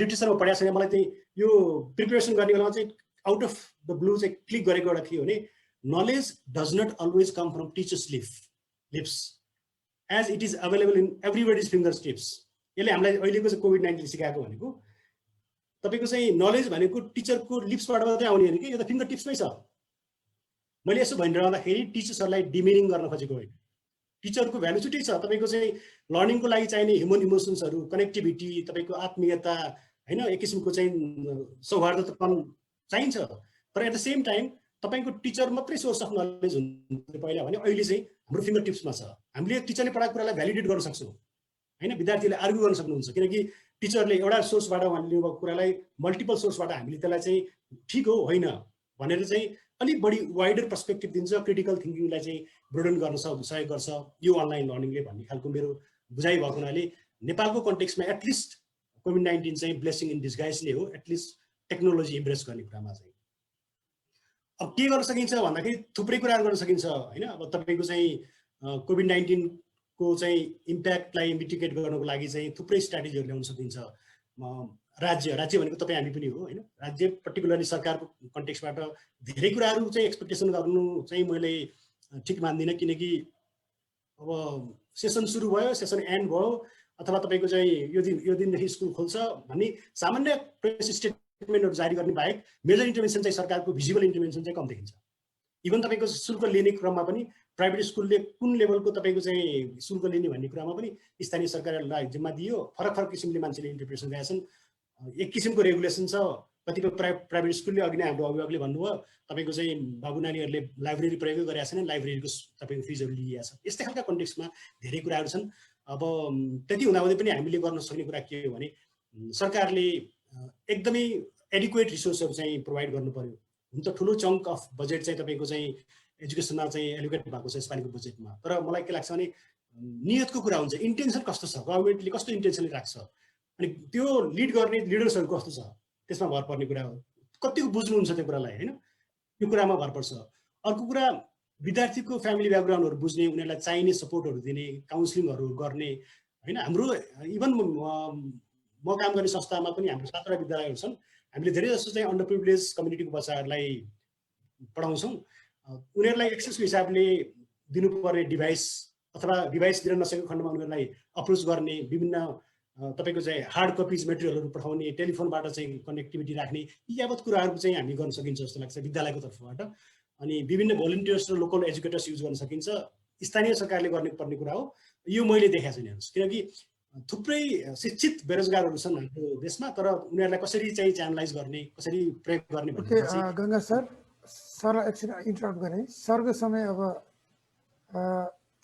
लिट्रेचरमा पढाएको छैन, मलाई चाहिँ यो प्रिपेरेसन गर्ने बेलामा चाहिँ आउट अफ द ब्लू चाहिँ क्लिक गरेको एउटा के हो भने, knowledge does not always come from teachers lips as it is available in everybody's fingertips. यसले हामीलाई अहिलेको चाहिँ कोभिड-19ले सिकाएको भनेको तपाईँको चाहिँ नलेज भनेको टिचरको लिप्सबाट मात्रै आउने होइन कि, यो त फिङ्गर टिप्समै छ। मैले यसो भनिरहँदाखेरि टिचर्सहरूलाई डिमिनिङ गर्न खोजेको होइन। टिचरको भ्यालु छुट्टै छ। तपाईँको चाहिँ लर्निङको लागि चाहिने ह्युमन इमोसन्सहरू, कनेक्टिभिटी, तपाईँको आत्मीयता होइन, एक किसिमको चाहिँ सौहार्दतापन चाहिन्छ। तर एट द सेम टाइम तपाईँको टिचर मात्रै सोर्स अफ नलेज हुन्थ्यो पहिला भने, अहिले चाहिँ हाम्रो फिङ्गर टिप्समा छ। हामीले टिचरले पढाएको कुरालाई भ्यालिडेट गर्न सक्छौँ होइन, विद्यार्थीले आर्ग्यु गर्न सक्नुहुन्छ, किनकि टिचरले एउटा सोर्सबाट उहाँले लिनुभएको कुरालाई मल्टिपल सोर्सबाट हामीले त्यसलाई चाहिँ ठिक हो होइन भनेर चाहिँ अलिक बढी वाइडर पर्सपेक्टिभ दिन्छ, क्रिटिकल थिङ्किङलाई चाहिँ ब्रोडन गर्न सहयोग गर्छ यो अनलाइन लर्निङले भन्ने खालको मेरो बुझाइ भएको हुनाले नेपालको कन्टेक्स्टमा एटलिस्ट कोभिड-19 चाहिँ ब्लेसिङ इन डिस्गाइजले हो, एटलिस्ट टेक्नोलोजी इम्प्रेस गर्ने कुरामा चाहिँ। अब के गर्न सकिन्छ भन्दाखेरि थुप्रै कुराहरू गर्न सकिन्छ होइन। अब तपाईँको चाहिँ कोभिड-19 को चाहिँ इम्प्याक्टलाई मिटिगेट गर्नको लागि चाहिँ थुप्रै स्ट्राटेजीहरू ल्याउन सकिन्छ। राज्य भनेको तपाईँ हामी पनि हो होइन, राज्य पर्टिकुलरली सरकारको कन्टेक्स्टबाट धेरै कुराहरू चाहिँ एक्सपेक्टेसन गर्नु चाहिँ मैले ठिक मान्दिनँ, किनकि अब सेसन सुरु भयो, सेसन एन्ड भयो, अथवा तपाईँको चाहिँ यो दिनदेखि स्कुल खोल्छ भन्ने सामान्य प्रेस स्टेटमेन्टहरू जारी गर्ने बाहेक मेजर इन्टरभेन्सन चाहिँ सरकारको भिजिबल इन्टरभेन्सन चाहिँ कम देखिन्छ। इभन तपाईँको शुल्क लिने क्रममा पनि प्राइभेट स्कुलले कुन लेभलको तपाईँको चाहिँ शुल्क लिने भन्ने कुरामा पनि स्थानीय सरकारलाई जिम्मा दियो। फरक फरक किसिमले मान्छेले इन्टरप्रिटेसन गरेका छन्। एक किसिमको रेगुलेसन छ, कतिपय प्राइभेट स्कुलले अघि नै हाम्रो अभिभावकले भन्नुभयो तपाईँको चाहिँ बाबु नानीहरूले लाइब्रेरी प्रयोग गरेका छैन, लाइब्रेरीको तपाईँको फिजहरू लिइएको छ। यस्तै खालका कन्टेक्स्टमा धेरै कुराहरू छन्। अब त्यति हुँदाहुँदै पनि हामीले गर्न सक्ने कुरा के हो भने सरकारले एकदमै एडिक्वेट रिसोर्सहरू चाहिँ प्रोभाइड गर्नु पर्यो। हुन त ठुलो चङ्क अफ बजेट चाहिँ तपाईँको चाहिँ एजुकेसनमा चाहिँ एलोकेट भएको छ यसपालिको बजेटमा, तर मलाई के लाग्छ भने नियतको कुरा हुन्छ, इन्टेन्सन कस्तो छ, गभर्मेन्टले कस्तो इन्टेन्सनले राख्छ, अनि त्यो लिड गर्ने लिडर्सहरू कस्तो छ त्यसमा भर पर्ने कुरा हो। कतिको बुझ्नुहुन्छ त्यो कुरालाई होइन, यो कुरामा भर पर्छ। अर्को कुरा विद्यार्थीको फ्यामिली ब्याकग्राउन्डहरू बुझ्ने, उनीहरूलाई चाहिने सपोर्टहरू दिने, काउन्सिलिङहरू गर्ने होइन। हाम्रो इभन म काम गर्ने संस्थामा पनि हाम्रो 7 वटा विद्यालयहरू छन्। हामीले धेरै जस्तो चाहिँ अन्डर प्रिभिलेज कम्युनिटीको बच्चाहरूलाई पढाउँछौँ। उनीहरूलाई एक्सेसको हिसाबले दिनुपर्ने डिभाइस अथवा डिभाइस दिन नसकेको खण्डमा उनीहरूलाई अप्रोच गर्ने, विभिन्न तपाईँको चाहिँ हार्ड कपिज मेटेरियलहरू पठाउने, टेलिफोनबाट चाहिँ कनेक्टिभिटी राख्ने, यी यावत कुराहरू चाहिँ हामी गर्न सकिन्छ जस्तो लाग्छ विद्यालयको तर्फबाट। अनि विभिन्न भोलिन्टियर्स र लोकल एजुकेटर्स युज गर्न सकिन्छ। स्थानीय सरकारले गर्नुपर्ने कुरा हो यो, मैले देखाएको छैन हेर्नुहोस्, किनकि थुप्रै शिक्षित बेरोजगारहरू छन् हाम्रो देशमा, तर उनीहरूलाई कसरी चाहिँ च्यानलाइज गर्ने, कसरी प्रयोग गर्ने भन्ने चाहिँ। गङ्गा सरलाई एकछिन इन्टरप्ट गरेँ। सरको समय अब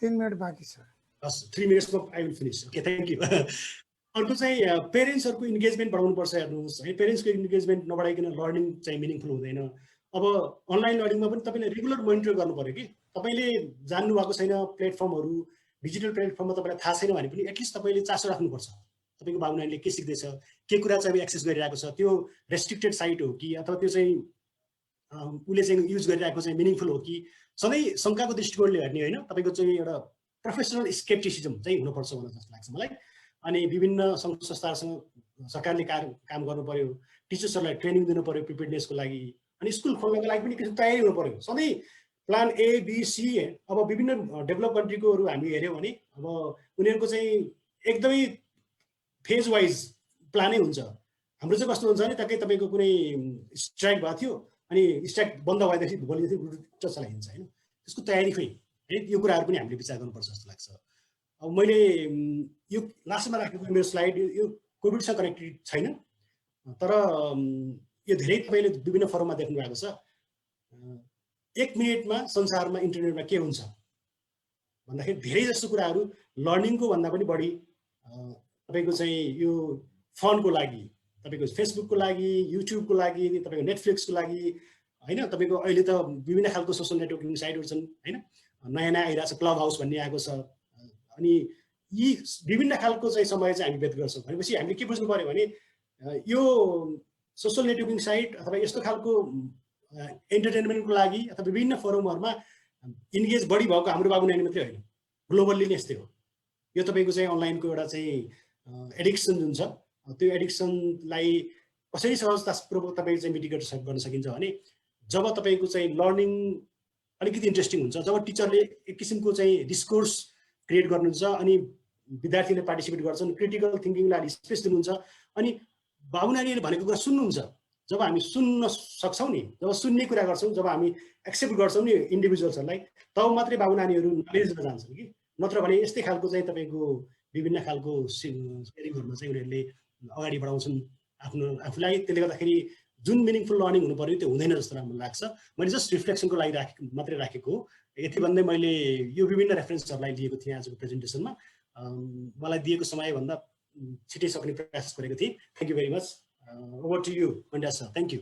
3 मिनट बाँकी छ। हस्, 3 मिनट्समा I will finish. Okay, thank you. अर्को चाहिँ पेरेन्ट्सहरूको इन्गेजमेन्ट बढाउनुपर्छ। हेर्नुहोस् है, पेरेन्ट्सको इन्गेजमेन्ट नबढाइकन लर्निङ चाहिँ मिनिङफुल हुँदैन। अब अनलाइन लर्निङमा पनि तपाईँले रेगुलर मोनिटर गर्नु पऱ्यो कि तपाईँले जान्नु भएको छैन प्लेटफर्महरू, डिजिटल प्लेटफर्ममा तपाईँलाई थाहा छैन भने पनि एटलिस्ट तपाईँले चासो राख्नुपर्छ तपाईँको बाबु नानीले के सिक्दैछ, के कुरा चाहिँ एक्सेस गरिरहेको छ, त्यो रेस्ट्रिक्टेड साइट हो कि अथवा त्यो चाहिँ उसले चाहिँ युज गरिरहेको चाहिँ मिनिङफुल हो कि, सधैँ शङ्काको दृष्टिकोणले हेर्ने होइन, तपाईँको चाहिँ एउटा प्रोफेसनल स्केप्टिसिजम चाहिँ हुनुपर्छ भनेर जस्तो लाग्छ मलाई। अनि विभिन्न सङ्घ संस्थाहरूसँग सरकारले काम गर्नु पर्यो, टिचर्सहरूलाई ट्रेनिङ दिनु पर्यो प्रिपेयर्डनेसको लागि, अनि स्कुल खोल्नको लागि पनि किसिम तयारी हुनु पर्यो। सधैँ प्लान ए बी सी, अब विभिन्न डेभलप कन्ट्रीकोहरू हामी हेऱ्यौँ भने अब उनीहरूको चाहिँ एकदमै फेज वाइज प्लानै हुन्छ। हाम्रो चाहिँ कस्तो हुन्छ भने ट्याक्कै तपाईँको कुनै स्ट्राइक भएको थियो अनि स्ट्राइक बन्द भएदेखि भोलिदेखि चलाइन्छ होइन, त्यसको तयारी खोइ है, यो कुराहरू पनि हामीले विचार गर्नुपर्छ जस्तो लाग्छ। अब मैले यो लास्टमा राखेको मेरो स्लाइड यो कोभिडसँग कनेक्टेड छैन, तर यो धेरै तपाईँले विभिन्न फोरममा देख्नु भएको छ। 1 मिनटमा संसारमा इन्टरनेटमा के हुन्छ भन्दाखेरि धेरै जस्तो कुराहरू लर्निङको भन्दा पनि बढी तपाईँको चाहिँ यो फनको लागि, तपाईँको फेसबुकको लागि, युट्युबको लागि, तपाईँको नेटफ्लिक्सको लागि होइन, तपाईँको अहिले त विभिन्न खालको सोसल नेटवर्किङ साइटहरू छन् होइन, नयाँ नयाँ आइरहेको छ, क्लब हाउस भन्ने आएको छ। अनि यी विभिन्न खालको चाहिँ समय चाहिँ हामी व्यतीत गर्छौँ भनेपछि हामीले के बुझ्नु पऱ्यो भने यो सोसल नेटवर्किङ साइट अथवा यस्तो खालको इन्टरटेनमेन्टको लागि अथवा विभिन्न फोरमहरूमा इन्गेज बढी भएको हाम्रो बाबु नानी मात्रै होइन, ग्लोबल्ली नै यस्तै हो। यो तपाईँको चाहिँ अनलाइनको एउटा चाहिँ एडिक्सन जुन छ, त्यो एडिक्सनलाई कसरी सहजतापूर्वक तपाईँ चाहिँ मिटिगेट गर्न सकिन्छ भने जब तपाईँको चाहिँ लर्निङ अलिकति इन्ट्रेस्टिङ हुन्छ, जब टिचरले एक किसिमको चाहिँ डिस्कोर्स क्रिएट गर्नुहुन्छ अनि विद्यार्थीले पार्टिसिपेट गर्छन्, क्रिटिकल थिङ्किङलाई स्पेस दिनुहुन्छ, अनि बाबु नानीले भनेको कुरा सुन्नुहुन्छ। जब हामी सुन्न सक्छौँ नि, जब सुन्ने कुरा गर्छौँ, जब हामी एक्सेप्ट गर्छौँ नि इन्डिभिजुअल्सहरूलाई, तब मात्रै बाबु नानीहरू नलेजमा जान्छन् कि नत्र भने यस्तै खालको चाहिँ तपाईँको विभिन्न खालको सेयरिङहरूमा चाहिँ उनीहरूले अगाडि बढाउँछन् आफूलाई। त्यसले गर्दाखेरि जुन मिनिङफुल लर्निङ हुनु पर्यो त्यो हुँदैन जस्तो मलाई लाग्छ। मैले जस्ट रिफ्लेक्सनको लागि मात्रै राखेको हो। यति भन्दै मैले यो विभिन्न रेफरेन्सहरूलाई लिएको थिएँ आजको प्रेजेन्टेसनमा। मलाई दिएको समयभन्दा छिटै सक्ने प्रयास गरेको थिएँ। Thank you very much. Over to you Maniraj sir. Thank you.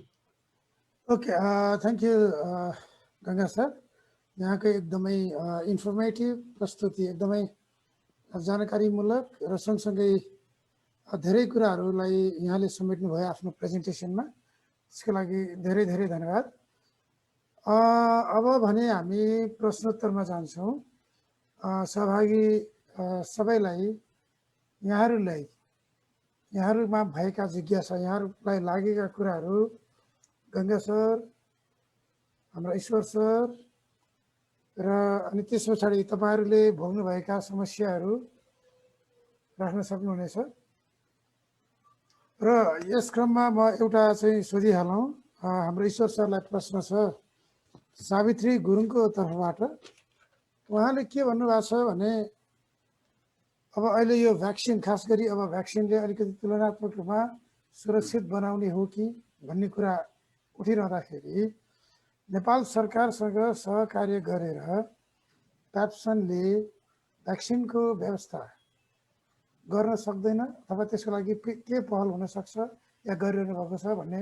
Okay, thank you Ganga sir. यहाँको एकदमै इन्फर्मेटिभ प्रस्तुति, एकदमै जानकारीमूलक र सँगसँगै धेरै कुराहरूलाई यहाँले समेट्नु भयो आफ्नो प्रेजेन्टेसनमा। त्यसको लागि धेरै धेरै धन्यवाद। अब भने हामी प्रश्नोत्तरमा जान्छौँ। सहभागी सबैलाई यहाँहरूमा भएका जिज्ञासा, यहाँहरूलाई लागेका कुराहरू गङ्गा सर, हाम्रो ईश्वर सर र अनि त्यस पछाडि तपाईँहरूले भोग्नुभएका समस्याहरू राख्न सक्नुहुनेछ। र यस क्रममा म एउटा चाहिँ सोधिहालौँ। हाम्रो ईश्वर सरलाई प्रश्न छ सावित्री गुरुङको तर्फबाट। उहाँले के भन्नुभएको छ भने अब अहिले यो भ्याक्सिन, खास गरी अब भ्याक्सिनले अलिकति तुलनात्मक रूपमा सुरक्षित बनाउने हो कि भन्ने कुरा उठिरहँदाखेरि नेपाल सरकारसँग सहकार्य गरेर प्याप्सनले भ्याक्सिनको व्यवस्था गर्न सक्दैन अथवा त्यसको लागि के पहल हुन सक्छ या गरिरहनु भएको छ भन्ने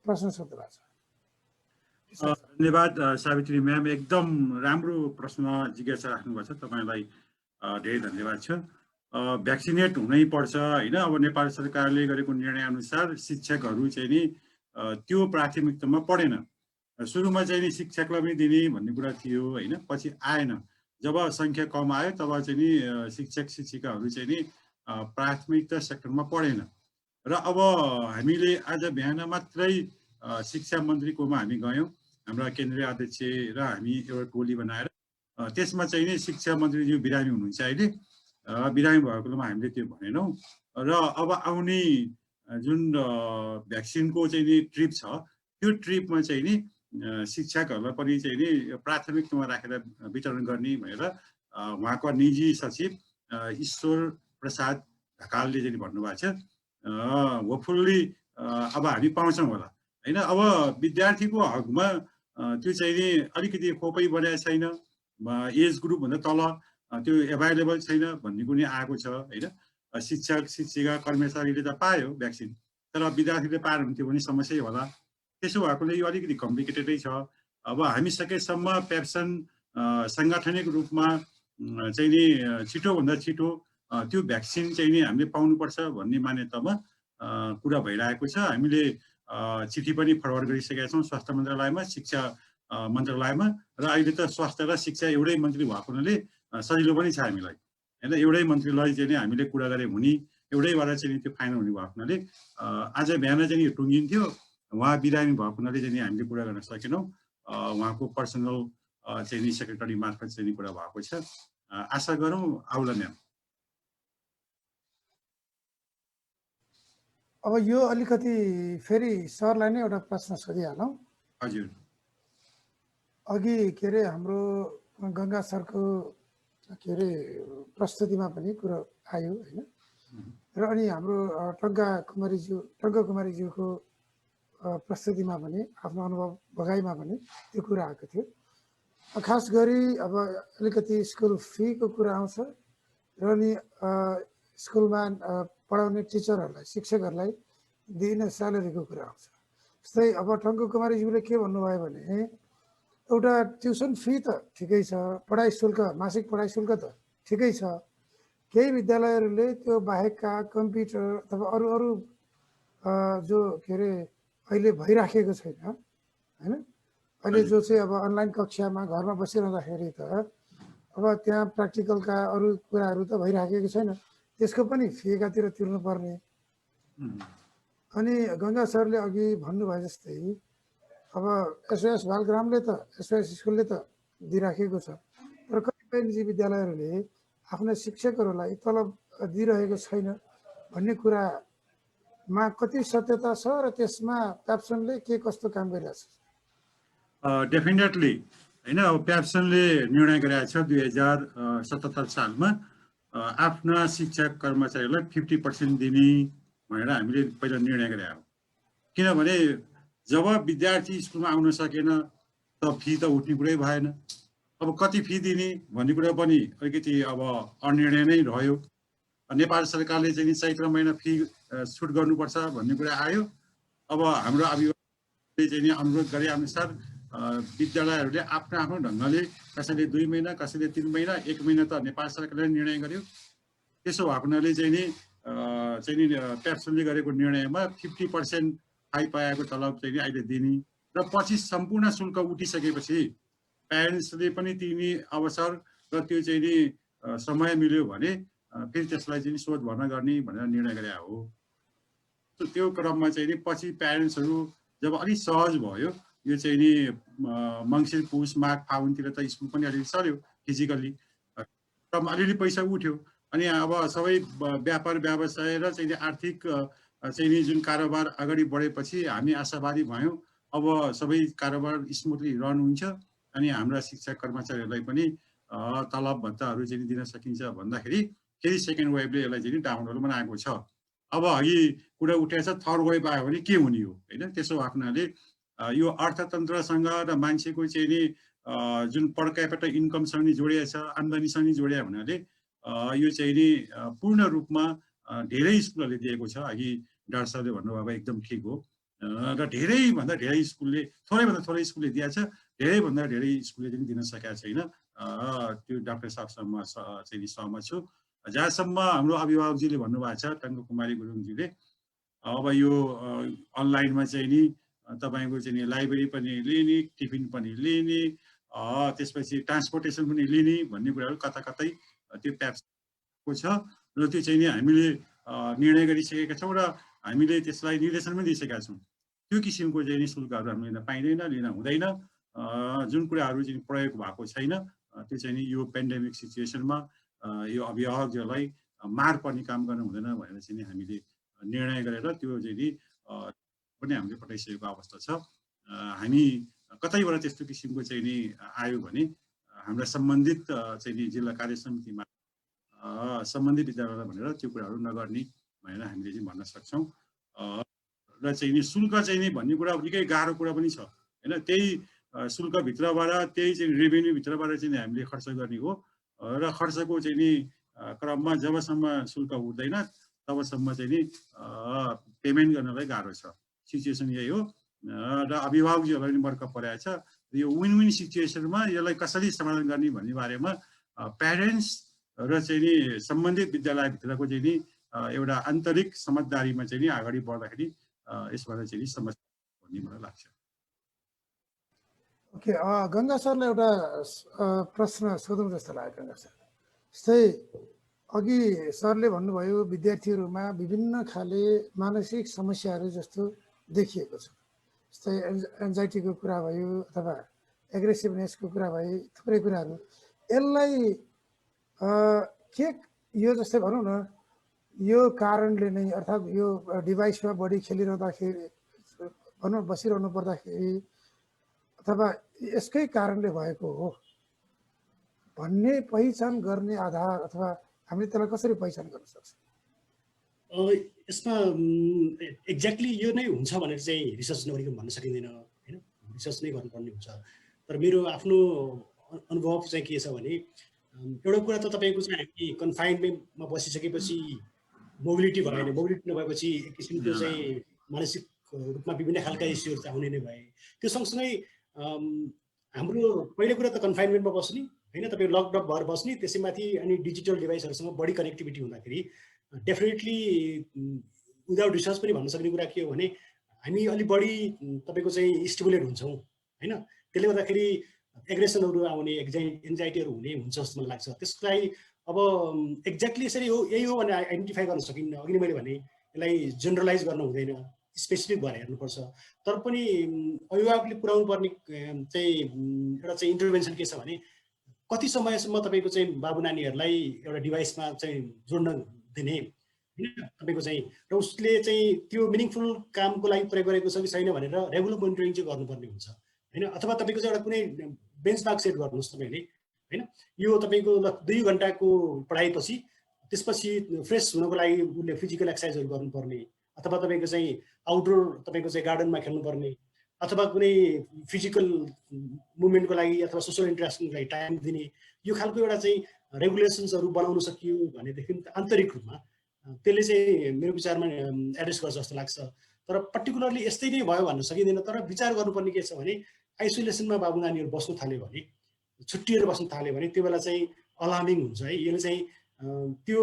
प्रश्न सोध्नुभएको छ। धन्यवाद सावित्री म्याम, एकदम राम्रो प्रश्न जिज्ञासा राख्नुभएको छ। तपाईँलाई धेरै धन्यवाद छ। भ्याक्सिनेट हुनै पर्छ होइन। अब नेपाल सरकारले गरेको निर्णय अनुसार शिक्षकहरू चाहिँ नि त्यो प्राथमिकतामा परेन। सुरुमा चाहिँ नि शिक्षकलाई पनि दिने भन्ने कुरा थियो होइन, पछि आएन। जब सङ्ख्या कम आयो तब चाहिँ नि शिक्षक शिक्षिकाहरू चाहिँ नि प्राथमिकता सेक्टरमा पढेन। र अब हामीले आज बिहान मात्रै शिक्षा मन्त्रीकोमा हामी गयौँ, हाम्रा केन्द्रीय अध्यक्ष र हामी एउटा टोली बनाएर। त्यसमा चाहिँ नि शिक्षा मन्त्रीज्यू बिरामी हुनुहुन्छ अहिले। बिरामी भएकोमा हामीले त्यो भनेनौँ। र अब आउने जुन भ्याक्सिनको चाहिँ नि ट्रिप छ, त्यो ट्रिपमा चाहिँ नि शिक्षकहरूलाई पनि चाहिँ नि प्राथमिकतामा राखेर वितरण गर्ने भनेर उहाँको निजी सचिव ईश्वर प्रसाद ढकालले चाहिँ भन्नुभएको छ। होपफुल्ली अब हामी पाउँछौँ होला होइन। अब विद्यार्थीको हकमा त्यो चाहिँ नि अलिकति खोपै बनाएको छैन, एज ग्रुपभन्दा तल त्यो एभाइलेबल छैन भन्ने पनि आएको छ होइन। शिक्षक शिक्षिका कर्मचारीले त पायो भ्याक्सिन, तर विद्यार्थीले पाएर हुन्थ्यो भने समस्या होला। त्यसो भएकोले यो अलिकति कम्प्लिकेटेडै छ। अब हामी सकेसम्म प्याप्सन साङ्गठनिक रूपमा चाहिँ नि छिटोभन्दा छिटो त्यो भ्याक्सिन चाहिँ नि हामीले पाउनुपर्छ भन्ने मान्यतामा कुरा भइरहेको छ। हामीले चिठी पनि फरवर्ड गरिसकेका छौँ स्वास्थ्य मन्त्रालयमा, शिक्षा मन्त्रालयमा। र अहिले त स्वास्थ्य र शिक्षा एउटै मन्त्री भएको हुनाले सजिलो पनि छ हामीलाई होइन। एउटै मन्त्रीलाई चाहिँ नि हामीले कुरा गरे हुने, एउटैबाट चाहिँ नि त्यो फाइनल हुने भएको हुनाले आज बिहान चाहिँ यो टुङ्गिन्थ्यो। उहाँ बिरामी भएको हुनाले चाहिँ नि हामीले कुरा गर्न सकेनौँ। उहाँको पर्सनल चाहिँ नि सेक्रेटरी मार्फत चाहिँ नि कुरा भएको छ। आशा गरौँ आउला म्याम। अब यो अलिकति फेरि सरलाई नै एउटा प्रश्न सोधिहालौँ। हजुर। अघि के अरे हाम्रो गङ्गा सरको के अरे प्रस्तुतिमा पनि कुरो आयो होइन। र अनि हाम्रो टङ्का कुमारीज्यूको प्रस्तुतिमा पनि आफ्नो अनुभव भगाइमा पनि त्यो कुरा आएको थियो। खास गरी अब अलिकति स्कुल फीको कुरा आउँछ र अनि स्कुलमा पढाउने टिचरहरूलाई, शिक्षकहरूलाई दिने स्यालेरीको कुरा आउँछ। जस्तै अब टङ्क कुमारीज्यूले के भन्नुभयो भने एउटा ट्युसन फी त ठिकै छ, पढाइ शुल्क, मासिक पढाइ शुल्क त ठिकै छ। केही विद्यालयहरूले त्यो बाहेकका कम्प्युटर अथवा अरू जो के अरे अहिले भइराखेको छैन होइन। अहिले जो चाहिँ अब अनलाइन कक्षामा घरमा बसिरहँदाखेरि त अब त्यहाँ प्र्याक्टिकलका अरू कुराहरू त भइराखेको छैन, त्यसको पनि फी एकातिर तिर्नुपर्ने। अनि गङ्गा सरले अघि भन्नुभयो जस्तै अब एसओएस बालग्रामले त, एसओएस स्कुलले त दिइराखेको छ, तर कतिपय निजी विद्यालयहरूले आफ्ना शिक्षकहरूलाई तलब दिइरहेको छैन भन्ने कुरामा कति सत्यता छ र त्यसमा प्याप्सनले के कस्तो काम गरिरहेछ? डेफिनेटली होइन अब प्याप्सनले निर्णय गरेको छ 2077 सालमा आफ्ना शिक्षक कर्मचारीहरूलाई 50% दिने भनेर हामीले पहिला निर्णय गरेका हौँ। किनभने जब विद्यार्थी स्कुलमा आउन सकेन त फी त उठ्ने कुरै भएन। अब कति फी दिने भन्ने कुरा पनि अलिकति अब अनिर्णय नै रह्यो। नेपाल सरकारले चाहिँ चैत्र महिना फी छुट गर्नुपर्छ भन्ने कुरा आयो। अब हाम्रो अभिभावकले चाहिँ अनुरोध गरे अनुसार विद्यालयहरूले आफ्नो आफ्नो ढङ्गले कसैले 2 महिना कसैले 3 महिना 1 महिना त नेपाल सरकारले निर्णय गर्यो। त्यसो भएको हुनाले चाहिँ प्याप्सनले गरेको निर्णयमा 50% फाइ पाएको तलब चाहिँ अहिले दिने र पछि सम्पूर्ण शुल्क उठिसकेपछि प्यारेन्ट्सले पनि तिनी अवसर र त्यो चाहिँ नि समय मिल्यो भने फेरि त्यसलाई चाहिँ शोध भर्ना गर्ने भनेर निर्णय गरे हो। त्यो क्रममा चाहिँ नि पछि प्यारेन्ट्सहरू जब अलिक सहज भयो, यो चाहिँ नि मङ्सिर पुस माघ फागुनतिर त स्कुल पनि अलिकति चल्यो फिजिकल्ली, अलिअलि पैसा उठ्यो। अनि अब सबै व्यापार व्यवसाय र चाहिँ आर्थिक चाहिँ नि जुन कारोबार अगाडि बढेपछि हामी आशावादी भयौँ अब सबै कारोबार स्मुथली रन हुन्छ अनि हाम्रा शिक्षक कर्मचारीहरूलाई पनि तलब भत्ताहरू चाहिँ दिन सकिन्छ भन्दाखेरि फेरि सेकेन्ड वेभले यसलाई चाहिँ डाउनलोड बनाएको छ। अब अघि कुरा उठेको छ थर्ड वेभ आयो भने के हुने हो होइन। त्यसो आफ्नाले यो अर्थतन्त्रसँग र मान्छेको चाहिँ नि जुन पर क्यापिटा इन्कमसँग नि जोडिएको छ, आम्दानीसँग नि जोडिया हुनाले यो चाहिँ नि पूर्ण रूपमा धेरै स्कुलहरूले दिएको छ। अघि डाक्टर सरले भन्नुभयो एकदम ठिक हो र धेरैभन्दा धेरै स्कुलले थोरैभन्दा थोरै स्कुलले दिएको छ, धेरैभन्दा धेरै स्कुलले पनि दिन सकेका छैन। त्यो डाक्टर साहबसँग चाहिँ सहमत छु। जहाँसम्म हाम्रो अभिभावकजीले भन्नुभएको छ टङ्क कुमारी गुरुङजीले अब यो अनलाइनमा चाहिँ नि तपाईँको चाहिँ नि लाइब्रेरी पनि लिने, टिफिन पनि लिने, त्यसपछि ट्रान्सपोर्टेसन पनि लिने भन्ने कुराहरू कता कतै त्यो प्याप्सको छ र त्यो चाहिँ नि हामीले निर्णय गरिसकेका छौँ र हामीले त्यसलाई निर्देशन पनि दिइसकेका छौँ। त्यो किसिमको चाहिँ नि शुल्कहरू हामीले लिन पाइँदैन, लिन हुँदैन। जुन कुराहरू चाहिँ प्रयोग भएको छैन त्यो चाहिँ नि यो पेन्डेमिक सिचुएसनमा यो अभिभावकहरूलाई मार पर्ने काम गर्नु हुँदैन भनेर चाहिँ नि हामीले निर्णय गरेर त्यो चाहिँ नि पनि हामीले पठाइसकेको अवस्था छ। हामी कतैबाट त्यस्तो किसिमको चाहिँ नि आयो भने हाम्रा सम्बन्धित चाहिँ नि जिल्ला कार्य समितिमा सम्बन्धित विद्यालयलाई भनेर त्यो कुराहरू नगर्ने भनेर हामीले चाहिँ भन्न सक्छौँ। र चाहिँ नि शुल्क चाहिँ नि भन्ने कुरा निकै गाह्रो कुरा पनि छ होइन। त्यही शुल्कभित्रबाट त्यही चाहिँ रेभेन्यूभित्रबाट चाहिँ हामीले खर्च गर्ने हो र खर्चको चाहिँ नि क्रममा जबसम्म शुल्क उठ्दैन तबसम्म चाहिँ नि पेमेन्ट गर्नलाई गाह्रो छ। सिचुएसन यही हो र अभिभावकजीहरूलाई पनि वर्क परेको छ। यो विन विन सिचुएसनमा यसलाई कसरी समाधान गर्ने भन्ने बारेमा प्यारेन्ट्स र चाहिँ नि सम्बन्धित विद्यालयभित्रको चाहिँ नि एउटा आन्तरिक समझदारीमा चाहिँ नि अगाडि बढ्दाखेरि यसबाट चाहिँ नि समस्या भन्ने मलाई लाग्छ। ओके, गङ्गा सरलाई एउटा प्रश्न सोधौँ जस्तो लाग्यो गङ्गा सर। जस्तै अघि सरले भन्नुभयो विद्यार्थीहरूमा विभिन्न खाले मानसिक समस्याहरू जस्तो देखिएको छ। जस्तै एन्जाइटीको कुरा भयो अथवा एग्रेसिभनेसको कुरा भयो, थुप्रै कुराहरू। यसलाई के यो जस्तै भनौँ न यो कारणले नै अर्थात् यो डिभाइसमा बढी खेलिरहँदाखेरि भनौँ बसिरहनु पर्दाखेरि अथवा यसकै कारणले भएको हो भन्ने पहिचान गर्ने आधार अथवा हामीले त्यसलाई कसरी पहिचान गर्न सक्छौँ? यसमा एक्ज्याक्टली यो नै हुन्छ भनेर चाहिँ रिसर्च नगरिकन भन्न सकिँदैन होइन। रिसर्च नै गर्नुपर्ने हुन्छ। तर मेरो आफ्नो अनुभव चाहिँ के छ भने एउटा कुरा त तपाईँको चाहिँ हामी कन्फाइनमेन्टमा बसिसकेपछि मोबिलिटी भएन। मोबिलिटी नभएपछि एक किसिमको चाहिँ मानसिक रूपमा विभिन्न खालका इस्युहरू चाहिँ आउने नै भए। त्यो सँगसँगै हाम्रो पहिलो कुरा त कन्फाइनमेन्टमा बस्ने होइन, तपाईँ लकडाउन भएर बस्ने, त्यसैमाथि अनि डिजिटल डिभाइसहरूसँग बढी कनेक्टिभिटी हुँदाखेरि डेफिनेटली विदाउट रिसर्च पनि भन्न सक्ने कुरा के हो भने हामी अलिक बढी तपाईँको चाहिँ स्टिमुलेट हुन्छौँ होइन। त्यसले गर्दाखेरि एग्रेसनहरू आउने, एन्जाइटीहरू हुने हुन्छ जस्तो मलाई लाग्छ। त्यसलाई अब एक्ज्याक्टली यसरी हो यही हो भनेर आइडेन्टिफाई गर्न सकिन्न। अघि नै मैले भने यसलाई जेनरलाइज गर्न हुँदैन, स्पेसिफिक भएर हेर्नुपर्छ। तर पनि अभिभावकले पुर्याउनु पर्ने चाहिँ एउटा चाहिँ इन्टरभेन्सन के छ भने कति समयसम्म तपाईँको चाहिँ बाबु नानीहरूलाई एउटा डिभाइसमा चाहिँ जोड्न दिने होइन तपाईँको चाहिँ, र उसले चाहिँ त्यो मिनिङफुल कामको लागि प्रयोग गरेको छ कि छैन भनेर रेगुलर मोनिटरिङ चाहिँ गर्नुपर्ने हुन्छ होइन। अथवा तपाईँको चाहिँ एउटा कुनै बेन्चमार्क सेट गर्नुहोस् तपाईँले होइन। यो तपाईँको 2 घन्टाको पढाइपछि त्यसपछि फ्रेस हुनको लागि उसले फिजिकल एक्सर्साइजहरू गर्नुपर्ने, अथवा तपाईँको चाहिँ आउटडोर तपाईँको चाहिँ गार्डनमा खेल्नुपर्ने, अथवा कुनै फिजिकल मुभमेन्टको लागि अथवा सोसल इन्ट्रेक्सनको लागि टाइम दिने, यो खालको एउटा चाहिँ रेगुलेसन्सहरू बनाउन सकियो भनेदेखि आन्तरिक रूपमा त्यसले चाहिँ मेरो विचारमा एड्रेस गर्छ जस्तो लाग्छ। तर पर्टिकुलरली यस्तै नै भयो भन्न सकिँदैन। तर विचार गर्नुपर्ने के छ भने आइसोलेसनमा बाबु नानीहरू बस्नु थाल्यो भने, छुट्टिएर बस्नु थाल्यो भने त्यो बेला चाहिँ अलार्मिङ हुन्छ है। यसले चाहिँ त्यो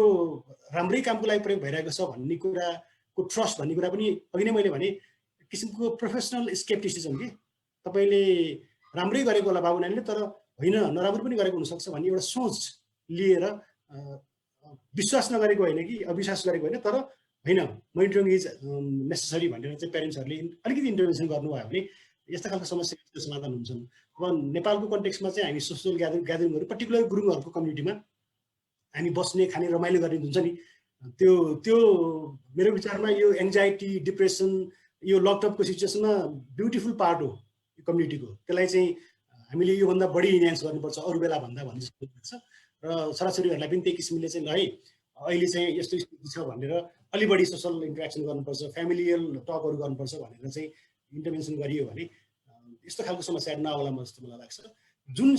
राम्रै कामको लागि प्रयोग भइरहेको छ भन्ने कुराको ट्रस्ट भन्ने कुरा पनि अघि नै मैले भने किसिमको प्रोफेसनल स्केप्टिसिजम कि तपाईँले राम्रै गरेको होला बाबु नानीले तर होइन नराम्रो पनि गरेको हुनसक्छ भन्ने एउटा सोच लिएर विश्वास नगरेको होइन कि अविश्वास गरेको होइन, तर होइन मोनिटरिङ इज नेसेसरी भनेर चाहिँ प्यारेन्ट्सहरूले अलिकति इन्टरभेन्सन गर्नुभयो भने यस्ता खालको समस्याको समाधान हुन्छन्। अब नेपालको कन्टेक्समा चाहिँ हामी सोसल ग्यादरिङहरू पर्टिकुलर गुरुङहरूको कम्युनिटीमा हामी बस्ने खाने रमाइलो गर्ने हुन्छ नि, त्यो मेरो विचारमा यो एङ्जाइटी डिप्रेसन यो लकडाउनको सिचुएसनमा ब्युटिफुल पार्ट हो यो कम्युनिटीको। त्यसलाई चाहिँ हामीले योभन्दा बढी इन्हान्स गर्नुपर्छ अरू बेला भन्दा भन्ने जस्तो लाग्छ। र छोराछोरीहरूलाई पनि त्यही किसिमले चाहिँ ल है अहिले चाहिँ यस्तो स्थिति छ भनेर अलि बढी सोसल इन्ट्रेक्सन गर्नुपर्छ, फ्यामिलियल टकहरू गर्नुपर्छ भनेर चाहिँ इन्टरभेन्सन गरियो भने यस्तो खालको समस्याहरू नआउलामा जस्तो मलाई लाग्छ। जुन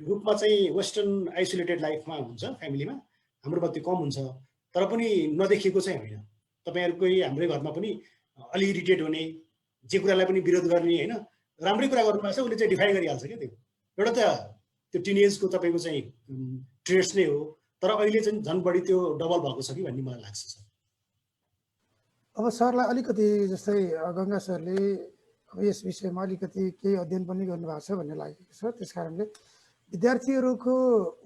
रूपमा चाहिँ वेस्टर्न आइसोलेटेड लाइफमा हुन्छ फ्यामिलीमा हाम्रो बत्ती कम हुन्छ तर पनि नदेखिएको चाहिँ होइन। तपाईँहरूकै हाम्रै घरमा पनि अलि इरिटेट हुने, जे कुरालाई पनि विरोध गर्ने होइन, राम्रै कुरा गर्नुभएको छ उसले चाहिँ डिफाई गरिहाल्छ क्या। त्यो एउटा त त्यो टिनेजको तपाईँको चाहिँ ट्रेड्स नै हो, तर अहिले चाहिँ झन् बढी त्यो डबल भएको छ कि भन्ने मलाई लाग्छ सर। अब सरलाई अलिकति जस्तै गङ्गा सरले अब यस विषयमा अलिकति केही अध्ययन पनि गर्नुभएको छ भन्ने लागेको छ। त्यस कारणले विद्यार्थीहरूको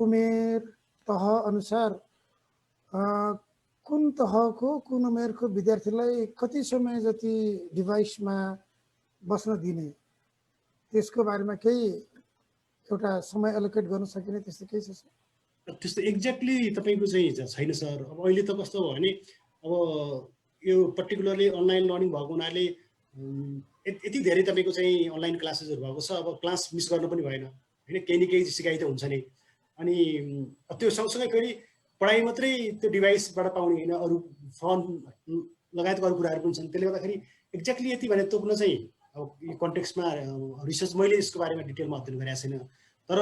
उमेर तह अनुसार कुन तहको कुन उमेरको विद्यार्थीलाई कति समय जति डिभाइसमा बस्न दिने त्यसको बारेमा केही एउटा समय एलोकेट गर्न सकिने त्यस्तो केही छ सर? त्यस्तो एक्ज्याक्टली तपाईँको चाहिँ छैन सर। अब अहिले त कस्तो भयो भने अब यो पर्टिकुलरली अनलाइन लर्निङ भएको हुनाले यति धेरै तपाईँको चाहिँ अनलाइन क्लासेसहरू भएको छ। अब क्लास मिस गर्न पनि भएन होइन, केही न केही सिकाइ त हुन्छ नै। अनि त्यो सँगसँगै फेरि पढाइ मात्रै त्यो डिभाइसबाट पाउने होइन, अरू फोन लगायतको अरू कुराहरू पनि छन्। त्यसले गर्दाखेरि एक्ज्याक्टली यति भने तोक्न चाहिँ अब यो कन्टेक्स्टमा रिसर्च मैले यसको बारेमा डिटेलमा अध्ययन गरेको छैन। तर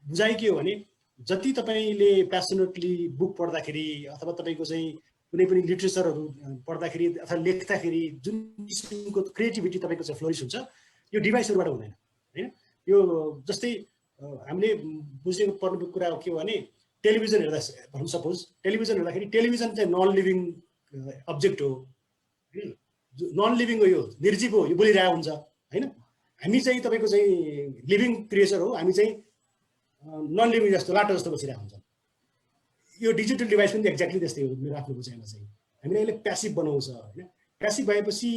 बुझाइ के हो भने जति तपाईँले प्यासनेटली बुक पढ्दाखेरि अथवा तपाईँको चाहिँ कुनै पनि लिट्रेचरहरू पढ्दाखेरि अथवा लेख्दाखेरि जुन किसिमको क्रिएटिभिटी तपाईँको चाहिँ फ्लोरिस हुन्छ यो डिभाइसहरूबाट हुँदैन होइन। यो जस्तै हामीले बुझेको पर्ने कुरा के हो भने टेलिभिजन हेर्दा भनौँ सपोज टेलिभिजन हेर्दाखेरि टेलिभिजन चाहिँ नन लिभिङ अब्जेक्ट हो होइन, नन लिभिङ हो, यो निर्जीव हो, यो बोलिरहेको हुन्छ होइन। हामी चाहिँ तपाईँको चाहिँ लिभिङ क्रिएचर हो, हामी चाहिँ नन लिभिङ जस्तो लाटो जस्तो बसिरहेको हुन्छ। यो डिजिटल डिभाइस पनि एक्ज्याक्टली त्यस्तै हो मेरो आफ्नो बुझाइमा चाहिँ। हामीले यसले प्यासिभ बनाउँछ होइन। प्यासिभ भएपछि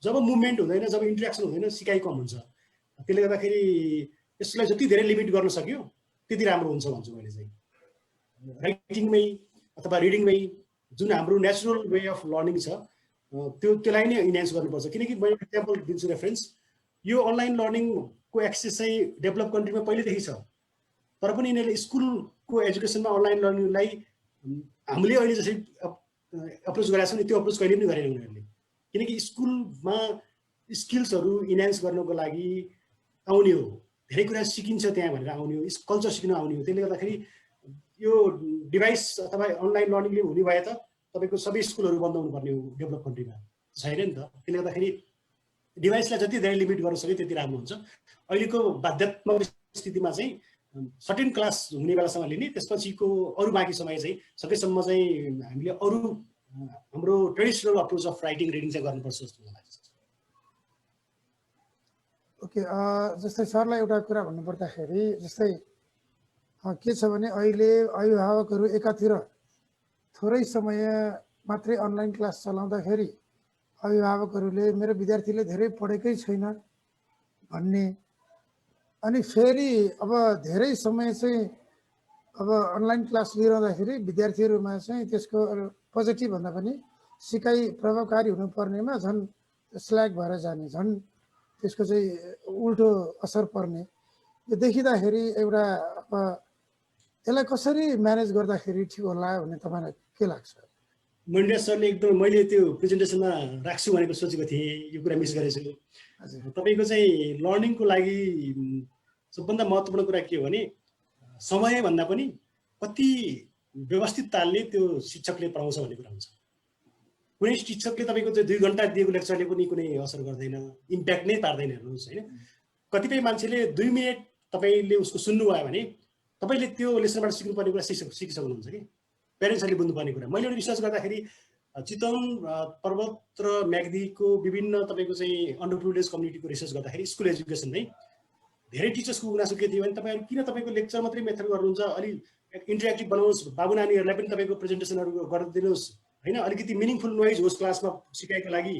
जब मुभमेन्ट हुँदैन, जब इन्ट्रेक्सन हुँदैन, सिकाइ कम हुन्छ। त्यसले गर्दाखेरि यसलाई जति धेरै लिमिट गर्न सक्यो त्यति राम्रो हुन्छ भन्छु मैले चाहिँ। राइटिङमै अथवा रिडिङमै जुन हाम्रो नेचुरल वे अफ लर्निङ छ त्यसलाई नै इन्हान्स गर्नुपर्छ। किनकि मैले इक्जाम्पल दिन्छु रेफरेन्स, यो अनलाइन लर्निङको एक्सेस चाहिँ डेभलप कन्ट्रीमा पहिलेदेखि छ, तर पनि यिनीहरूले स्कुलको एजुकेसनमा अनलाइन लर्निङलाई हामीले अहिले जसरी अप्रोच गरेका छौँ नि त्यो अप्रोच कहिले पनि गरेन उनीहरूले। किनकि स्कुलमा स्किल्सहरू इन्हान्स गर्नको लागि आउने हो, धेरै कुरा सिकिन्छ त्यहाँ भनेर आउने हो, कल्चर सिक्न आउने हो। त्यसले गर्दाखेरि यो डिभाइस अथवा अनलाइन लर्निङले हुने भए त तपाईँको सबै स्कुलहरू बन्द हुनुपर्ने हो डेभलप कन्ट्रीमा, छैन नि त। त्यसले गर्दाखेरि डिभाइसलाई जति धेरै लिमिट गर्न सक्यो त्यति राम्रो हुन्छ। अहिलेको बाध्यात्मक स्थितिमा चाहिँ सर्टेन क्लास हुने बेलासम्म लिने, त्यसपछिको अरू बाँकी समय चाहिँ सकेसम्म चाहिँ हामीले अरू हाम्रो traditional approach of writing reading चाहिँ गर्नुपर्छ जस्तो मलाई लाग्छ। ओके, जस्तै सरलाई एउटा कुरा भन्नुपर्दाखेरि जस्तै के छ भने अहिले अभिभावकहरू एकातिर थोरै समय मात्रै अनलाइन क्लास चलाउँदाखेरि अभिभावकहरूले मेरो विद्यार्थीले धेरै पढेकै छैन भन्ने, अनि फेरि अब धेरै समय चाहिँ अब अनलाइन क्लास लिइरहँदाखेरि विद्यार्थीहरूमा चाहिँ त्यसको पोजिटिभ भन्दा पनि सिकाइ प्रभावकारी हुनुपर्नेमा झन् स्ल्याक भएर जाने, झन् त्यसको चाहिँ उल्टो असर पर्ने यो देखिँदाखेरि एउटा अब यसलाई कसरी म्यानेज गर्दाखेरि ठिक होला भन्ने तपाईँलाई के लाग्छ? मणिराज सरले एकदम मैले त्यो प्रेजेन्टेसनमा राख्छु भनेको सोचेको थिएँ, यो कुरा मिस गरेछु। तपाईँको चाहिँ लर्निङको लागि सबभन्दा महत्त्वपूर्ण कुरा के हो भने समयभन्दा पनि कति व्यवस्थित तालले त्यो शिक्षकले पढाउँछ भन्ने कुरा हुन्छ। कुनै शिक्षकले तपाईँको त्यो 2 घन्टा दिएको लेक्चरले पनि कुनै असर गर्दैन, इम्प्याक्ट नै पार्दैन। हेर्नुहोस् होइन, कतिपय मान्छेले 2 मिनट तपाईँले उसको सुन्नुभयो भने तपाईँले त्यो लेसनबाट सिक्नुपर्ने कुरा सिकिसक्नुहुन्छ कि प्यारेन्ट्सहरूले बुझ्नुपर्ने कुरा। मैले एउटा रिसर्च गर्दाखेरि चितवन पर्वत र म्याग्दीको विभिन्न तपाईँको चाहिँ अन्डर प्रिभिलेज कम्युनिटीको रिसर्च गर्दाखेरि स्कुल एजुकेसनमै धेरै टिचर्सको गुनासो के थियो भने तपाईँहरू किन तपाईँको लेक्चर मात्रै मेथड गर्नुहुन्छ, अलि इन्टरेक्टिभ बनाउनुहोस्, बाबु नानीहरूलाई पनि तपाईँको प्रेजेन्टेसनहरू गरिदिनुहोस् होइन, अलिकति मिनिङफुल नोइज होस् क्लासमा सिकाइको लागि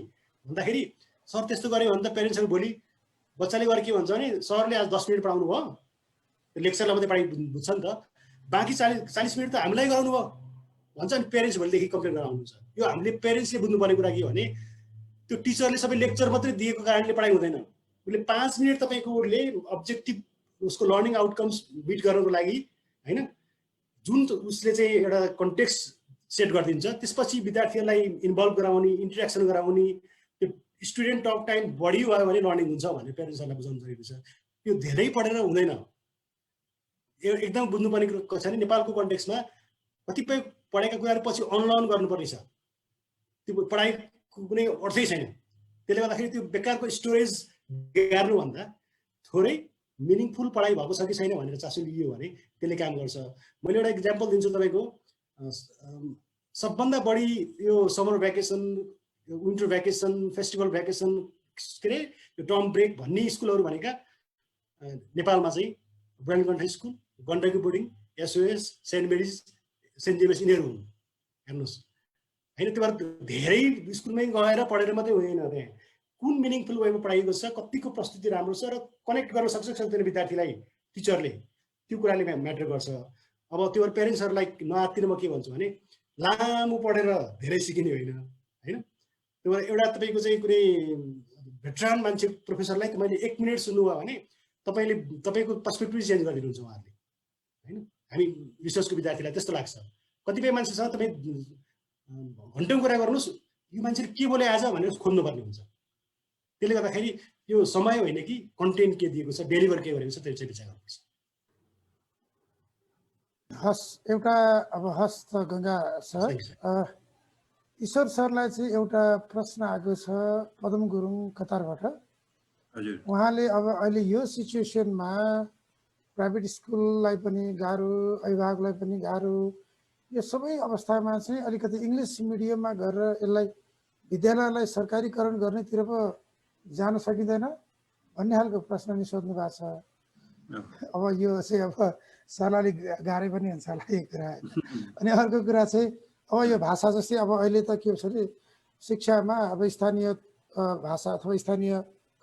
भन्दाखेरि सर त्यस्तो गऱ्यो भने त प्यारेन्ट्सहरू भोलि बच्चाले गएर के भन्छ भने सरले आज 10 मिनट पढाउनु भयो, लेक्चरलाई मात्रै पढाइ बुझ्छ नि त, बाँकी 40 मिनट त हामीलाई गराउनु भयो भन्छ। अनि प्यारेन्ट्स भोलिदेखि कम्प्लेन गरेर आउनुहुन्छ। यो हामीले प्यारेन्ट्सले बुझ्नुपर्ने कुरा के हो भने त्यो टिचरले सबै लेक्चर मात्रै दिएको कारणले पढाइ हुँदैन। उसले 5 मिनट तपाईँकोले अब्जेक्टिभ उसको लर्निङ आउटकम्स बिट गर्नको लागि होइन, जुन उसले चाहिँ एउटा कन्टेक्स्ट सेट गरिदिन्छ, त्यसपछि विद्यार्थीहरूलाई इन्भल्भ गराउने, इन्टरेक्सन गराउने, त्यो स्टुडेन्ट टक टाइम बढी भयो भने लर्निङ हुन्छ भन्ने प्यारेन्ट्सहरूलाई बुझाउनु जरुरी छ। यो धेरै पढेर हुँदैन। एकदम बुझ्नुपर्ने कुरा छ नि, नेपालको कन्टेक्स्टमा कतिपय पढाइका कुराहरू पछि अनलर्न गर्नुपर्ने छ, त्यो पढाइको कुनै अर्थै छैन। त्यसले गर्दाखेरि त्यो बेकारको स्टोरेज गार्नुभन्दा थोरै मिनिङफुल पढाइ भएको छ कि छैन भनेर चासो लियो भने त्यसले काम गर्छ। मैले एउटा इक्जाम्पल दिन्छु तपाईँको, सबभन्दा बढी यो summer vacation, winter vacation, festival vacation के अरे यो टर्म ब्रेक भन्ने स्कुलहरू भनेका नेपालमा चाहिँ Budhanilkantha high school, Gandaki boarding, SOS, saint Mary's, saint James यिनीहरू हुन्। हेर्नुहोस् होइन, त्यो भएर धेरै स्कुलमै गएर पढेर मात्रै हुँदैन, त्यहाँ कुन मिनिङफुल वेमा पढाइएको छ, कतिको प्रस्तुति राम्रो छ र कनेक्ट गर्न सक्छ कि सक्दैन विद्यार्थीलाई टिचरले, त्यो कुराले म्याटर गर्छ। अब त्यो भएर प्यारेन्ट्सहरूलाई नआत्तिर म के भन्छु भने लामो पढेर धेरै सिकिने होइन होइन। त्यो भएर एउटा तपाईँको चाहिँ कुनै भेटरान मान्छे प्रोफेसरलाई मैले 1 मिनट सुन्नुभयो भने तपाईँको पर्सपेक्टिभ चेन्ज गरिदिनुहुन्छ उहाँहरूले होइन। हामी रिसर्चको विद्यार्थीलाई त्यस्तो लाग्छ। कतिपय मान्छेसँग तपाईँ घन्टौँ कुरा गर्नुहोस्, यो मान्छेले के बोले आज भनेर खोज्नुपर्ने हुन्छ। त्यसले गर्दाखेरि यो समय होइन कि कन्टेन्ट के दिएको छ, डेलिभर के गरेको छ, त्यो चाहिँ विचार गर्नुपर्छ। हस्, एउटा अब हस् त गङ्गा सर, ईश्वर सरलाई चाहिँ एउटा प्रश्न आएको छ पदम गुरुङ कतारबाट। उहाँले अब अहिले यो सिचुएसनमा प्राइभेट स्कुललाई पनि गाह्रो, अभिभावकलाई पनि गाह्रो, यो सबै अवस्थामा चाहिँ अलिकति इङ्ग्लिस मिडियममा गरेर यसलाई विद्यालयलाई सरकारीकरण गर्नेतिर पो जान सकिँदैन भन्ने खालको प्रश्न नि सोध्नु भएको छ। अब यो चाहिँ अब सरलाई अलिक गाह्रै पनि हुन्छ होला यो कुरा। अनि अर्को कुरा चाहिँ अब यो भाषा जस्तै अब अहिले त के छ भने शिक्षामा अब स्थानीय भाषा अथवा स्थानीय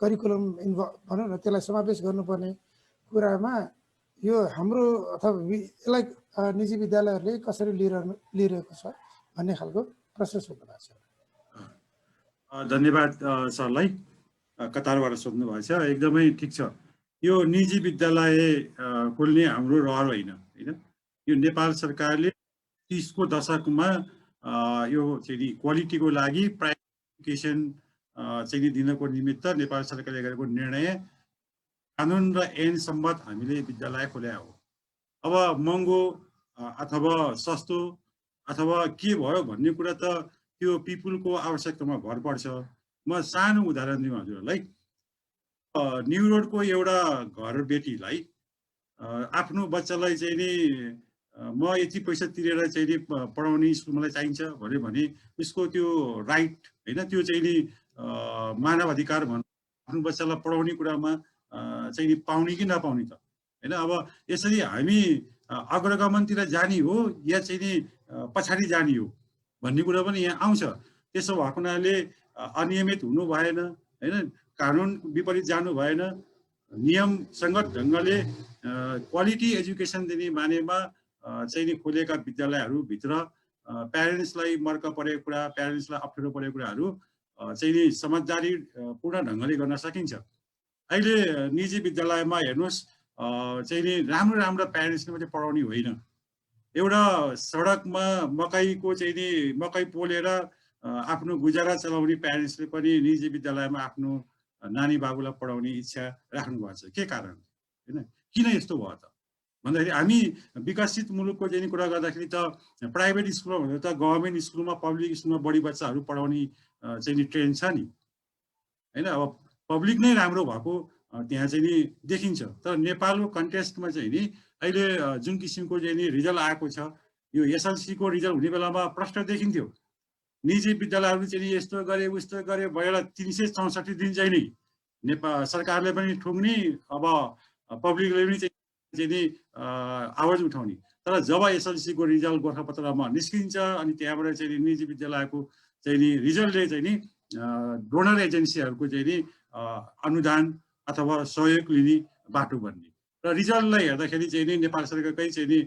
करिकुलम भनौँ न, त्यसलाई समावेश गर्नुपर्ने कुरामा यो हाम्रो अथवा यसलाई निजी विद्यालयहरूले कसरी लिइरहेको छ भन्ने खालको प्रश्न सोध्नु भएको छ। धन्यवाद सरलाई, कतारबाट सोध्नु भएको छ। एकदमै ठिक छ, यो निजी विद्यालय खोल्ने हाम्रो रहर होइन होइन। यो नेपाल सरकारले 30को दशकमा यो चाहिँ क्वालिटीको लागि प्राइभेट एजुकेसन चाहिँ दिनको निमित्त नेपाल सरकारले गरेको निर्णय कानुन र ऐन सम्बद्ध हामीले विद्यालय खोल्या हो। अब महँगो अथवा सस्तो अथवा के भयो भन्ने कुरा त त्यो पिपुलको आवश्यकतामा भर पर्छ। म सानो उदाहरण दिउँ हजुरहरूलाई। न्यु रोडको एउटा घर बेटीलाई आफ्नो बच्चालाई चाहिँ नि म यति पैसा तिरेर चाहिँ नि पढाउने स्कुल मलाई चाहिन्छ भन्यो भने उसको त्यो राइट होइन, त्यो चाहिँ नि मानव अधिकार भन्नु, आफ्नो बच्चालाई पढाउने कुरामा चाहिँ नि पाउने कि नपाउने त होइन। अब यसरी हामी अग्रगमनतिर जाने हो या चाहिँ नि पछाडि जाने हो भन्ने कुरा पनि यहाँ आउँछ। त्यसो भएको हुनाले अनियमित हुनु भएन होइन, कानुन विपरीत जानु भएन, नियम सङ्गत ढङ्गले क्वालिटी एजुकेसन दिने मानेमा चाहिँ नि खोलेका विद्यालयहरूभित्र प्यारेन्ट्सलाई मर्क परेको कुरा, प्यारेन्ट्सलाई अप्ठ्यारो परेको कुराहरू चाहिँ नि समझदारी पूर्ण ढङ्गले गर्न सकिन्छ। अहिले निजी विद्यालयमा हेर्नुहोस् चाहिँ नि राम्रो राम्रो प्यारेन्ट्सले मात्रै पढाउने होइन, एउटा सडकमा मकैको चाहिँ नि मकै पोलेर आफ्नो गुजारा चलाउने प्यारेन्ट्सले पनि निजी विद्यालयमा आफ्नो नानी बाबुलाई पढाउने इच्छा राख्नु भएको छ। के कारण होइन, किन यस्तो भयो त भन्दाखेरि हामी विकसित मुलुकको चाहिँ कुरा गर्दाखेरि त प्राइभेट स्कुलमा भन्दा त गभर्मेन्ट स्कुलमा पब्लिक स्कुलमा बढी बच्चाहरू पढाउने चाहिँ नि ट्रेन्ड छ नि होइन। अब पब्लिक नै राम्रो भएको त्यहाँ चाहिँ नि देखिन्छ। तर नेपालको कन्टेस्टमा चाहिँ नि अहिले जुन किसिमको चाहिँ नि रिजल्ट आएको छ, यो एसएलसीको रिजल्ट हुने बेलामा प्रश्न देखिन्थ्यो, निजी विद्यालयहरू चाहिँ यस्तो गरे उस्तो गरे भएर 364 दिन चाहिँ नि नेपाल सरकारले पनि ठुङ्ने, अब पब्लिकले पनि चाहिँ नि आवाज उठाउने। तर जब एसएलसीको रिजल्ट गोरखापत्रमा निस्किन्छ अनि त्यहाँबाट चाहिँ निजी विद्यालयको चाहिँ नि रिजल्टले चाहिँ नि डोनर एजेन्सीहरूको चाहिँ नि अनुदान अथवा सहयोग लिने बाटो बन्ने र रिजल्टलाई हेर्दाखेरि चाहिँ नि नेपाल सरकारकै चाहिँ नि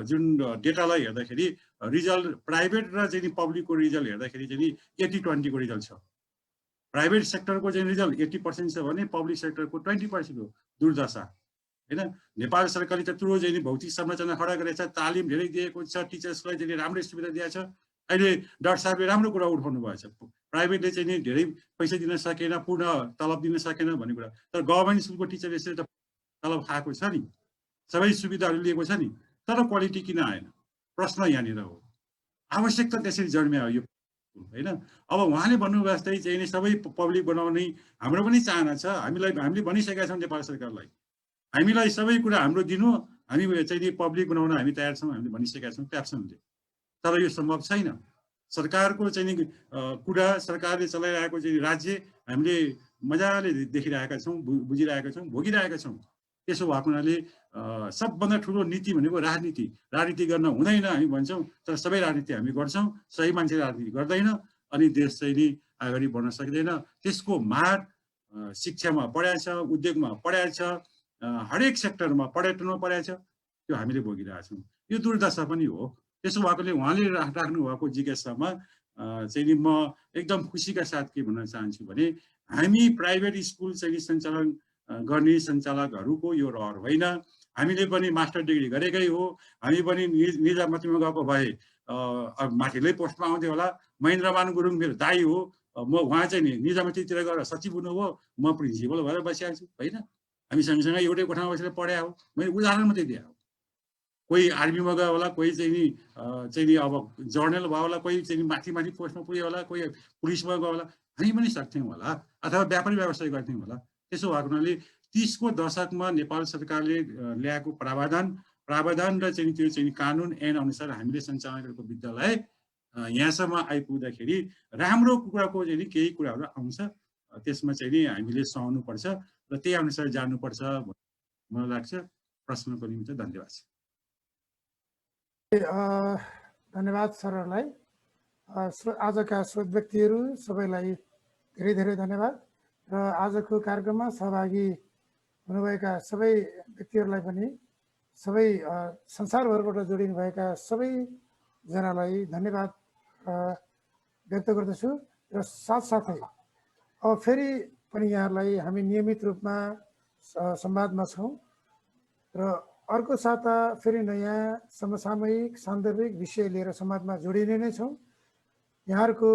जुन डेटालाई हेर्दाखेरि रिजल्ट प्राइभेट र चाहिँ नि पब्लिकको रिजल्ट हेर्दाखेरि चाहिँ नि 80-20 को रिजल्ट छ। प्राइभेट सेक्टरको चाहिँ रिजल्ट 80% छ भने पब्लिक सेक्टरको 20% हो। दुर्दशा होइन। नेपाल सरकारले त्यत्रो चाहिँ नि भौतिक संरचना खडा गरेको छ, तालिम धेरै दिएको छ, टिचर्सलाई चाहिँ राम्रै सुविधा दिएको छ। अहिले डाक्टर साहबले राम्रो कुरा उठाउनु भएको छ, प्राइभेटले चाहिँ नि धेरै पैसा दिन सकेन, पूर्ण तलब दिन सकेन भन्ने कुरा। तर गभर्मेन्ट स्कुलको टिचरले चाहिँ त तलब खाएको छ नि, सबै सुविधाहरू लिएको छ नि, तर क्वालिटी किन आएन? प्रश्न यहाँनिर हो। आवश्यकता त्यसरी जन्मियो यो होइन। अब उहाँले भन्नुभयो जस्तै चाहिँ नि सबै पब्लिक बनाउने हाम्रो पनि चाहना छ। हामीले भनिसकेका छौँ नेपाल सरकारलाई, हामीलाई सबै कुरा हाम्रो दिनु, हामी चाहिँ नि पब्लिक बनाउन हामी तयार छौँ, हामीले भनिसकेका छौँ क्याप्सनले। तर यो सम्भव छैन। सरकारको चाहिँ नि कुरा, सरकारले चलाइरहेको चाहिँ राज्य हामीले मजाले देखिरहेका छौँ, बुझिरहेका छौँ, भोगिरहेका छौँ। त्यसो भएको हुनाले सबभन्दा ठुलो नीति भनेको राजनीति। राजनीति गर्न हुँदैन हामी भन्छौँ, तर सबै राजनीति हामी गर्छौँ। सही मान्छे राजनीति गर्दैन अनि देश चाहिँ नि अगाडि बढ्न सक्दैन। त्यसको मार शिक्षामा पढाएको छ, उद्योगमा पढाएको छ, हरेक सेक्टरमा, पर्यटनमा पढाएको छ, त्यो हामीले भोगिरहेका छौँ। यो दुर्दशा पनि हो। त्यसो भएकोले उहाँले राख्नु भएको जिज्ञासामा चाहिँ नि म एकदम खुसीका साथ के भन्न चाहन्छु भने हामी प्राइभेट स्कुल चाहिँ सञ्चालन गर्ने सञ्चालकहरूको यो रहर होइन। हामीले पनि मास्टर डिग्री गरेकै हो, हामी पनि निजामतीमा गएको भए माथिल्लै पोस्टमा आउँथ्यो होला। महेन्द्रमान गुरुङ मेरो दाई हो, म उहाँ चाहिँ नि निजामतीतिर गएर सचिव हुनुभयो, म प्रिन्सिपल भएर बसिरहेको छु होइन। हामी सँगसँगै एउटै कोठामा बसेर पढाए हो। मैले उदाहरण मात्रै दिएँ। कोही आर्मीमा गयो होला, कोही चाहिँ नि अब जर्नल भयो होला, कोही चाहिँ माथि माथि पोस्टमा पुग्यो होला, कोही पुलिसमा गयो होला। हामी पनि सक्थ्यौँ होला अथवा व्यापारी व्यवसाय गर्थ्यौँ होला। त्यसो भएको हुनाले 30 को दशकमा नेपाल सरकारले ल्याएको प्रावधान र चाहिँ त्यो चाहिँ कानुन ऐन अनुसार हामीले सञ्चालन गरेको विद्यालय यहाँसम्म आइपुग्दाखेरि राम्रो कुराको चाहिँ केही कुराहरू आउँछ। त्यसमा चाहिँ नि हामीले सहनुपर्छ र त्यही अनुसार जानुपर्छ मलाई लाग्छ। प्रश्नको निम्ति धन्यवाद। धन्यवाद सरहरूलाई। आजका स्रोत व्यक्तिहरू सबैलाई धेरै धेरै धन्यवाद र आजको कार्यक्रममा सहभागी हुनुभएका सबै व्यक्तिहरूलाई पनि, सबै संसारभरबाट जोडिनुभएका सबैजनालाई धन्यवाद व्यक्त गर्दछु। र साथसाथै अब फेरि पनि यहाँहरूलाई हामी नियमित रूपमा संवादमा छौँ र अर्को साता फेरि नयाँ समसामयिक सान्दर्भिक विषय लिएर संवादमा जोडिने नै छौँ। यहाँहरूको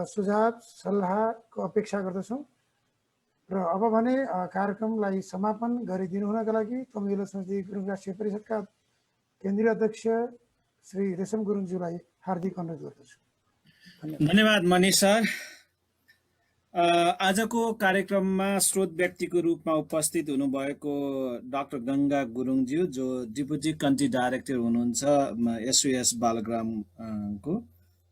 सुझाव सल्लाहको अपेक्षा गर्दछौँ र अब भने कार्यक्रमलाई समापन गरिदिनु हुनका लागि तमिल संस्कृति गुरुङ राष्ट्रिय परिषदका केन्द्रीय अध्यक्ष श्री रेशम गुरुङज्यूलाई हार्दिक अनुरोध गर्दछु। धन्यवाद मनिष सर। आजको कार्यक्रममा स्रोत व्यक्तिको रूपमा उपस्थित हुनुभएको डाक्टर गङ्गा गुरुङज्यू, जो डिप्युटी कन्ट्री डाइरेक्टर हुनुहुन्छ एसओएस बालग्रामको,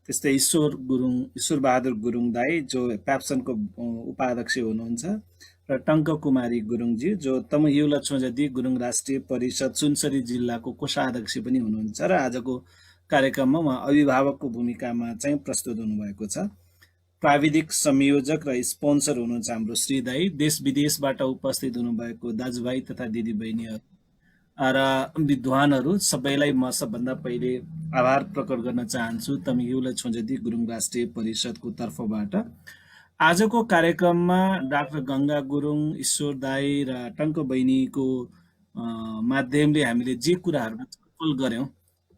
त्यस्तै ईश्वर बहादुर गुरुङ दाई जो प्याप्सनको उपाध्यक्ष हुनुहुन्छ, र टङ्क कुमारी गुरुङजी जो तमयुला छोजदी गुरुङ राष्ट्रिय परिषद सुनसरी जिल्लाको कोषाध्यक्ष पनि हुनुहुन्छ र आजको कार्यक्रममा उहाँ अभिभावकको भूमिकामा चाहिँ प्रस्तुत हुनुभएको छ। प्राविधिक संयोजक र स्पोन्सर हुनुहुन्छ हाम्रो श्री दाई। देश विदेशबाट उपस्थित हुनुभएको दाजुभाइ तथा दिदीबहिनीहरू र विद्वानहरू सबैलाई म सबभन्दा पहिले आभार प्रकट गर्न चाहन्छु तमियुला छोजदी गुरुङ राष्ट्रिय परिषदको तर्फबाट। आजको कार्यक्रममा डाक्टर गङ्गा गुरुङ, ईश्वर दाई र टङ्क बहिनीको माध्यमले हामीले जे कुराहरूमा छलफल गऱ्यौँ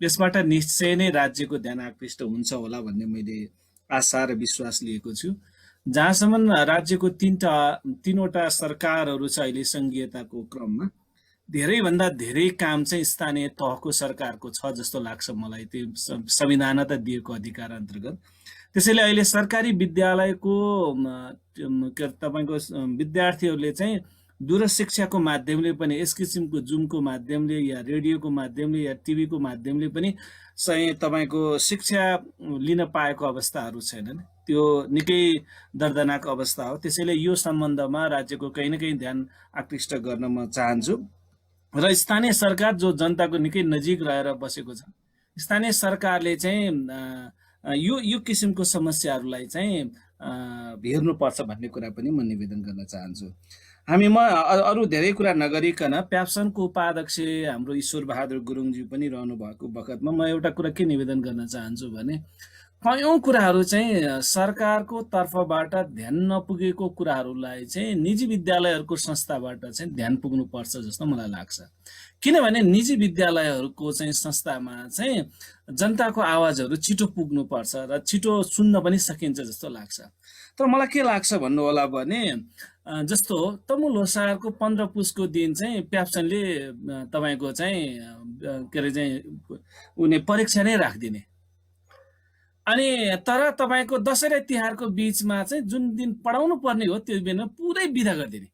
त्यसबाट निश्चय नै राज्यको ध्यान आकृष्ट हुन्छ होला भन्ने मैले आशा र विश्वास लिएको छु। जहाँसम्म राज्यको तीनवटा सरकारहरू छ अहिले सङ्घीयताको क्रममा, धेरैभन्दा धेरै काम चाहिँ स्थानीय तहको सरकारको छ जस्तो लाग्छ मलाई, त्यो संविधानता दिएको अधिकार अन्तर्गत। त्यसैले अहिले सरकारी विद्यालयको तपाईँको विद्यार्थीहरूले चाहिँ दूरशिक्षाको माध्यमले पनि यस किसिमको जुमको माध्यमले या रेडियोको माध्यमले या टिभीको माध्यमले पनि चाहिँ तपाईँको शिक्षा लिन पाएको अवस्थाहरू छैनन्। त्यो निकै दर्दनाक अवस्था हो। त्यसैले यो सम्बन्धमा राज्यको कहीँ न कहीँ ध्यान आकृष्ट गर्न म चाहन्छु र स्थानीय सरकार जो जनताको निकै नजिक रहेर बसेको छ, स्थानीय सरकारले चाहिँ यो किसिमको समस्याहरूलाई चाहिँ हेर्नुपर्छ भन्ने कुरा पनि म निवेदन गर्न चाहन्छु। म अरू धेरै कुरा नगरिकन प्याप्सनको उपाध्यक्ष हाम्रो ईश्वर बहादुर गुरुङज्यू पनि रहनु भएको बखतमा म एउटा कुरा के निवेदन गर्न चाहन्छु भने कयौँ कुराहरू चाहिँ सरकारको तर्फबाट ध्यान नपुगेको कुराहरूलाई चाहिँ निजी विद्यालयहरूको संस्थाबाट चाहिँ ध्यान पुग्नुपर्छ जस्तो मलाई लाग्छ। किनभने निजी विद्यालयहरूको चाहिँ संस्थामा चाहिँ जनताको आवाजहरू छिटो पुग्नुपर्छ र छिटो सुन्न पनि सकिन्छ जस्तो लाग्छ। तर मलाई के लाग्छ भन्नु होला भने जस्तो तमु लोसारको 15 पुसको दिन चाहिँ प्याप्सनले तपाईँको चाहिँ के अरे चाहिँ उनी परीक्षा नै राखिदिने, अनि तर तपाईँको दसैँ र तिहारको बिचमा चाहिँ जुन दिन पढाउनु पर्ने हो त्यो दिन पुरै बिदा गरिदिने।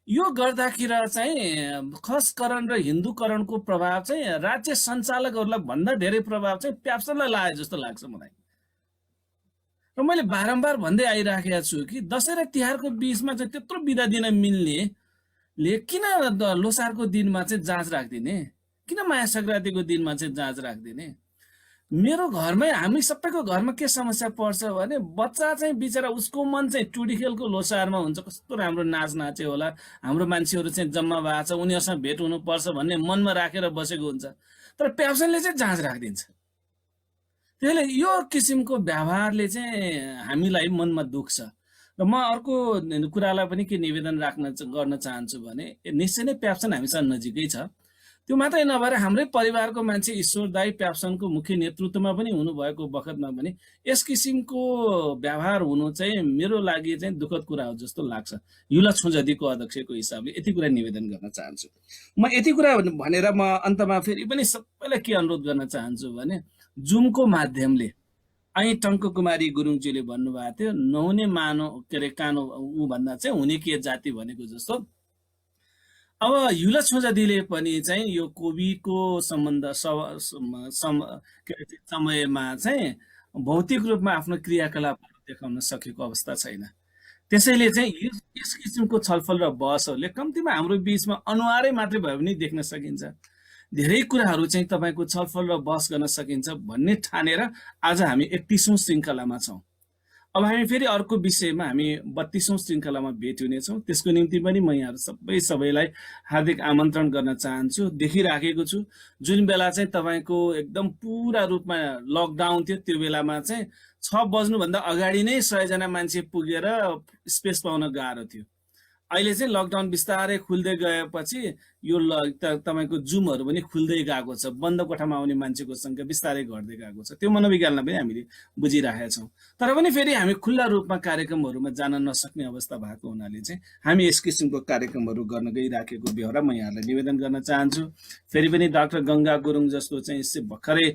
यो गर्दाखेरि चाहिँ खसकरण र हिन्दूकरणको प्रभाव चाहिँ राज्य सञ्चालकहरूलाई भन्दा धेरै प्रभाव चाहिँ प्याप्सनलाई लाग्यो जस्तो लाग्छ मलाई। र मैले बारम्बार भन्दै आइराखेको छु कि दसैँ र तिहारको बिचमा चाहिँ त्यत्रो बिदा दिन मिल्नेले किन लोसारको दिनमा चाहिँ जाँच राखिदिने, किन माया सङ्क्रान्तिको दिनमा चाहिँ जाँच राखिदिने। मेरो घरमै हामी सबैको घरमा के समस्या पर्छ भने बच्चा चाहिँ बिचरा उसको मन चाहिँ टुडी खेलको लोसारमा हुन्छ, कस्तो राम्रो नाच नाचे होला, हाम्रो मान्छेहरू चाहिँ जम्मा भएको छ, उनीहरूसँग भेट हुनुपर्छ भन्ने मनमा राखेर बसेको हुन्छ, तर प्याप्सनले चाहिँ जाँच राखिदिन्छ। त्यसैले यो किसिमको व्यवहारले चाहिँ हामीलाई मनमा दुख्छ। र म अर्को कुरालाई पनि के निवेदन गर्न चाहन्छु भने निश्चय नै प्याप्सन हामीसँग नजिकै छ। त्यो मात्रै नभएर हाम्रै परिवारको मान्छे ईश्वर दाई प्याप्सनको मुख्य नेतृत्वमा पनि हुनुभएको बखतमा पनि यस किसिमको व्यवहार हुनु चाहिँ मेरो लागि चाहिँ दुःखद कुरा हो जस्तो लाग्छ। युला छोजदीको अध्यक्षको हिसाबले यति कुरा निवेदन गर्न चाहन्छु। म यति कुरा भनेर म अन्तमा फेरि पनि सबैलाई के अनुरोध गर्न चाहन्छु भने जुमको माध्यमले अहिले टङ्क कुमारी गुरुङज्यूले भन्नुभएको थियो नहुने मानो के अरे कानो ऊ भन्दा चाहिँ हुने के जाति भनेको जस्तो अब युला छोजदीले पनि चाहिँ यो कोभिडको समयमा चाहिँ भौतिक रूपमा आफ्नो क्रियाकलापहरू देखाउन सकेको अवस्था छैन। त्यसैले चाहिँ यस किसिमको छलफल र बहसहरूले कम्तीमा हाम्रो बिचमा अनुहारै मात्रै भए पनि देख्न सकिन्छ, धेरै कुराहरू चाहिँ तपाईँको छलफल र बहस गर्न सकिन्छ भन्ने ठानेर आज हामी 31औं श्रृङ्खलामा छौँ। अब हामी फेरि अर्को विषयमा हामी 32औं श्रृङ्खलामा भेट हुनेछौँ। त्यसको निम्ति पनि म यहाँ सबैलाई हार्दिक आमन्त्रण गर्न चाहन्छु। देखिराखेको छु जुन बेला चाहिँ तपाईँको एकदम पुरा रूपमा लकडाउन थियो त्यो बेलामा चाहिँ 6 बज्नुभन्दा अगाडि नै 100 जना मान्छे पुगेर स्पेस पाउन गाह्रो थियो। अहिले चाहिँ लकडाउन बिस्तारै खुल्दै गएपछि यो तपाईँको जुमहरू पनि खुल्दै गएको छ, बन्द कोठामा आउने मान्छेको सङ्ख्या बिस्तारै घट्दै गएको छ। त्यो मनोविज्ञानलाई पनि हामीले बुझिराखेका छौँ। तर पनि फेरि हामी खुल्ला रूपमा कार्यक्रमहरूमा जान नसक्ने अवस्था भएको हुनाले चाहिँ हामी यस किसिमको कार्यक्रमहरू गर्न गइराखेको बेहोरा म यहाँलाई निवेदन गर्न चाहन्छु। फेरि पनि डाक्टर गङ्गा गुरुङ जस्तो चाहिँ भर्खरै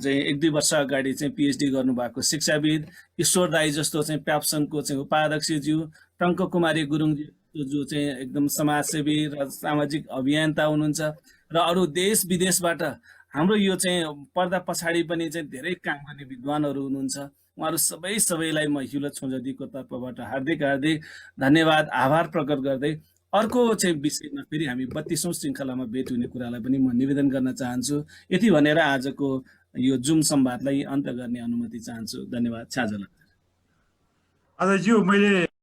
चाहिँ 1-2 वर्ष अगाडि चाहिँ पिएचडी गर्नुभएको शिक्षाविद, ईश्वर दाई जस्तो चाहिँ प्याप्सनको चाहिँ उपाध्यक्षज्यू, टङ्क कुमारी गुरुङज्यू जो चाहिँ एकदम समाजसेवी र सामाजिक अभियन्ता हुनुहुन्छ र अरू देश विदेशबाट हाम्रो यो चाहिँ पर्दा पछाडि पनि चाहिँ धेरै काम गर्ने विद्वानहरू हुनुहुन्छ। उहाँहरू सबैलाई म युला छोजदीको तर्फबाट हार्दिक धन्यवाद आभार प्रकट गर्दै अर्को चाहिँ विषयमा फेरि हामी 32औं श्रृङ्खलामा भेट हुने कुरालाई पनि म निवेदन गर्न चाहन्छु। यति भनेर आजको यो जुम संवादलाई अन्त्य गर्ने अनुमति चाहन्छु। धन्यवाद। छाजला आजज्यू मैले